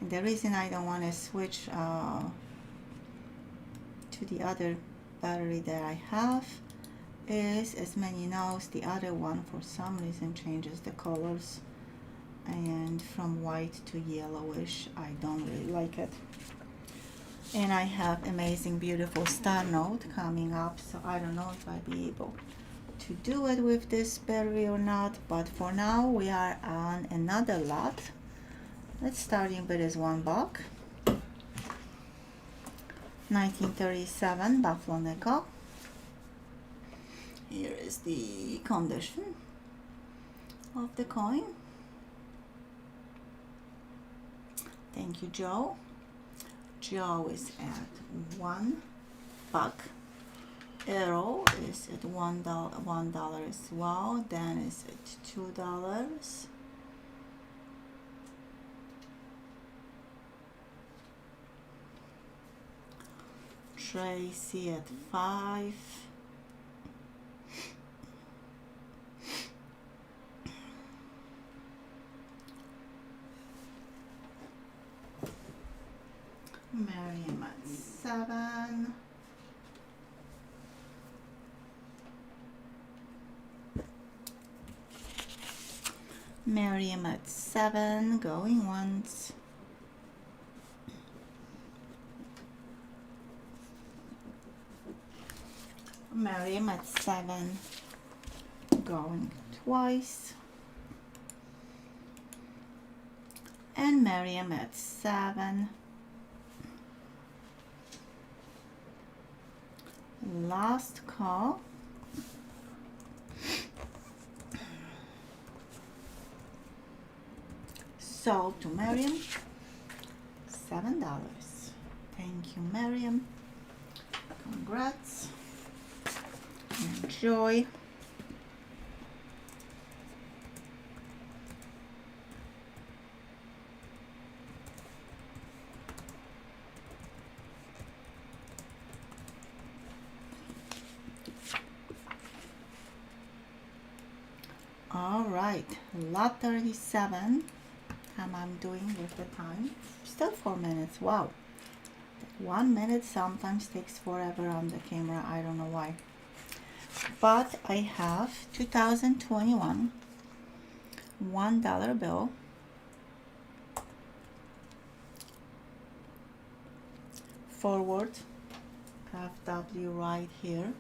And the reason I don't want to switch to the other battery that I have is, as many knows, the other one for some reason changes the colors, and from white to yellowish. I don't really like it. And I have amazing, beautiful star node coming up, so I don't know if I'll be able to do it with this battery or not, but for now we are on another lot. Let's starting bid is $1. 1937 Buffalo nickel. Here is the condition of the coin. Thank you, Joe. Joe is at $1. Arrow is at $1 as well. Dan is at $2. Tracy at 5. Miriam at 7. Miriam at 7, going once. Miriam at 7, going twice. And Miriam at 7. Last call. Sold to Miriam, $7. Thank you, Miriam. Congrats. Enjoy. All right, lot 37. How I'm doing with the time? Still 4 minutes. Wow. 1 minute sometimes takes forever on the camera. I don't know why. But I have 2021 $1 bill. Forward. Have W right here.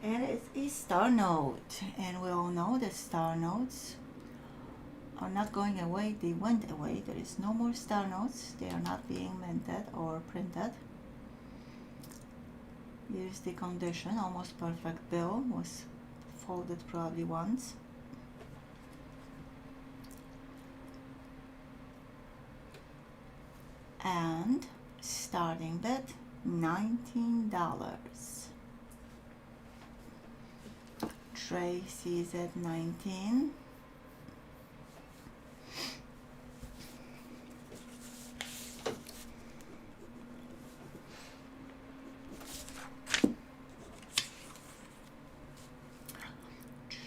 And it's a star note, and we all know that star notes are not going away. They went away. There is no more star notes. They are not being minted or printed. Here's the condition. Almost perfect bill. Was folded probably once. And starting bid $19. Tracy's at 19.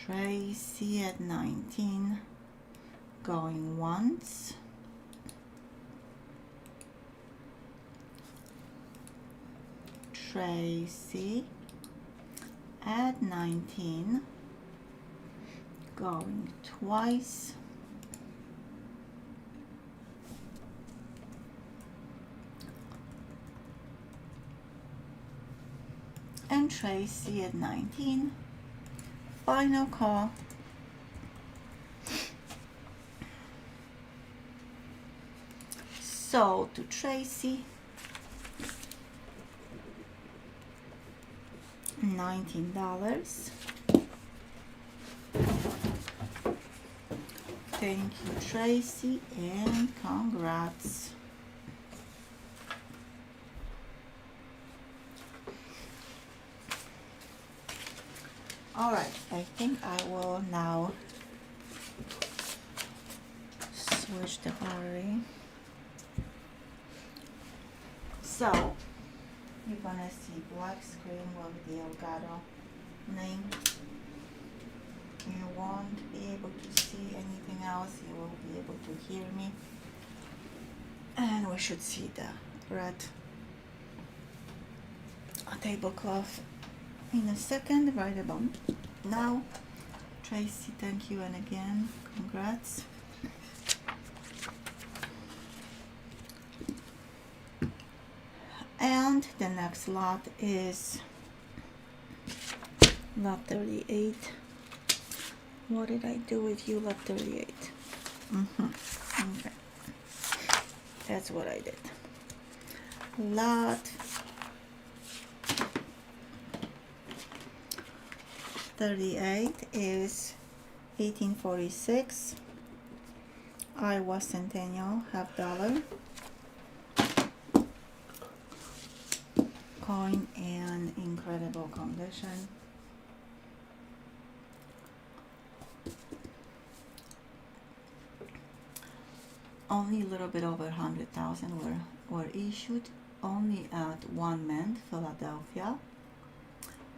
Tracy at 19, going once. Tracy at 19, going twice. And Tracy at 19, final call. Sold to Tracy, $19. Thank you, Tracy, and congrats. All right, I think I will now switch the battery. So you're gonna see black screen with the Elgato name. You won't be able to see anything else. You will be able to hear me. And we should see the red tablecloth in a second, right about now. Tracy, thank you, and again, congrats. And the next lot is lot 38. What did I do with you, lot 38? Okay, that's what I did. Lot 38 is 1846 Iowa Centennial $50 coin in incredible condition. Only a little bit over 100,000 were issued, only at one mint, Philadelphia,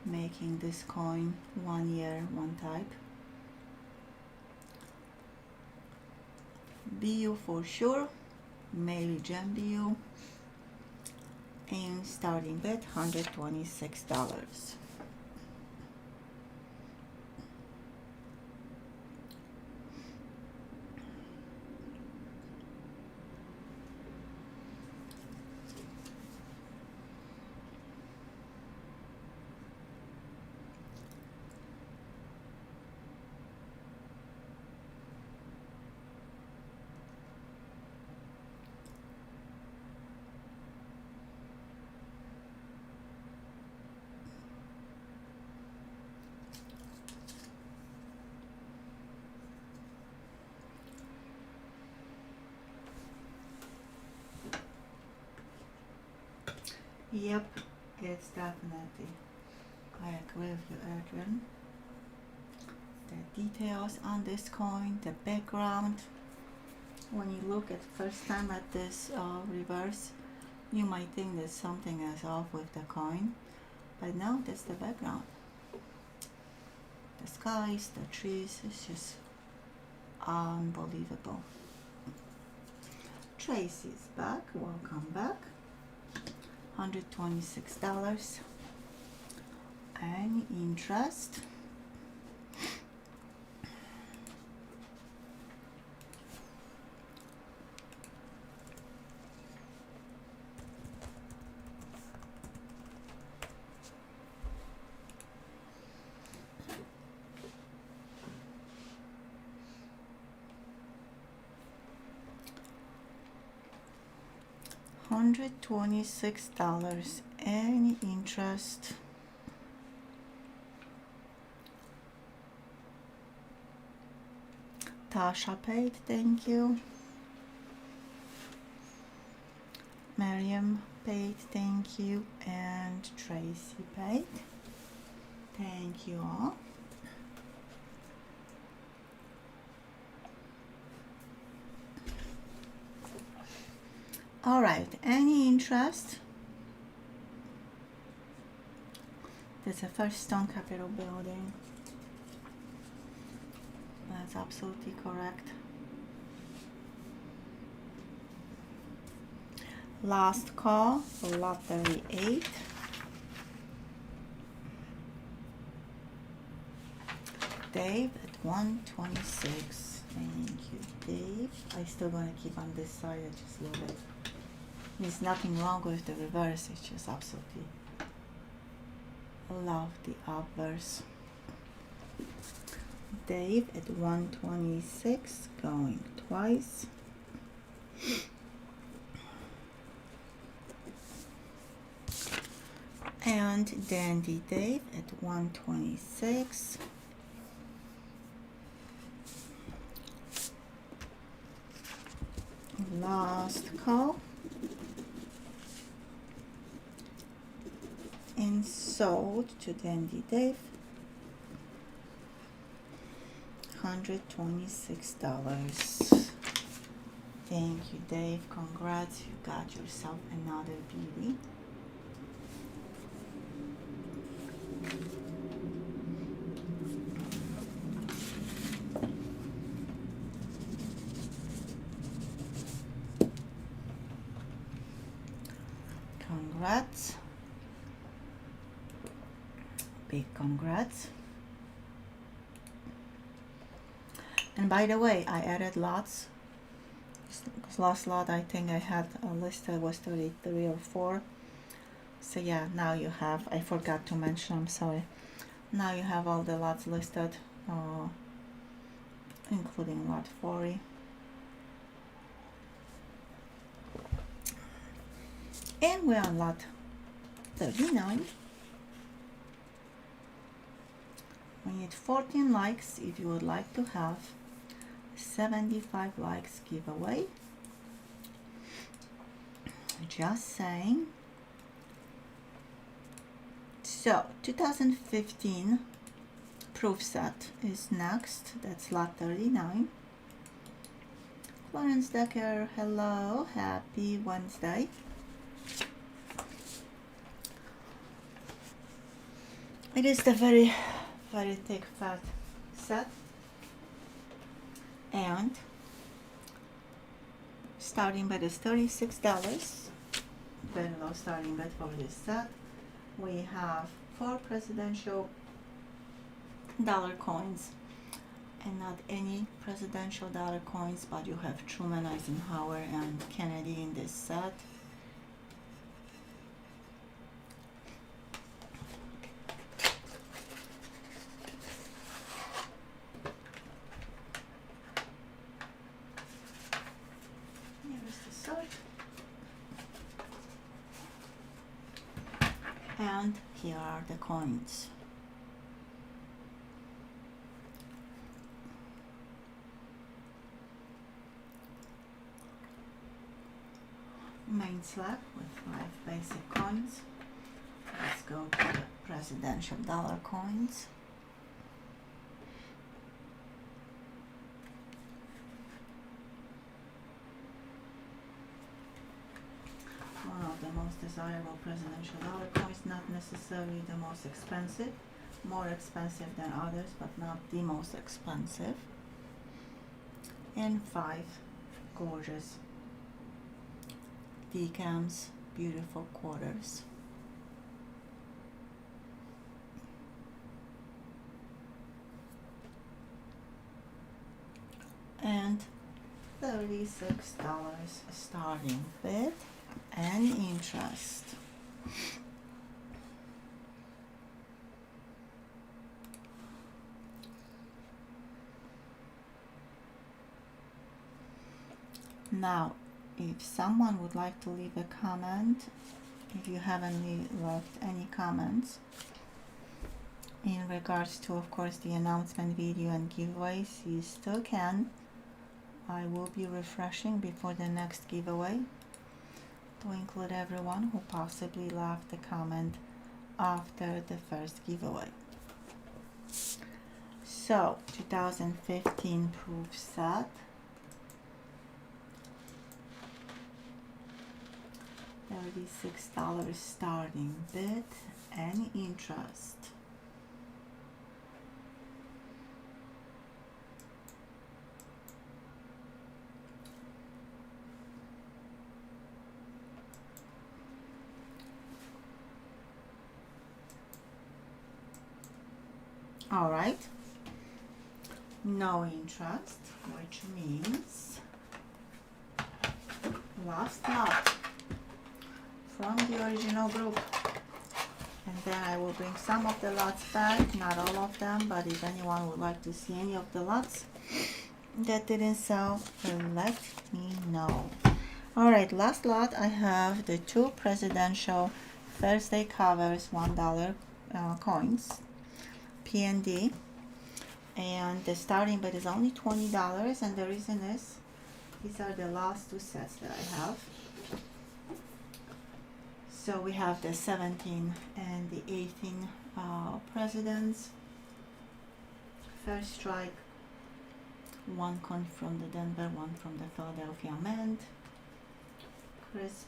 making this coin 1 year, one type. BU for sure, Mary Gem BU, and starting bid $126. Yep, it's definitely, I agree with you, Adrian. The details on this coin, the background, when you look at first time at this reverse, you might think that something is off with the coin, but no, that's the background. The skies, the trees, it's just unbelievable. Tracy's back, welcome back. $126. Any interest? $126. Any interest? Tasha paid, thank you. Miriam paid, thank you. And Tracy paid. Thank you all. All right, any interest? That's a First Stone Capital building. That's absolutely correct. Last call for lot 38. Dave at 126. Thank you, Dave. I still gonna keep on this side. I just love it. There's nothing wrong with the reverse. It's just absolutely love the obverse. Dave at 126, going twice. And Dandy Dave at 126. Last call. And sold to Dandy Dave. $126. Thank you, Dave. Congrats. You got yourself another beauty. Congrats. Big congrats. And by the way, I added lots. This last lot I think I had listed was 33 or 4. So yeah, now you have, I forgot to mention, I'm sorry. Now you have all the lots listed, including lot 40. And we're on lot 39. We need 14 likes if you would like to have 75 likes giveaway. Just saying. So 2015 proof set is next. That's lot 39. Clarence Decker, hello, happy Wednesday. It is the very thick fat set, and starting bid is $36. Very low starting bid for this set. We have 4 presidential dollar coins, and not any presidential dollar coins, but you have Truman, Eisenhower, and Kennedy in this set. And here are the coins. Main slab with 5 basic coins. Let's go to the presidential dollar coins. One of the most desirable presidential dollar coins, not necessarily the most expensive, more expensive than others, but not the most expensive. And 5 gorgeous decams, beautiful quarters. And $36 starting bid and interest. Now if someone would like to leave a comment, if you haven't left any comments in regards to, of course, the announcement video and giveaways, you still can. I will be refreshing before the next giveaway to include everyone who possibly left a comment after the first giveaway. So 2015 proof set, $36 starting bid and interest. All right, no interest, which means last lot from the original group. And then I will bring some of the lots back, not all of them, but if anyone would like to see any of the lots that didn't sell, let me know. All right, last lot, I have the two presidential Thursday covers $1 coins, P&D, and the starting bid is only $20, and the reason is these are the last two sets that I have. So we have the 17 and the 18 presidents. First strike, one coin from the Denver, one from the Philadelphia Mint. Crisp,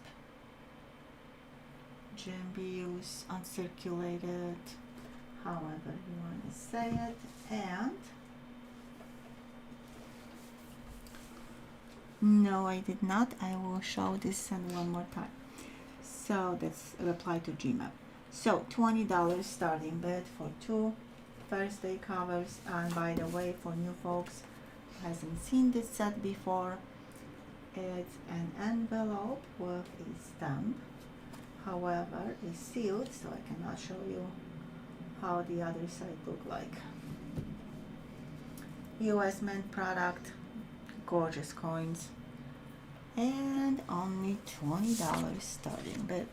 Jim Hughes, uncirculated, however you want to say it, and no, I did not. I will show this and one more time. So that's a reply to Gmail. So $20 starting bid for two Thursday covers. And by the way, for new folks who hasn't seen this set before, it's an envelope with a stamp. However, it's sealed, so I cannot show you how the other side look like. US Mint product, gorgeous coins, and only $20 starting bid.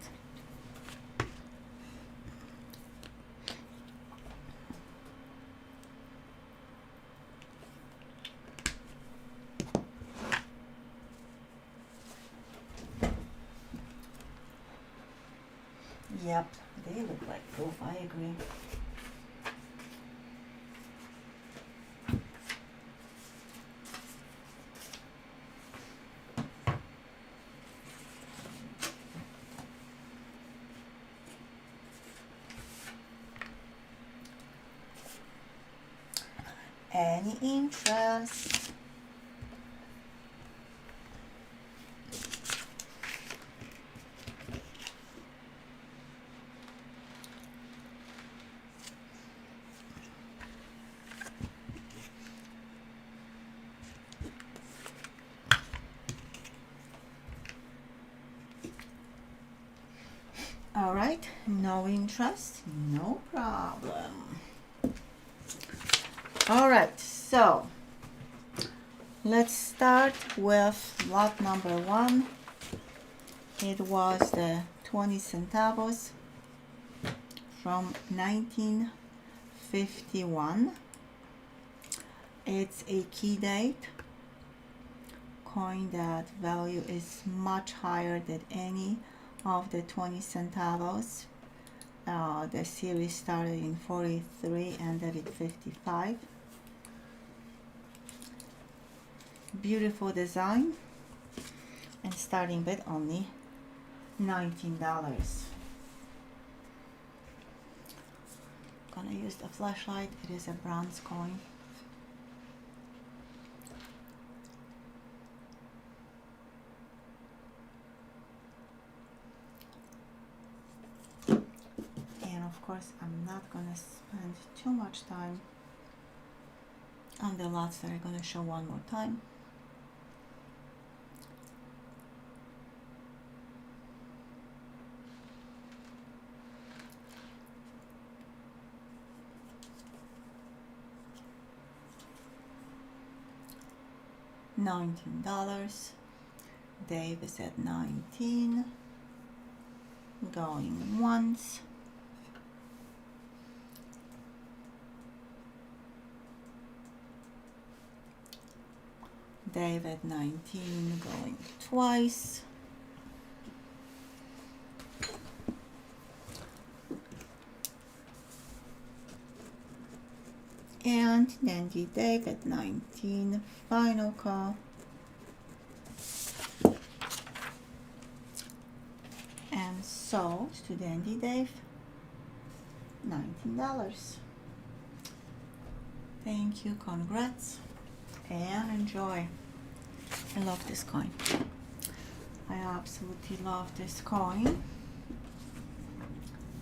Yep, they look like proof, I agree. Any interest? All right, no interest, no problem. All right, so let's start with lot number one. It was the 20 centavos from 1951. It's a key date coin. That value is much higher than any of the 20 centavos. The series started in 43, ended at 55. Beautiful design, and starting bid only $19. Gonna use the flashlight. It is a bronze coin. And of course, I'm not gonna spend too much time on the lots that I'm gonna show one more time. $19, Dave is at 19, going once. Dave at 19, going twice. And Dandy Dave at 19, final call. And sold to Dandy Dave, $19. Thank you, congrats, and enjoy. I love this coin. I absolutely love this coin.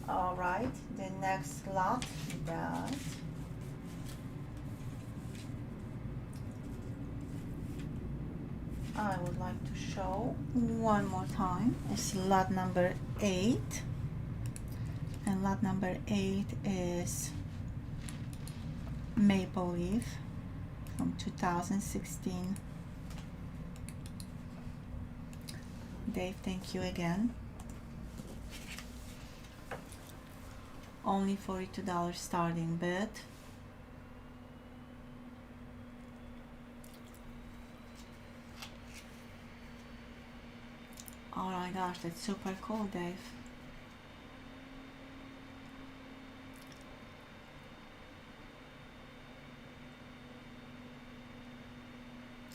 All right, the next lot that I would like to show one more time is lot number 8, and lot number 8 is Maple Leaf from 2016. Dave, thank you again. Only $42 starting bid. Oh my gosh, that's super cool, Dave.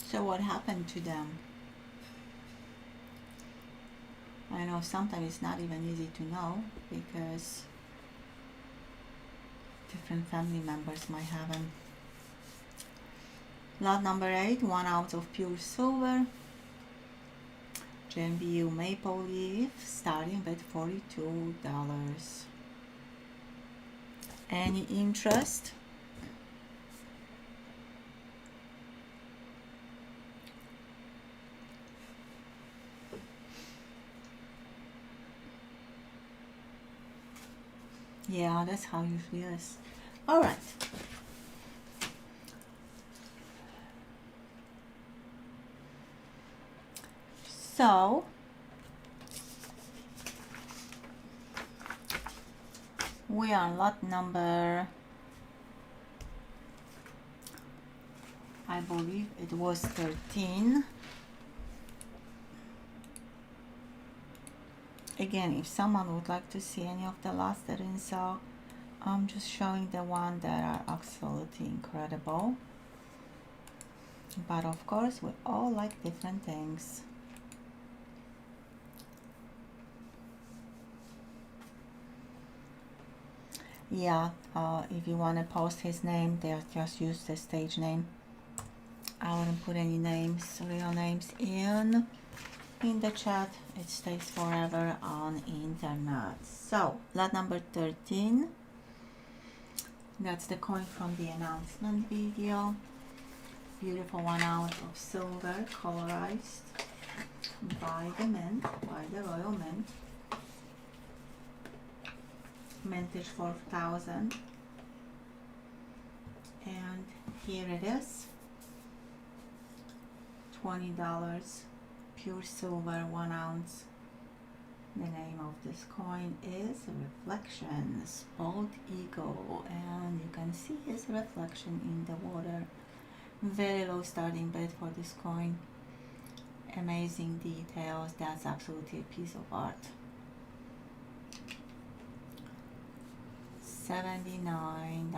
So what happened to them? I know sometimes it's not even easy to know because different family members might have them. Lot number 8, 1 ounce of pure silver. GMBU Maple Leaf, starting at $42. Any interest? Yeah, that's how it usually is. All right. So, we are on lot number, I believe it was 13. Again, if someone would like to see any of the lots that are in sale, I'm just showing the one that are absolutely incredible. But of course, we all like different things. Yeah, if you want to post his name, they'll just use the stage name. I wouldn't put any names, real names in the chat. It stays forever on internet. So lot number 13, that's the coin from the announcement video. Beautiful 1 ounce of silver, colorized by the mint, by the Royal Mint. Mintage 4,000, and here it is, $20, pure silver, 1 ounce. The name of this coin is Reflections, Bald Eagle, and you can see his reflection in the water. Very low starting bid for this coin. Amazing details. That's absolutely a piece of art. $79.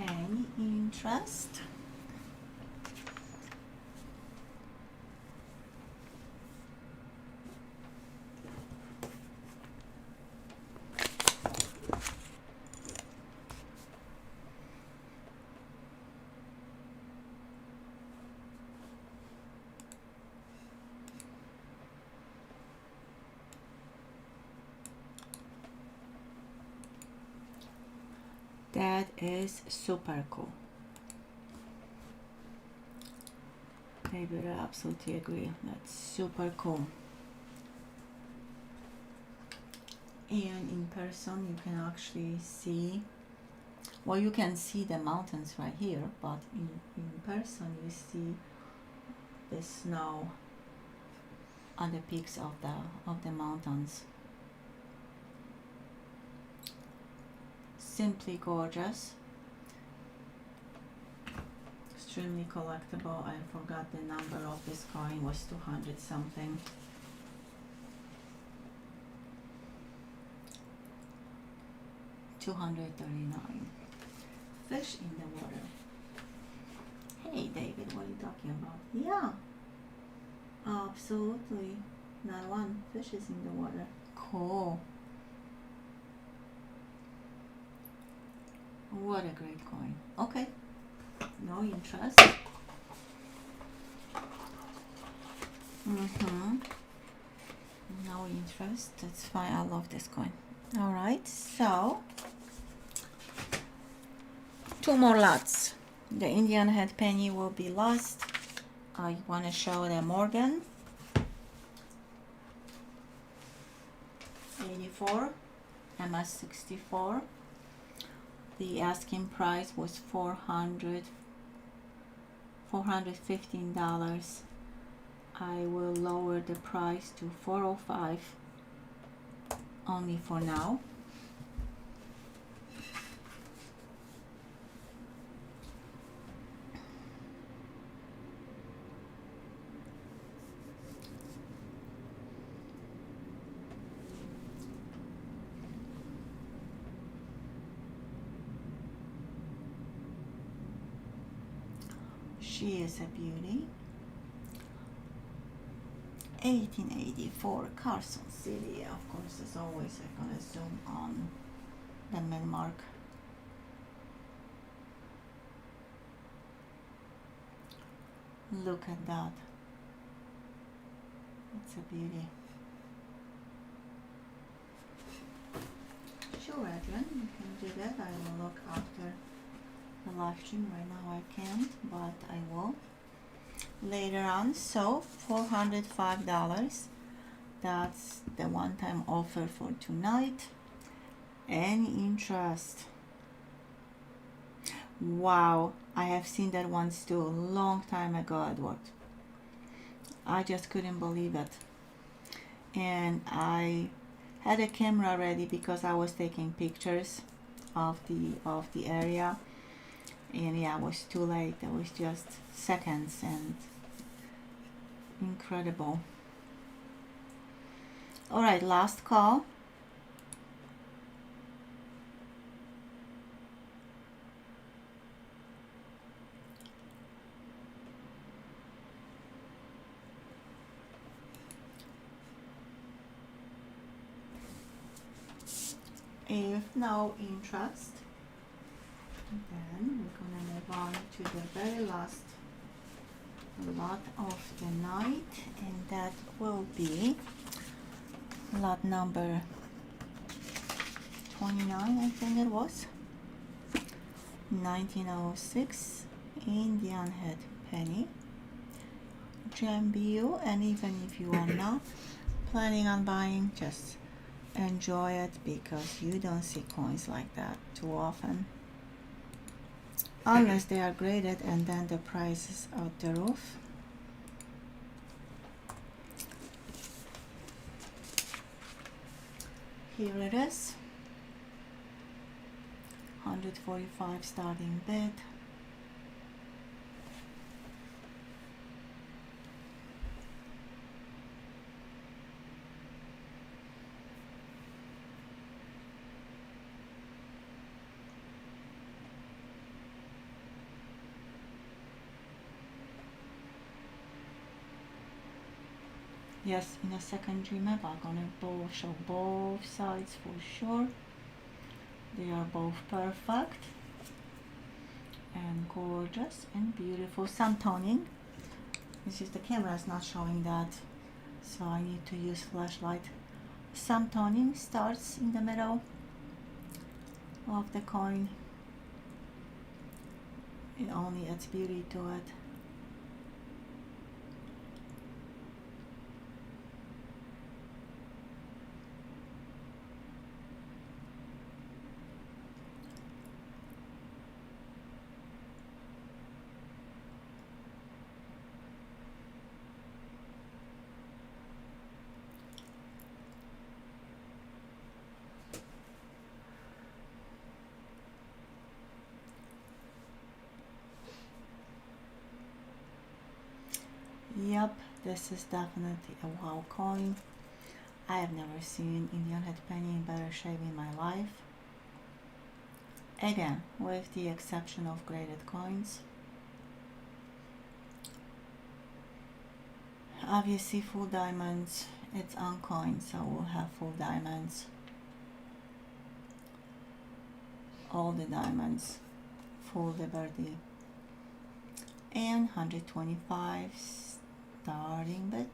Any interest? That is super cool. I will absolutely agree. That's super cool. And in person, you can actually see Well, you can see the mountains right here, but in person you see the snow on the peaks of the mountains. Simply gorgeous. Extremely collectible. I forgot the number of this coin, was 200 something. $239. Fish in the water. Hey David, what are you talking about? Yeah, absolutely. Not one fish is in the water. Cool. What a great coin. Okay. No interest. No interest. That's fine. I love this coin. Alright, so 2 more lots. The Indian head penny will be last. I want to show the Morgan. 84. MS 64. The asking price was $415. I will lower the price to $405 only for now. She is a beauty. 1884 Carson City. Of course, as always, I'm gonna zoom on the min mark. Look at that. It's a beauty. Sure, Adrian, you can do that. I will look after the live stream. Right now I can't, but I will later on. So $405. That's the one-time offer for tonight. Any interest? Wow, I have seen that once too, a long time ago, Edward. I just couldn't believe it. And I had a camera ready because I was taking pictures of the area. And yeah, it was too late. It was just seconds, and incredible. All right, last call. If no interest, then we're gonna move on to the very last lot of the night, and that will be lot number 29, I think it was. 1906 Indian head penny. GMBU, and even if you are not planning on buying, just enjoy it, because you don't see coins like that too often, unless they are graded and then the price is out the roof. Here it is. 145 starting bid. Yes, in a secondary map, I'm gonna show both sides for sure. They are both perfect and gorgeous and beautiful. Some toning. This is the camera is not showing that, so I need to use flashlight. Some toning starts in the middle of the coin. It only adds beauty to it. Yep, this is definitely a wow coin. I have never seen Indian head penny in better shape in my life. Again, with the exception of graded coins. Obviously full diamonds, it's uncoined, so we'll have full diamonds. All the diamonds, full liberty. And 125 starting bid.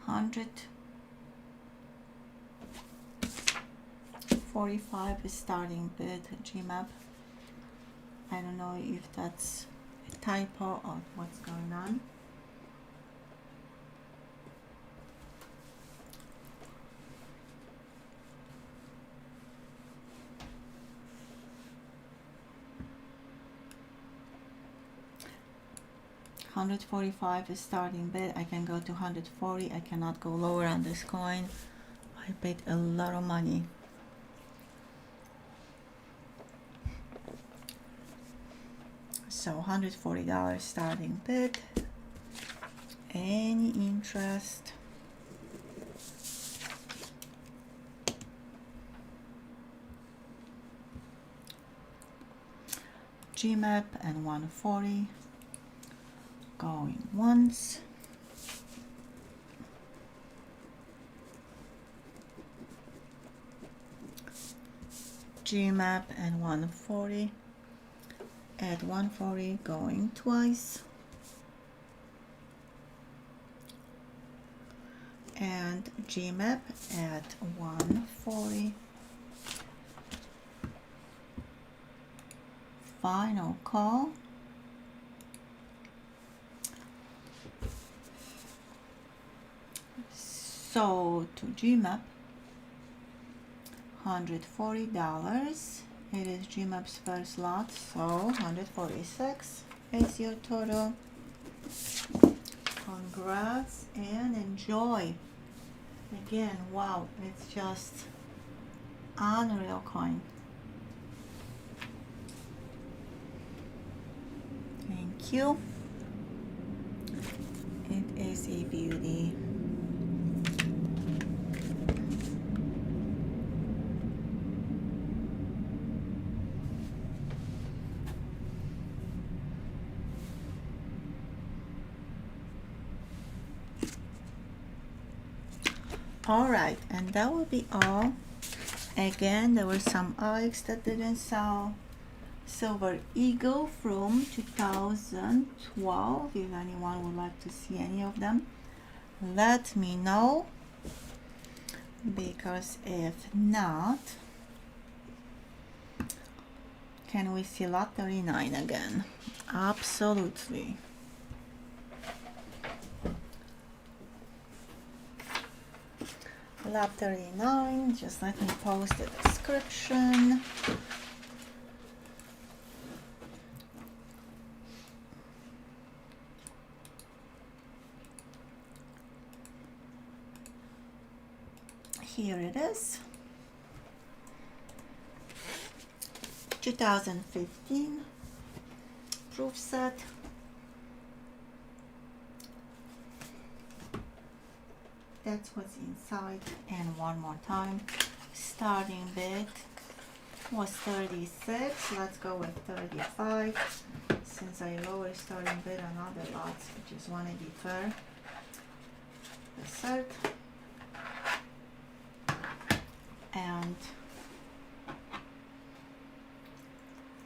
$145 is starting bid. GMAP. I don't know if that's a typo or what's going on. $145 is starting bid. I can go to 140. I cannot go lower on this coin. I paid a lot of money. So $140 starting bid. Any interest? GMAP and 140. Going once. GMAP and 140. At 140 going twice. And GMAP at 140. Final call. So to GMAP, $140. It is GMAP's first lot, so 146 is your total. Congrats and enjoy. Again, wow, it's just unreal coin. Thank you. It is a beauty. Alright, and that will be all. Again, there were some eggs that didn't sell. Silver Eagle from 2012. If anyone would like to see any of them, let me know. Because if not, can we see lot 39 again? Absolutely. Lot 39, just let me post the description. Here it is. 2015 proof set. That's what's inside. And one more time, starting bid was 36. Let's go with 35 since I lowered starting bid on other lots. I just want to be fair. The cert and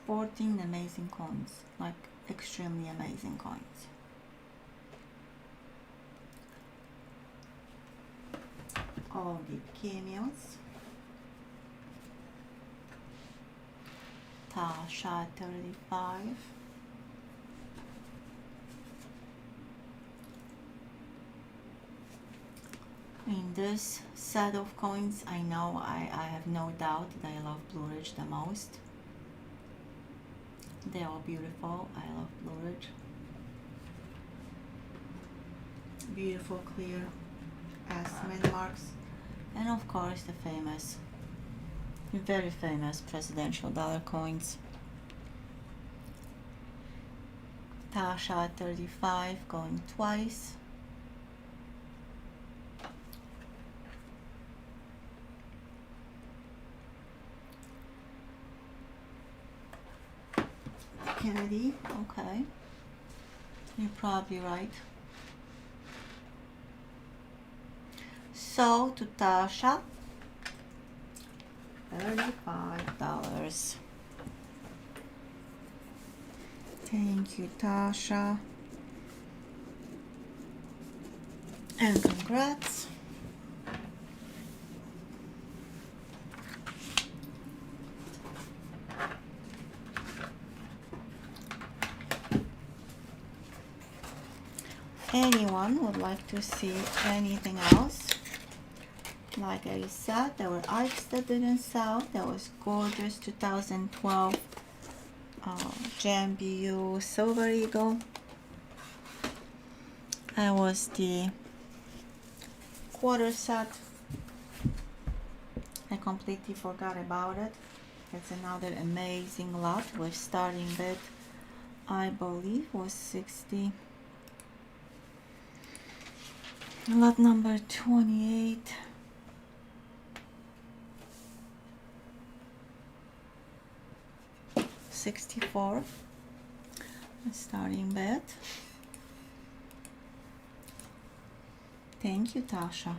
14 amazing coins, like extremely amazing coins. All the cameos. Tasha 35. In this set of coins, I know I have no doubt that I love Blue Ridge the most. They are beautiful. I love Blue Ridge. beautiful clear as mint marks, and of course the famous, very famous presidential dollar coins. Tasha 35 going twice. Kennedy, okay. You're probably right. So to Tasha, $35. Thank you, Tasha. And congrats. Anyone would like to see anything else? Like I said, there were items that didn't sell. There was gorgeous 2012 JMBU Silver Eagle. That was the quarter set. I completely forgot about it. It's another amazing lot with starting bid, I believe, was 60. Lot number 28. $64. Starting bid. Thank you, Tasha.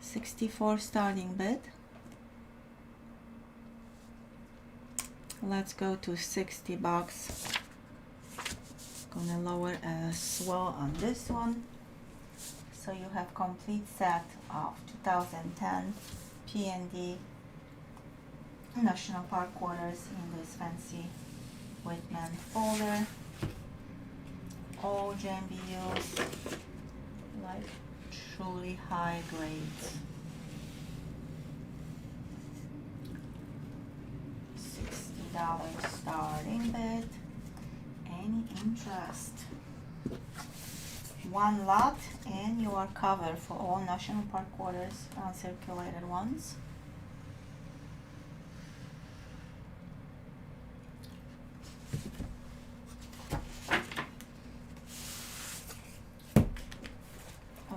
64 starting bid. Let's go to $60. Gonna lower as well on this one. So you have complete set of 2010 P&D National Park quarters in this fancy Whitman folder. All JMBUs, like truly high grades. $60 starting bid. Any interest? One lot and you are covered for all National Park quarters, uncirculated ones.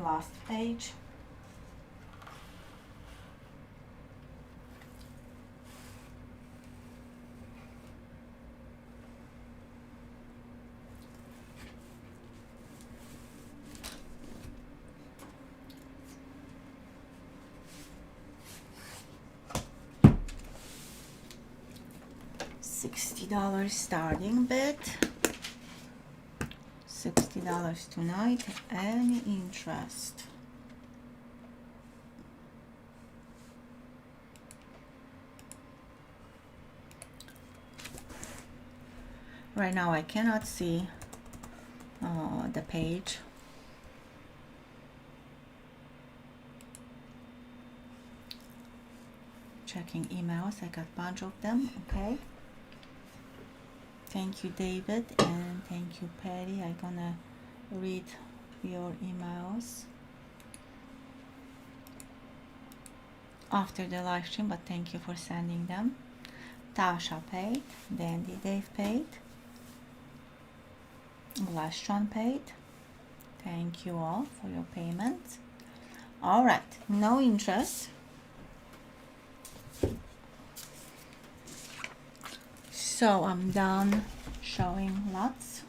Last page. $60 starting bid. $60 tonight. Any interest? Right now I cannot see the page. Checking emails. I got a bunch of them. Okay. Thank you, David, and thank you, Patty. I'm gonna read your emails after the live stream, but thank you for sending them. Tasha paid, Dandy Dave paid, Lashon paid. Thank you all for your payment. All right, no interest. So I'm done showing lots,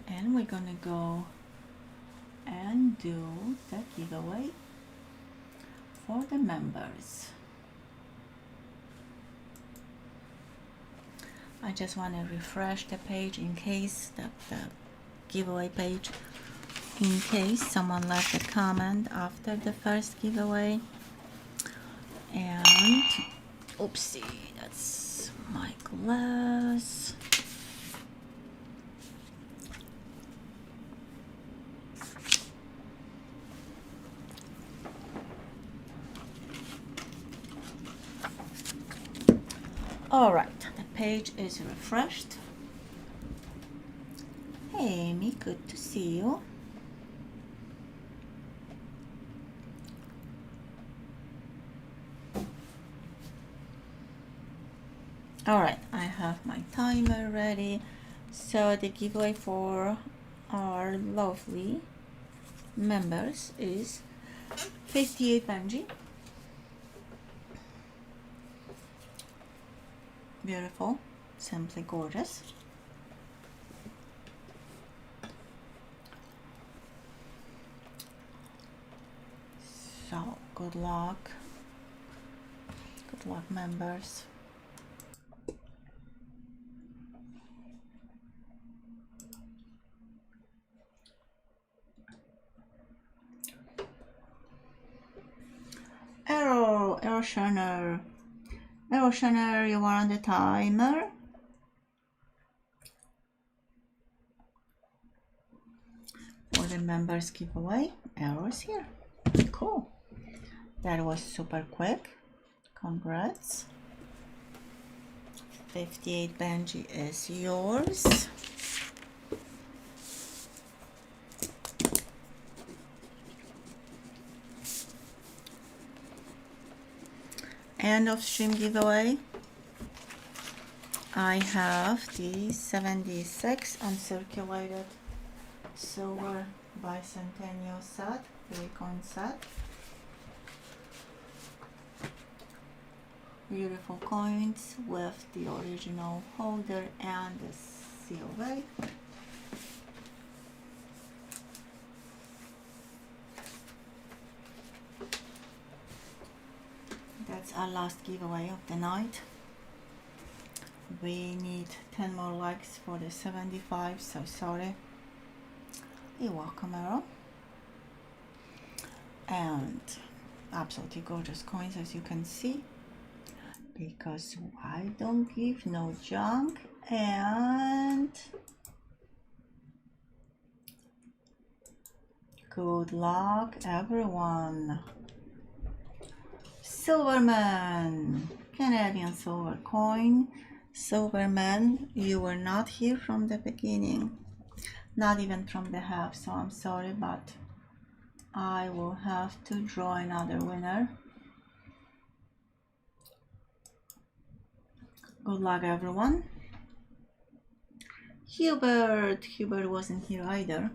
and we're gonna go and do the giveaway for the members. I just want to refresh the page in case the giveaway page, in case someone left a comment after the first giveaway. And oopsie, that's my glass. All right, the page is refreshed. Hey, Amy, good to see you. All right, I have my timer ready. So the giveaway for our lovely members is 58 Benji. Beautiful, simply gorgeous. So good luck members. Erosioner, you are on the timer. For the members giveaway, Arrow's here. Cool. That was super quick. Congrats. 58 Benji is yours. End of stream giveaway. I have the 76 uncirculated silver bicentennial set, 3-coin set. Beautiful coins with the original holder and the seal weight. That's our last giveaway of the night. We need 10 more likes for the 75, so sorry. You're welcome, Arrow. And absolutely gorgeous coins, as you can see, because I don't give no junk. And good luck, everyone. Silverman, Canadian silver coin. Silverman, you were not here from the beginning, not even from the half, so I'm sorry, but I will have to draw another winner. Good luck, everyone. Hubert wasn't here either,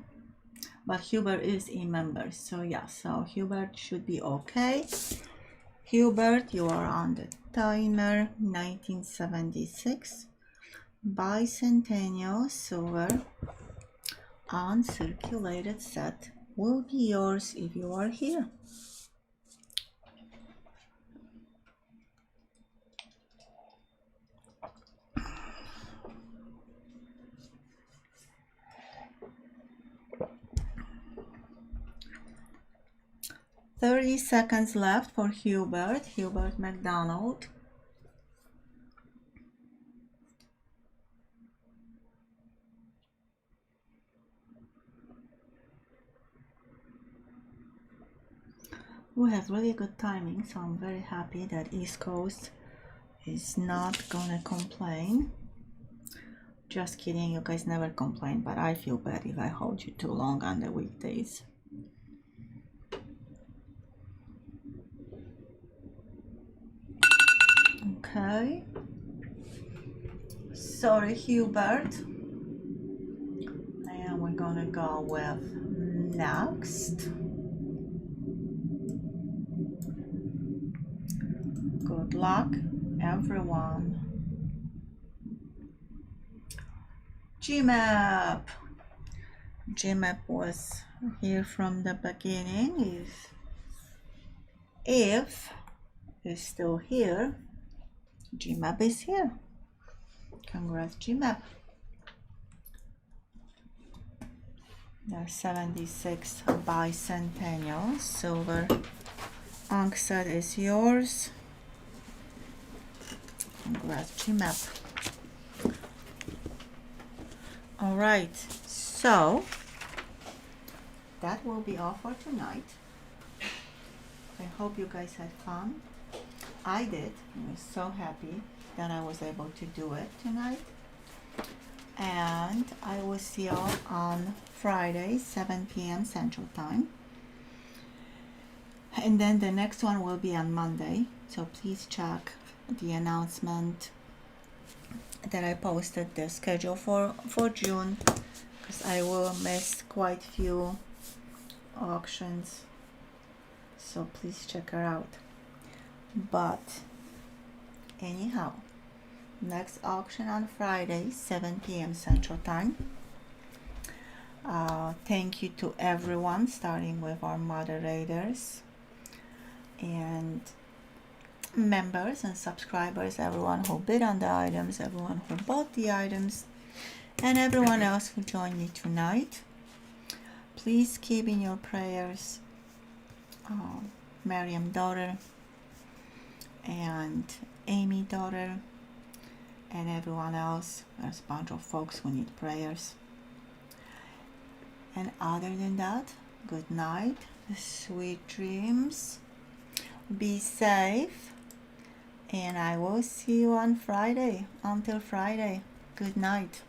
but Hubert is a member, so yeah, so Hubert should be okay. Hubert, you are on the timer. 1976 bicentennial silver uncirculated set will be yours if you are here. "30 seconds left for Hubert McDonald. We have really good timing, so I'm very happy that East Coast is not gonna complain. Just kidding, you guys never complain, but I feel bad if I hold you too long on the weekdays. Okay. Sorry, Hubert. And we're gonna go with next. Good luck, everyone. GMAP. GMAP was here from the beginning. If is still here, GMAP is here. Congrats, GMAP. The 76 bicentennial silver Ankh set is yours. Congrats, GMAP. All right, so that will be all for tonight. I hope you guys had fun. I did. I was so happy that I was able to do it tonight. and I will see you on Friday, 7 p.m. Central Time. And then the next one will be on Monday, so please check the announcement that I posted, the schedule for June, because I will miss quite few auctions, so please check her out. But anyhow, next auction on Friday, 7 p.m. Central Time. Thank you to everyone, starting with our moderators and members and subscribers, everyone who bid on the items, everyone who bought the items, and everyone else who joined me tonight. Please keep in your prayers Miriam daughter and Amy daughter and everyone else. There's a bunch of folks who need prayers. And other than that, good night, sweet dreams, be safe, and I will see you on Friday. Until Friday, good night.